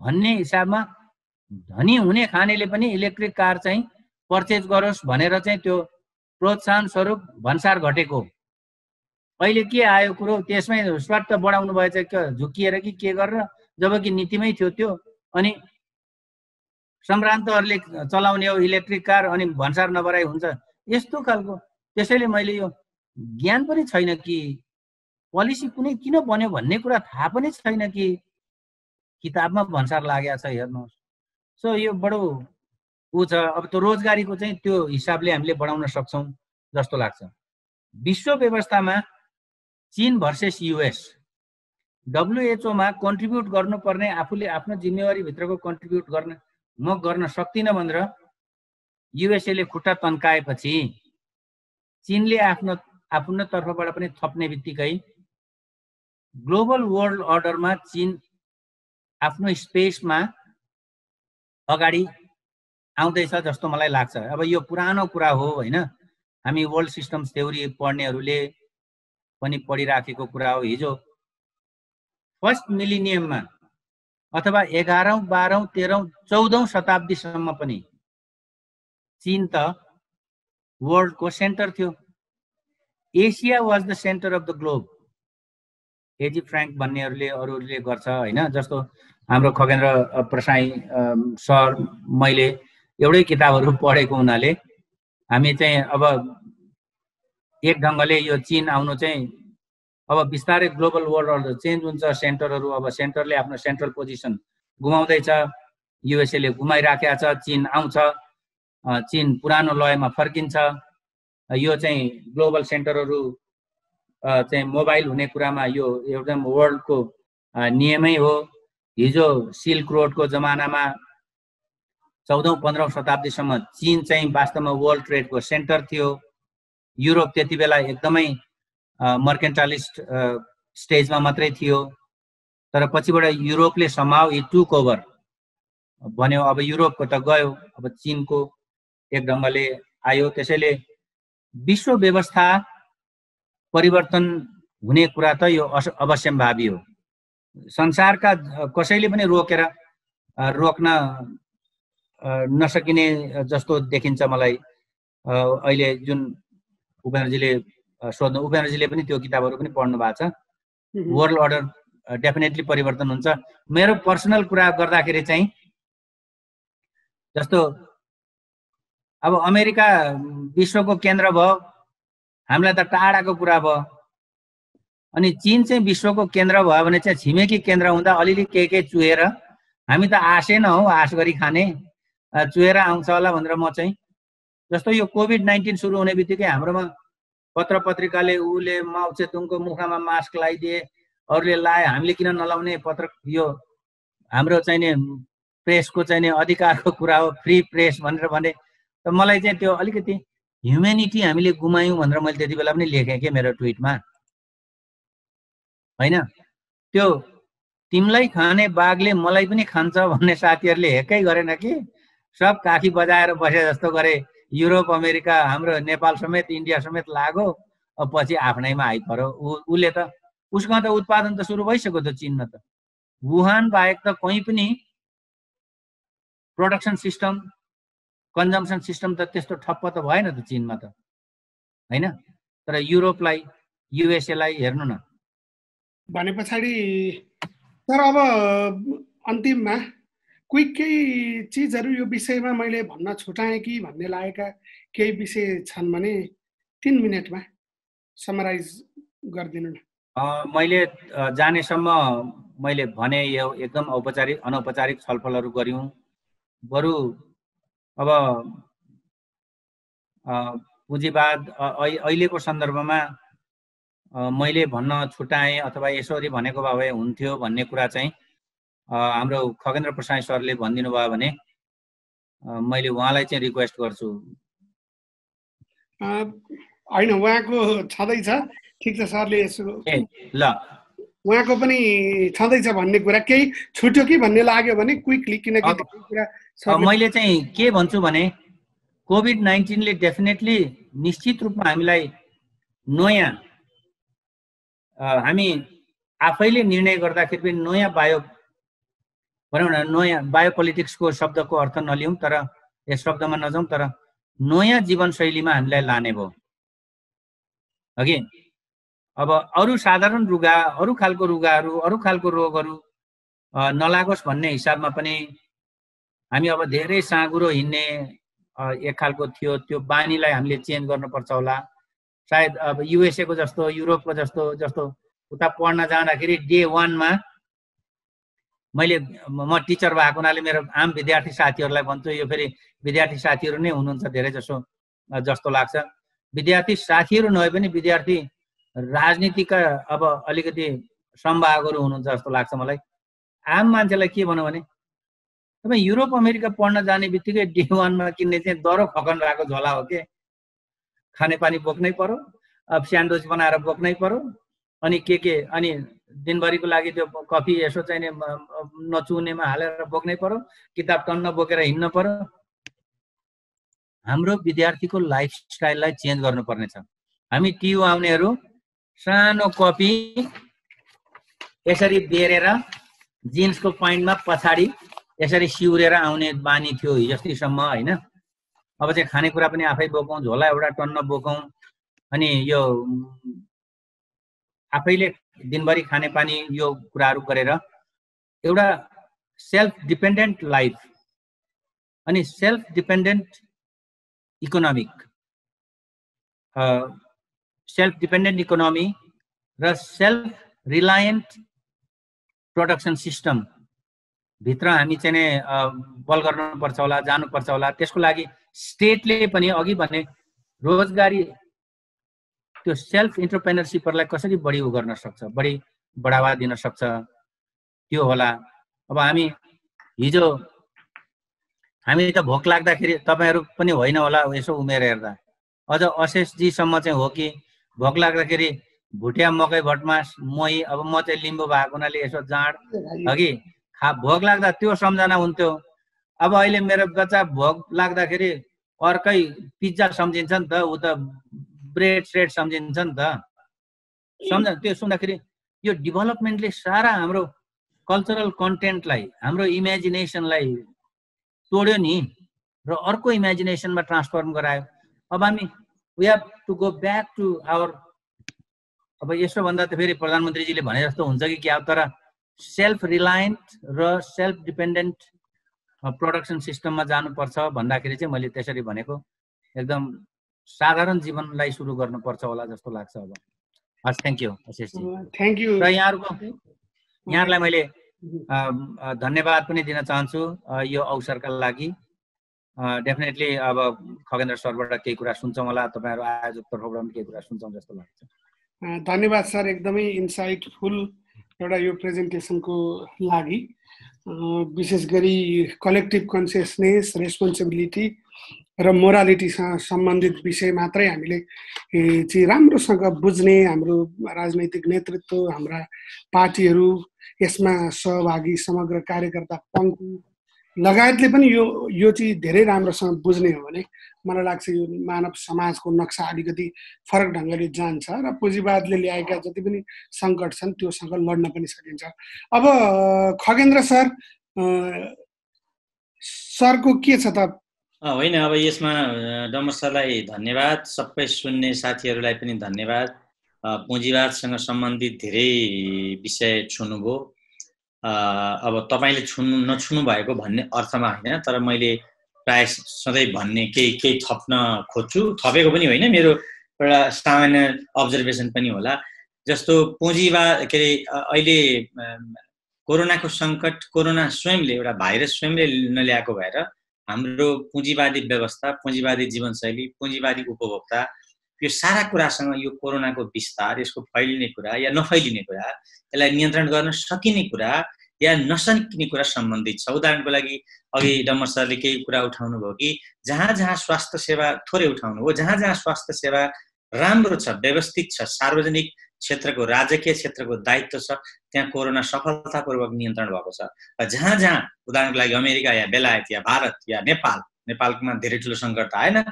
भन्ने हिसाबमा धनी हुने खानेले पनि इलेक्ट्रिक कार चाहिँ पर्चेज गरोस् भनेर चाहिँ त्यो प्रोत्साहन स्वरूप भन्सार घटेको। अहिले के आयो कुरो, त्यसमै स्वार्थ बढाउनु भएछ झुकिएर कि के गरेर, जबकि नीतिमै थियो त्यो। अनि सम्भ्रान्तहरूले चलाउने हो इलेक्ट्रिक कार अनि भन्सार नबढाइ हुन्छ यस्तो खालको। त्यसैले मैले यो ज्ञान पनि छैन कि पोलिसी कुनै किन बन्यो भन्ने कुरा थाहा पनि छैन कि किताबमा भन्सार लागेको छ। हेर्नुहोस्, सो यो बडो ऊ छ। अब त्यो रोजगारीको चाहिँ त्यो हिसाबले हामीले बढाउन सक्छौँ जस्तो लाग्छ। विश्व व्यवस्थामा चीन भर्सेस युएस, WHO मा कन्ट्रिब्युट गर्नुपर्ने आफूले आफ्नो जिम्मेवारी भित्रको कन्ट्रिब्युट गर्न सक्दिनँ भनेर युएसएले खुट्टा तन्काएपछि चीनले आफ्नो तर्फबाट पनि थप्ने बित्तिकै ग्लोबल वर्ल्ड अर्डरमा चीन आफ्नो स्पेसमा अगाडि आउँदैछ जस्तो मलाई लाग्छ। अब यो पुरानो कुरा हो होइन, हामी वर्ल्ड सिस्टम्स थ्योरी पढ्नेहरूले पनि पढिराखेको कुरा हो। हिजो फर्स्ट मिलिनियममा अथवा 11औं, 12औं, 13औं, 14औं शताब्दीसम्म पनि चीन त वर्ल्डको सेन्टर थियो। Asia was the centre of the globe. A G Frank भन्नेहरूले अरूहरूले गर्छ होइन, जस्तो हाम्रो खगेन्द्र प्रसाई सर, मैले एउटै किताबहरू पढेको हुनाले हामी चाहिँ अब एक ढङ्गले यो चीन आउनु चाहिँ अब बिस्तारै ग्लोबल वर्ल्ड अर्डर चेन्ज हुन्छ। सेन्टरहरू अब सेन्टरले आफ्नो सेन्ट्रल पोजिसन गुमाउँदैछ, युएसएले गुमाइराखेको छ, चीन आउँछ, चीन पुरानो लयमा फर्किन्छ। यो चाहिँ ग्लोबल सेन्टरहरू चाहिँ मोबाइल हुने कुरामा यो एकदम वर्ल्डको नियमै हो। हिजो सिल्क रोडको जमानामा 14औं, 15औं शताब्दीसम्म चीन चाहिँ वास्तवमा वर्ल्ड ट्रेडको सेन्टर थियो। युरोप त्यति बेला एकदमै मर्केन्टालिस्ट स्टेजमा मात्रै थियो। तर पछिबाट युरोपले समाउ इ टुक ओभर भन्यो। अब युरोपको त गयो, अब चीनको एक ढङ्गले आयो। त्यसैले विश्व व्यवस्था परिवर्तन हुने कुरा त यो अवश्यम्भावी हो। संसारका कसैले पनि रोक्न नसकिने जस्तो देखिन्छ मलाई। अहिले जुन उपेन्द्रजीले सोध्नु, उपेन्द्रजीले पनि त्यो किताबहरू पनि पढ्नु भएको छ। वर्ल्ड अर्डर डेफिनेटली परिवर्तन हुन्छ। मेरो पर्सनल कुरा गर्दाखेरि चाहिँ जस्तो अब अमेरिका विश्वको केन्द्र भयो, हामीलाई त टाढाको कुरा भयो। अनि चीन चाहिँ विश्वको केन्द्र भयो भने चाहिँ छिमेकी केन्द्र हुँदा अलिअलि के चुहेर, हामी त आशै नहौ, आश गरी खाने, चुहेर आउँछ होला भनेर म चाहिँ जस्तो यो कोभिड-19 सुरु हुने बित्तिकै हाम्रोमा पत्र पत्रिकाले उले माओ त्से-तुङको मुखमा मास्क लगाइदिए, अरूले लाए, हामीले किन नलाउने, पत्र यो हाम्रो चाहिने प्रेसको चाहिने अधिकारको कुरा हो, फ्री प्रेस भनेर भने। त मलाई चाहिँ त्यो अलिकति ह्युमेनिटी हामीले गुमायौँ भनेर मैले त्यति बेला पनि लेखेँ के मेरो ट्विटमा, होइन? त्यो तिमीलाई खाने बाघले मलाई पनि खान्छ भन्ने साथीहरूले हेक्कै गरेन कि, सब काखी बजाएर बसे जस्तो गरे। युरोप, अमेरिका, हाम्रो नेपाल समेत, इन्डिया समेत लाग्यो। अब पछि आफ्नैमा आइपऱ्यो। उसले त उसमा त उत्पादन त सुरु भइसक्यो त चीनमा त। वुहान बाहेक त कहीँ पनि प्रोडक्सन सिस्टम, कन्जम्सन सिस्टम त त्यस्तो ठप्प त भएन त चीनमा त, होइन? तर युरोपलाई, युएसएलाई हेर्नु न। भने पछाडि तर अब अन्तिममा कोही केही चिजहरू यो विषयमा मैले भन्न छुटाएँ कि भन्ने लागेका केही विषय छन् भने 3 मिनेटमा समराइज गरिदिनु न। मैले जानेसम्म मैले भने यो एकदम औपचारिक अनौपचारिक छलफलहरू गऱ्यौँ। बरु अब पुँजीवाद अहिलेको सन्दर्भमा मैले भन्न छुटाएँ अथवा यसरी भनेको भए हुन्थ्यो भन्ने कुरा चाहिँ हाम्रो खगेन्द्र प्रसाद सरले भनिदिनु भयो भने मैले उहाँलाई चाहिँ रिक्वेस्ट गर्छु। होइन, उहाँको छँदैछ, ठिक छ सरले यसो ल उहाँको पनि छँदैछ भन्ने कुरा केही छुट्यो कि भन्ने लाग्यो भने क्विकली, किनकि मैले चाहिँ के भन्छु भने कोभिड-19ले डेफिनेटली निश्चित रूपमा हामीलाई नयाँ, हामी आफैले निर्णय गर्दाखेरि पनि नयाँ भनौँ न, नयाँ बायोपोलिटिक्सको शब्दको अर्थ नलिउँ, तर यस शब्दमा नजाउँ, तर नयाँ जीवनशैलीमा हामीलाई लाने भयो अघि। अब अरू साधारण रुगा, अरू खालको रुगाहरू, अरू खालको रोगहरू नलागोस् भन्ने हिसाबमा पनि हामी अब धेरै साँगुरो हिँड्ने एक खालको थियो, त्यो बानीलाई हामीले चेन्ज गर्नुपर्छ होला। सायद अब युएसएको जस्तो, युरोपको जस्तो उता पढ्न जाँदाखेरि डे 1 मा म टिचर भएको हुनाले मेरो आम विद्यार्थी साथीहरूलाई भन्छु, यो फेरि विद्यार्थी साथीहरू नै हुनुहुन्छ धेरै जस्तो लाग्छ। विद्यार्थी साथीहरू नभए पनि विद्यार्थी राजनीतिका अब अलिकति संवाहकहरू हुनुहुन्छ जस्तो लाग्छ मलाई। आम मान्छेलाई के भनौँ भने तपाईँ युरोप अमेरिका पढ्न जाने बित्तिकै डे 1 मा किन्ने चाहिँ दरो खकन रहेको झोला हो के, खानेपानी बोक्नै पर्यो, अब स्यान्डविच बनाएर बोक्नै पर्यो, अनि के अनि दिनभरिको लागि त्यो कफी यसो चाहिँ नचुनेमा हालेर बोक्नै पर्यो, किताब टन्न बोकेर हिँड्न पर्यो। हाम्रो विद्यार्थीको लाइफस्टाइललाई चेन्ज गर्नुपर्ने छ। हामी टियु आउनेहरू सानो कपी यसरी बेरेर जिन्सको प्यान्टमा पछाडि यसरी सिउरेर आउने बानी थियो हिजोस्तिसम्म, होइन? अब चाहिँ खानेकुरा पनि आफै बोकौँ, झोला एउटा टन्न बोकौँ, अनि यो आफैले दिनभरि खानेपानी यो कुराहरू गरेर एउटा सेल्फ डिपेन्डेन्ट लाइफ अनि सेल्फ डिपेन्डेन्ट इकोनोमी र सेल्फ रिलायन्ट प्रोडक्सन सिस्टम भित्र हामी चाहिँ बल गर्नुपर्छ होला, जानुपर्छ होला। त्यसको लागि स्टेटले पनि अघि भने रोजगारी, त्यो सेल्फ इन्टरप्रेनरसिपहरूलाई कसरी बढी गर्न सक्छ, बढी बढावा दिन सक्छ, त्यो होला। अब हिजो हामी त भोक लाग्दाखेरि, तपाईँहरू पनि होइन होला यसो उमेर हेर्दा, अझ अशेषजीसम्म चाहिँ हो कि भोक लाग्दाखेरि भुटिया मकै भटमास मही, अब म चाहिँ लिम्बू भएको हुनाले यसो जाँड अघि भोक लाग्दा त्यो सम्झना हुन्थ्यो। अब अहिले मेरो बच्चा भोक लाग्दाखेरि अर्कै पिज्जा सम्झिन्छ नि त, ऊ त ब्रेड श्रेड सम्झिन्छ नि त। त्यो सुन्दाखेरि यो डेभलपमेन्टले सारा हाम्रो कल्चरल कन्टेन्टलाई हाम्रो इमेजिनेसनलाई तोड्यो नि र अर्को इमेजिनेसनमा ट्रान्सफर्म गरायो। अब हामी we have to go back to our, अब यसो भन्दा त फेरि प्रधानमन्त्रीजीले भने जस्तो हुन्छ कि क्या, तर सेल्फ रिलायन्ट र सेल्फ डिपेन्डेन्ट प्रोडक्सन सिस्टममा जानुपर्छ भन्दाखेरि चाहिँ मैले त्यसरी भनेको एकदम साधारण जीवनलाई सुरु गर्नुपर्छ होला जस्तो लाग्छ। अब हस्, थ्याङ्क यू आशिषजी। Thank you. र यहाँहरूलाई मैले धन्यवाद पनि दिन चाहन्छु यो अवसरका लागि। डेफिनेटली अब खगेन्द्र सरबाट केही कुरा सुन्छौँ होला, तपाईँहरू आयोजक तर्फबाट पनि केही कुरा सुन्छौँ जस्तो लाग्छ। धन्यवाद सर, एकदमै इन्साइटफुल एउटा यो प्रेजेन्टेसनको लागि। विशेष गरी कलेक्टिभ कन्सियसनेस, रेस्पोन्सिबिलिटी र मोरालिटीसँग सम्बन्धित विषय मात्रै हामीले चाहिँ राम्रोसँग बुझ्ने, हाम्रो राजनैतिक नेतृत्व, हाम्रा पार्टीहरू, यसमा सहभागी समग्र कार्यकर्ता पङ्क्ति लगायतले पनि यो चाहिँ धेरै राम्रोसँग बुझ्ने हो भने मलाई लाग्छ यो मानव समाजको नक्सा अलिकति फरक ढङ्गले जान्छ र पुँजीवादले ल्याएका जति पनि सङ्कट छन् त्योसँग लड्न पनि सकिन्छ। अब खगेन्द्र सरको के छ त? होइन, अब यसमा डम्बर सरलाई धन्यवाद, सबै सुन्ने साथीहरूलाई पनि धन्यवाद। पुँजीवादसँग सम्बन्धित धेरै विषय छुनुभयो। अब तपाईँले नछुनु भएको भन्ने अर्थमा होइन, तर मैले प्राय सधैँ भन्ने केही थप्न खोज्छु, थपेको पनि होइन, मेरो एउटा सामान्य अब्जर्भेसन पनि होला। जस्तो पुँजीवाद के अरे अहिले कोरोनाको सङ्कट, कोरोना स्वयंले एउटा भाइरस स्वयंले नल्याएको भएर हाम्रो पुँजीवादी व्यवस्था, पुँजीवादी जीवनशैली, पुँजीवादी उपभोक्ता, यो सारा कुरासँग यो कोरोनाको विस्तार, यसको फैलिने कुरा या नफैलिने कुरा, यसलाई नियन्त्रण गर्न सकिने कुरा या नसकिने कुरा सम्बन्धित छ। उदाहरणको लागि अघि डम्बर सरले केही कुरा उठाउनु भयो कि जहाँ जहाँ स्वास्थ्य सेवा, थोरै उठाउनु हो, जहाँ जहाँ स्वास्थ्य सेवा राम्रो छ, व्यवस्थित छ, सार्वजनिक क्षेत्रको, राजकीय क्षेत्रको दायित्व छ, त्यहाँ कोरोना सफलतापूर्वक नियन्त्रण भएको छ। र जहाँ जहाँ उदाहरणको लागि अमेरिका या बेलायत या भारत या नेपालमा धेरै ठुलो सङ्कट आएन,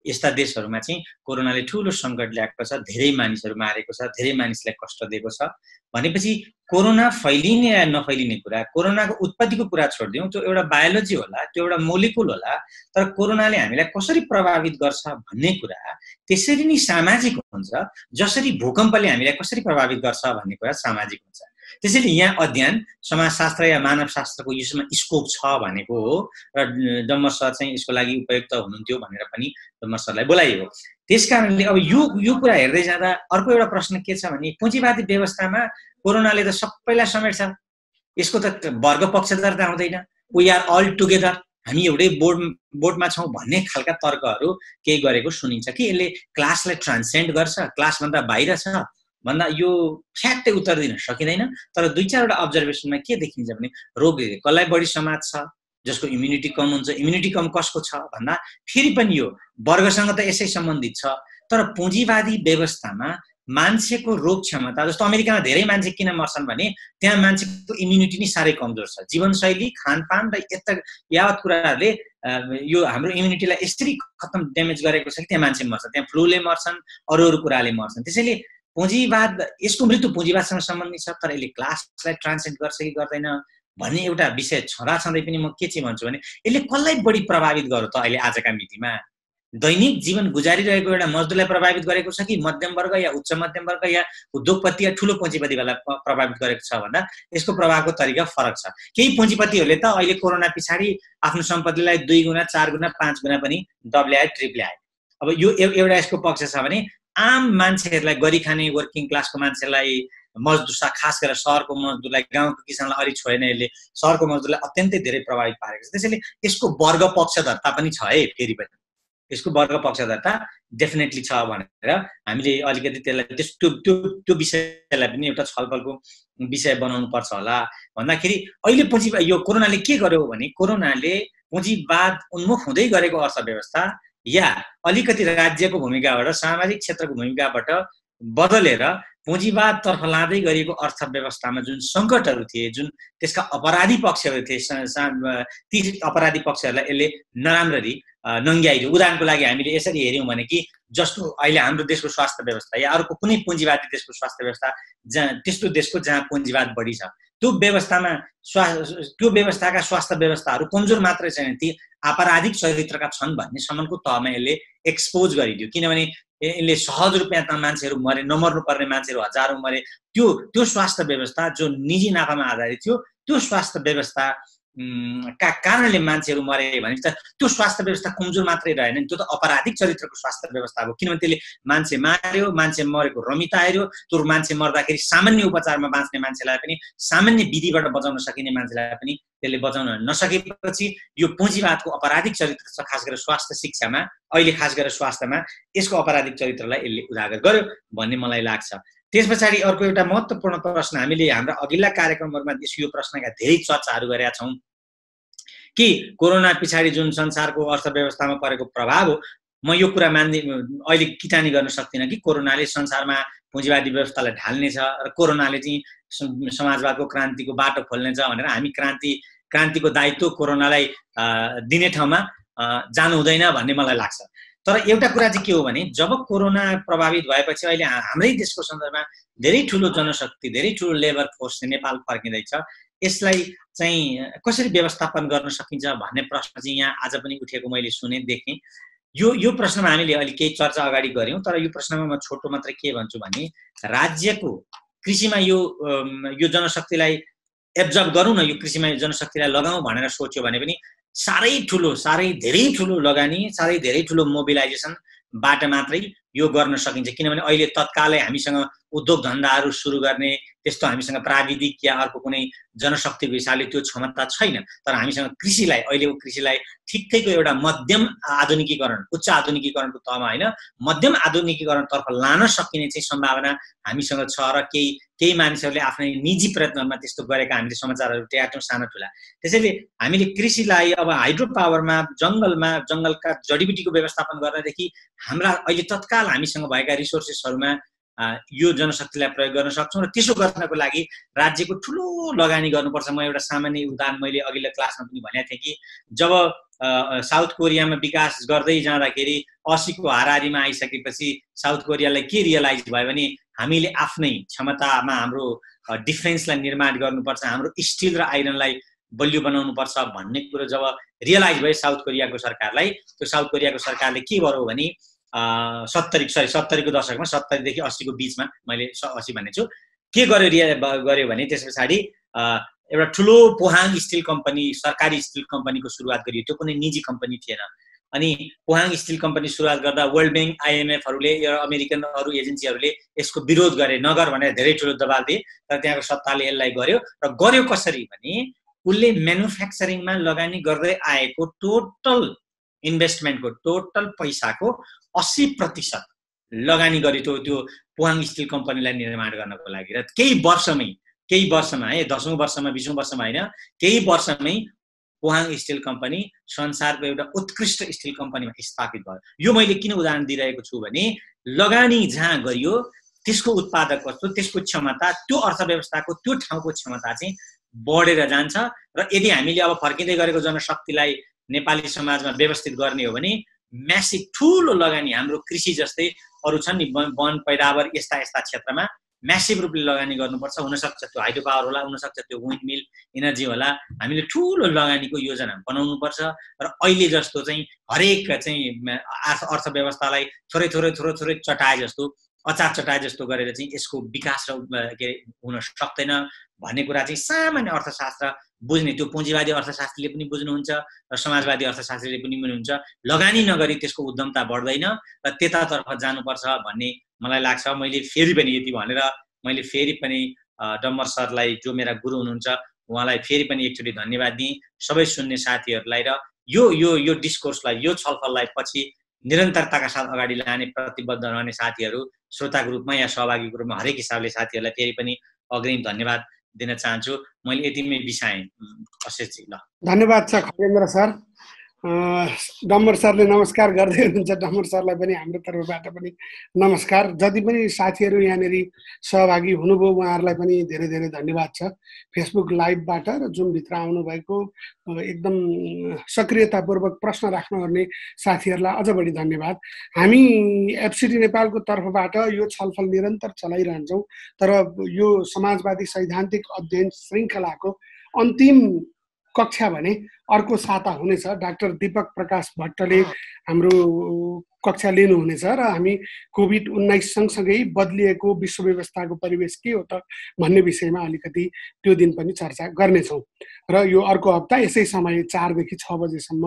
यस्ता देशहरूमा चाहिँ कोरोनाले ठुलो सङ्कट ल्याएको छ, धेरै मानिसहरू मारेको छ, धेरै मानिसलाई कष्ट दिएको छ। भनेपछि कोरोना फैलिने या नफैलिने कुरा, कोरोनाको उत्पत्तिको कुरा छोडिदिउँ, त्यो एउटा बायोलोजी होला, त्यो एउटा मोलिकुल होला, तर कोरोनाले हामीलाई कसरी प्रभावित गर्छ भन्ने कुरा त्यसरी नै सामाजिक हुन्छ, जसरी भूकम्पले हामीलाई कसरी प्रभावित गर्छ भन्ने कुरा सामाजिक हुन्छ। त्यसैले यहाँ अध्ययन समाजशास्त्र या मानवशास्त्रको यसमा स्कोप छ भनेको हो र डम्बर सर चाहिँ यसको लागि उपयुक्त हुनुहुन्थ्यो भनेर पनि डम्बर सरलाई बोलाइयो। त्यसकारणले अब यो कुरा हेर्दै जाँदा अर्को एउटा प्रश्न के छ भने पुँजीवादी व्यवस्थामा कोरोनाले त सबैलाई समेट्छ, यसको त वर्ग पक्षधरता हुँदैन, वी आर अल टुगेदर, हामी एउटै बोर्डमा छौँ भन्ने खालका तर्कहरू केही गरेको सुनिन्छ कि यसले क्लासलाई ट्रान्सेन्ड गर्छ, क्लासभन्दा बाहिर छ भन्दा यो फ्याक्टै उत्तर दिन सकिँदैन। तर दुई चारवटा अब्जर्भेसनमा के देखिन्छ भने रोग कसलाई बढी समाज छ, जसको इम्युनिटी कम हुन्छ, इम्युनिटी कम कसको छ भन्दा फेरि पनि यो वर्गसँग त यसै सम्बन्धित छ। तर पुँजीवादी व्यवस्थामा मान्छेको रोग क्षमता, जस्तो अमेरिकामा धेरै मान्छे किन मर्छन् भने त्यहाँ मान्छेको इम्युनिटी नै साह्रै कमजोर छ, जीवनशैली, खानपान र यावत कुराहरूले यो हाम्रो इम्युनिटीलाई यसरी खतम ड्यामेज गरेको छ कि त्यहाँ मान्छे मर्छ, त्यहाँ फ्लूले मर्छन्, अरू कुराले मर्छन्। त्यसैले पुँजीवाद, यसको मृत्यु पुँजीवादसँग सम्बन्धित छ, तर यसले क्लासलाई ट्रान्सेन्ड गर्छ कि गर्दैन भन्ने एउटा विषय छँदै पनि म के चाहिँ भन्छु भने यसले कसलाई बढी प्रभावित गर्यो त अहिले आजका मितिमा? दैनिक जीवन गुजारिरहेको एउटा मजदुरलाई प्रभावित गरेको छ कि मध्यम वर्ग या उच्च मध्यम वर्ग या उद्योगपति या ठुलो पुँजीपतिलाई प्रभावित गरेको छ भन्दा यसको प्रभावको तरिका फरक छ। केही पुँजीपतिहरूले त अहिले कोरोना पछाडि आफ्नो सम्पत्तिलाई 2 गुणा 4 गुणा 5 गुणा पनि डब्ल्याए, ट्रिप्ल्याए। अब यो एउटा यसको पक्ष छ भने आम मान्छेहरूलाई, गरी खाने वर्किङ क्लासको मान्छेलाई, मजदुर, खास गरेर सहरको मजदुरलाई, गाउँको किसानलाई अलि छोएन, यसले सहरको मजदुरलाई अत्यन्तै धेरै प्रभावित पारेको छ। त्यसैले यसको वर्ग पक्षधरता पनि छ है, फेरि पनि यसको वर्ग पक्षधरता डेफिनेटली छ भनेर हामीले अलिकति त्यसलाई त्यो विषयलाई पनि एउटा छलफलको विषय बनाउनु पर्छ होला। भन्दाखेरि अहिले यो कोरोनाले के गर्यो भने कोरोनाले पुँजीवाद उन्मुख हुँदै गरेको अर्थव्यवस्था या अलिकति राज्यको भूमिकाबाट, सामाजिक क्षेत्रको भूमिकाबाट बदलेर पुँजीवादतर्फ लाँदै गरेको अर्थव्यवस्थामा जुन सङ्कटहरू थिए, जुन त्यसका अपराधी पक्षहरू थिए, ती अपराधी पक्षहरूलाई यसले नराम्ररी नङ्ग्याइदियो। उदाहरणको लागि हामीले यसरी हेऱ्यौँ भने कि जस्तो अहिले हाम्रो देशको स्वास्थ्य व्यवस्था या अर्को कुनै पुँजीवादी देशको स्वास्थ्य व्यवस्था, त्यस्तो देशको जहाँ पुँजीवाद बढी छ, त्यो व्यवस्थामा त्यो व्यवस्थाका स्वास्थ्य व्यवस्थाहरू कमजोर मात्रै छैन, ती आपराधिक चरित्रका छन् भन्ने सम्मको तहमा यसले एक्सपोज गरिदियो। किनभने यसले सहज रूपमा मान्छेहरू मरे, नमर्नु पर्ने मान्छेहरू हजारौँ मरे। त्यो स्वास्थ्य व्यवस्था जो निजी नाफामा आधारित थियो, त्यो स्वास्थ्य व्यवस्था का कारणले मान्छेहरू मरे भने त्यो स्वास्थ्य व्यवस्था कमजोर मात्रै रहेन, त्यो त अपराधिक चरित्रको स्वास्थ्य व्यवस्था हो। किनभने त्यसले मान्छे मार्यो, मान्छे मरेको रमिता हेर्यो, त्यो मान्छे मर्दाखेरि सामान्य उपचारमा बाँच्ने मान्छेलाई पनि, सामान्य विधिबाट बचाउन सकिने मान्छेलाई पनि त्यसले बचाउन नसकेपछि यो पुँजीवादको अपराधिक चरित्र छ, खास गरेर स्वास्थ्य शिक्षामा, अहिले खास गरेर स्वास्थ्यमा यसको अपराधिक चरित्रलाई यसले उजागर गर्यो भन्ने मलाई लाग्छ। त्यस पछाडि अर्को एउटा महत्त्वपूर्ण प्रश्न, हामीले हाम्रा अघिल्ला कार्यक्रमहरूमा यो प्रश्नका धेरै चर्चाहरू गरेका छौँ कि कोरोना पछाडि जुन संसारको अर्थव्यवस्थामा परेको प्रभाव हो, म यो कुरा अहिले किटानी गर्न सक्दिनँ कि कोरोनाले संसारमा पुँजीवादी व्यवस्थालाई ढाल्नेछ र कोरोनाले चाहिँ समाजवादको क्रान्तिको बाटो खोल्नेछ भनेर हामी क्रान्तिको दायित्व कोरोनालाई दिने ठाउँमा जानु हुँदैन भन्ने मलाई लाग्छ। तर एउटा कुरा चाहिँ के हो भने जब कोरोना प्रभावित भएपछि अहिले हाम्रै देशको सन्दर्भमा धेरै ठुलो जनशक्ति, धेरै ठुलो लेबर फोर्स नेपाल फर्किँदैछ। यसलाई चाहिँ कसरी व्यवस्थापन गर्न सकिन्छ भन्ने प्रश्न चाहिँ यहाँ आज पनि उठेको मैले सुने, देखेँ। यो प्रश्नमा हामीले अलि केही चर्चा अगाडि गऱ्यौँ। तर यो प्रश्नमा म छोटो मात्रै के भन्छु भने राज्यको कृषिमा यो जनशक्तिलाई एब्जर्भ गरौँ न, यो कृषिमा यो जनशक्तिलाई लगाउँ भनेर सोच्यो भने पनि साह्रै धेरै ठुलो लगानी, साह्रै धेरै ठुलो मोबिलाइजेसनबाट मात्रै यो गर्न सकिन्छ। किनभने अहिले तत्कालै हामीसँग उद्योग धन्दाहरू सुरु गर्ने त्यस्तो हामीसँग प्राविधिक या अर्को कुनै जनशक्तिको हिसाबले त्यो क्षमता छैन। तर हामीसँग अहिलेको कृषिलाई ठिकैको एउटा मध्यम आधुनिकीकरण, उच्च आधुनिकीकरणको तहमा होइन, मध्यम आधुनिकीकरणतर्फ लान सकिने चाहिँ सम्भावना हामीसँग छ र केही मानिसहरूले आफ्नै निजी प्रयत्नमा त्यस्तो गरेका हामीले समाचारहरू ट्याट्यौँ साना ठुला। त्यसैले हामीले कृषिलाई अब हाइड्रो पावरमा, जङ्गलका जडीबुटीको व्यवस्थापन गर्नदेखि हाम्रा अहिले तत्काल हामीसँग भएका रिसोर्सेसहरूमा यो जनशक्तिलाई प्रयोग गर्न सक्छौँ। र त्यसो गर्नको लागि राज्यको ठुलो लगानी गर्नुपर्छ। म एउटा सामान्य उदाहरण मैले अघिल्लो क्लासमा पनि भनेको थिएँ कि जब साउथ कोरियामा विकास गर्दै जाँदाखेरि 80को हाराहारीमा आइसकेपछि साउथ कोरियालाई के रियलाइज भयो भने हामीले आफ्नै क्षमतामा हाम्रो डिफेन्सलाई निर्माण गर्नुपर्छ, हाम्रो स्टिल र आइरनलाई बलियो बनाउनुपर्छ भन्ने कुरो जब रियलाइज भयो साउथ कोरियाको सरकारलाई, त्यो साउथ कोरियाको सरकारले के गर्यो भने 70को दशकमा, 70 देखि 80को बिचमा, मैले 80 भन्ने छु, के गर्यो भने त्यस पछाडि एउटा ठुलो पोहाङ स्टिल कम्पनी, सरकारी स्टिल कम्पनीको सुरुवात गरियो। त्यो कुनै निजी कम्पनी थिएन। अनि पोहाङ स्टिल कम्पनी सुरुवात गर्दा वर्ल्ड ब्याङ्क, IMFहरूले र अमेरिकन अरू एजेन्सीहरूले यसको विरोध गरे, नगर भनेर धेरै ठुलो दबाब दिए। तर त्यहाँको सत्ताले यसलाई गर्यो। र गर्यो कसरी भने उसले म्यानुफ्याक्चरिङमा लगानी गर्दै आएको टोटल इन्भेस्टमेन्टको, टोटल पैसाको 80% लगानी गर्यो त्यो पोहाङ स्टिल कम्पनीलाई निर्माण गर्नको लागि। र केही वर्षमा है, 10औं वर्षमा, 20औं वर्षमा होइन, केही वर्षमै पोहाङ स्टिल कम्पनी संसारको एउटा उत्कृष्ट स्टिल कम्पनीमा स्थापित भयो। यो मैले किन उदाहरण दिइरहेको छु भने लगानी जहाँ गरियो त्यसको उत्पादकत्व, त्यसको क्षमता, त्यो अर्थव्यवस्थाको त्यो ठाउँको क्षमता चाहिँ बढेर जान्छ। र यदि हामीले अब फर्किँदै गरेको जनशक्तिलाई नेपाली समाजमा व्यवस्थित गर्ने हो भने म्यासिभ ठुलो लगानी, हाम्रो कृषि जस्तै अरू छन् नि वन पैदावार, यस्ता क्षेत्रमा म्यासिभ रूपले लगानी गर्नुपर्छ। हुनसक्छ त्यो हाइड्रो पावर होला, हुनसक्छ त्यो विन्ड मिल इनर्जी होला। हामीले ठुलो लगानीको योजना बनाउनुपर्छ। र अहिले जस्तो चाहिँ हरेक चाहिँ अर्थव्यवस्थालाई थोरै चटाए जस्तो, अचार चटाए जस्तो गरेर चाहिँ यसको विकास हुन सक्दैन भन्ने कुरा चाहिँ सामान्य अर्थशास्त्र बुझ्ने, त्यो पुँजीवादी अर्थशास्त्रीले पनि बुझ्नुहुन्छ र समाजवादी अर्थशास्त्रीले पनि बुझ्नुहुन्छ। लगानी नगरी त्यसको उद्यमता बढ्दैन र त्यतातर्फ जानुपर्छ भन्ने मलाई लाग्छ। मैले फेरि पनि यति भनेर मैले फेरि पनि डम्बर सरलाई, जो मेरा गुरु हुनुहुन्छ, उहाँलाई फेरि पनि एकचोटि धन्यवाद दिएँ, सबै सुन्ने साथीहरूलाई। र यो डिस्कोर्सलाई, यो छलफललाई पछि निरन्तरताका साथ अगाडि लाने, प्रतिबद्ध रहने साथीहरू, श्रोताको रूपमा या सहभागीको रूपमा हरेक हिसाबले साथीहरूलाई फेरि पनि अग्रिम धन्यवाद दिन चाहन्छु। मैले यतिमै बिसाएँ। अशेषजी, ल। धन्यवाद छ खगेन्द्र सर। डम्बर सरले नमस्कार गर्दै हुनुहुन्छ। डम्बर सरलाई पनि हाम्रो तर्फबाट पनि नमस्कार। जति पनि साथीहरू यहाँनिर सहभागी हुनुभयो उहाँहरूलाई पनि धेरै धेरै धन्यवाद छ। फेसबुक लाइभबाट र जुमभित्र आउनुभएको एकदम सक्रियतापूर्वक प्रश्न राख्नुहुने साथीहरूलाई अझ बढी धन्यवाद। हामी एफसिटी नेपालको तर्फबाट यो छलफल निरन्तर चलाइरहन्छौँ, तर यो समाजवादी सैद्धान्तिक अध्ययन श्रृङ्खलाको अन्तिम कक्षा भने अर्को साता हुनेछ। डाक्टर दीपक प्रकाश भट्टले हाम्रो कक्षा लिनुहुनेछ र हामी कोभिड-19 सँगसँगै बदलिएको विश्व व्यवस्थाको परिवेश के हो त भन्ने विषयमा अलिकति त्यो दिन पनि चर्चा गर्नेछौँ र यो अर्को हप्ता यसै समय 4 देखि 6 बजेसम्म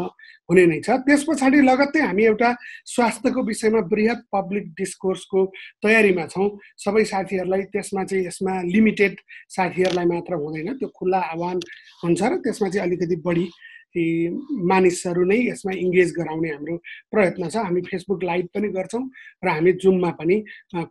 हुने नै छ। त्यस पछाडि लगत्तै हामी एउटा स्वास्थ्यको विषयमा बृहत पब्लिक डिस्कोर्सको तयारीमा छौँ। सबै साथीहरूलाई त्यसमा चाहिँ यसमा लिमिटेड साथीहरूलाई मात्र हुँदैन, त्यो खुल्ला आह्वान हुन्छ र त्यसमा चाहिँ अलिकति बढी मानिसहरू नै यसमा इङ्गेज गराउने हाम्रो प्रयत्न छ। हामी फेसबुक लाइभ पनि गर्छौँ र हामी जुममा पनि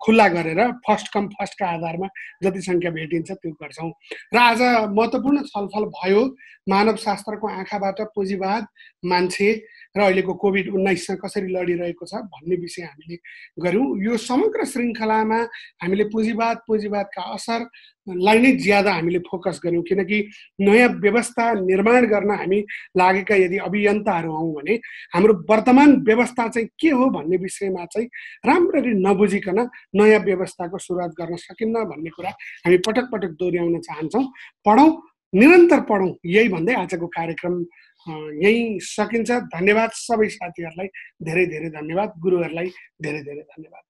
खुल्ला गरेर फर्स्ट कम फर्स्टका आधारमा जति सङ्ख्या भेटिन्छ त्यो गर्छौँ। र आज महत्त्वपूर्ण छलफल भयो मानवशास्त्रको आँखाबाट पुँजीवाद, मान्छे र अहिलेको कोभिड-19सँग कसरी लडिरहेको छ भन्ने विषय हामीले गऱ्यौँ। यो समग्र श्रृङ्खलामा हामीले पुँजीवादका असरलाई नै ज्यादा हामीले फोकस गऱ्यौँ, किनकि नयाँ व्यवस्था निर्माण गर्न हामी लागेका यदि अभियन्ताहरू हौँ भने हाम्रो वर्तमान व्यवस्था चाहिँ के हो भन्ने विषयमा चाहिँ राम्ररी नबुझिकन नयाँ व्यवस्थाको सुरुवात गर्न सकिन्न भन्ने कुरा हामी पटक पटक दोहोऱ्याउन चाहन्छौँ। पढौँ, निरन्तर पढौँ, यही भन्दै आजको कार्यक्रम यही सकिन्छ। धन्यवाद सबै साथीहरूलाई, धेरै धेरै धन्यवाद। गुरुहरूलाई धेरै धेरै धन्यवाद।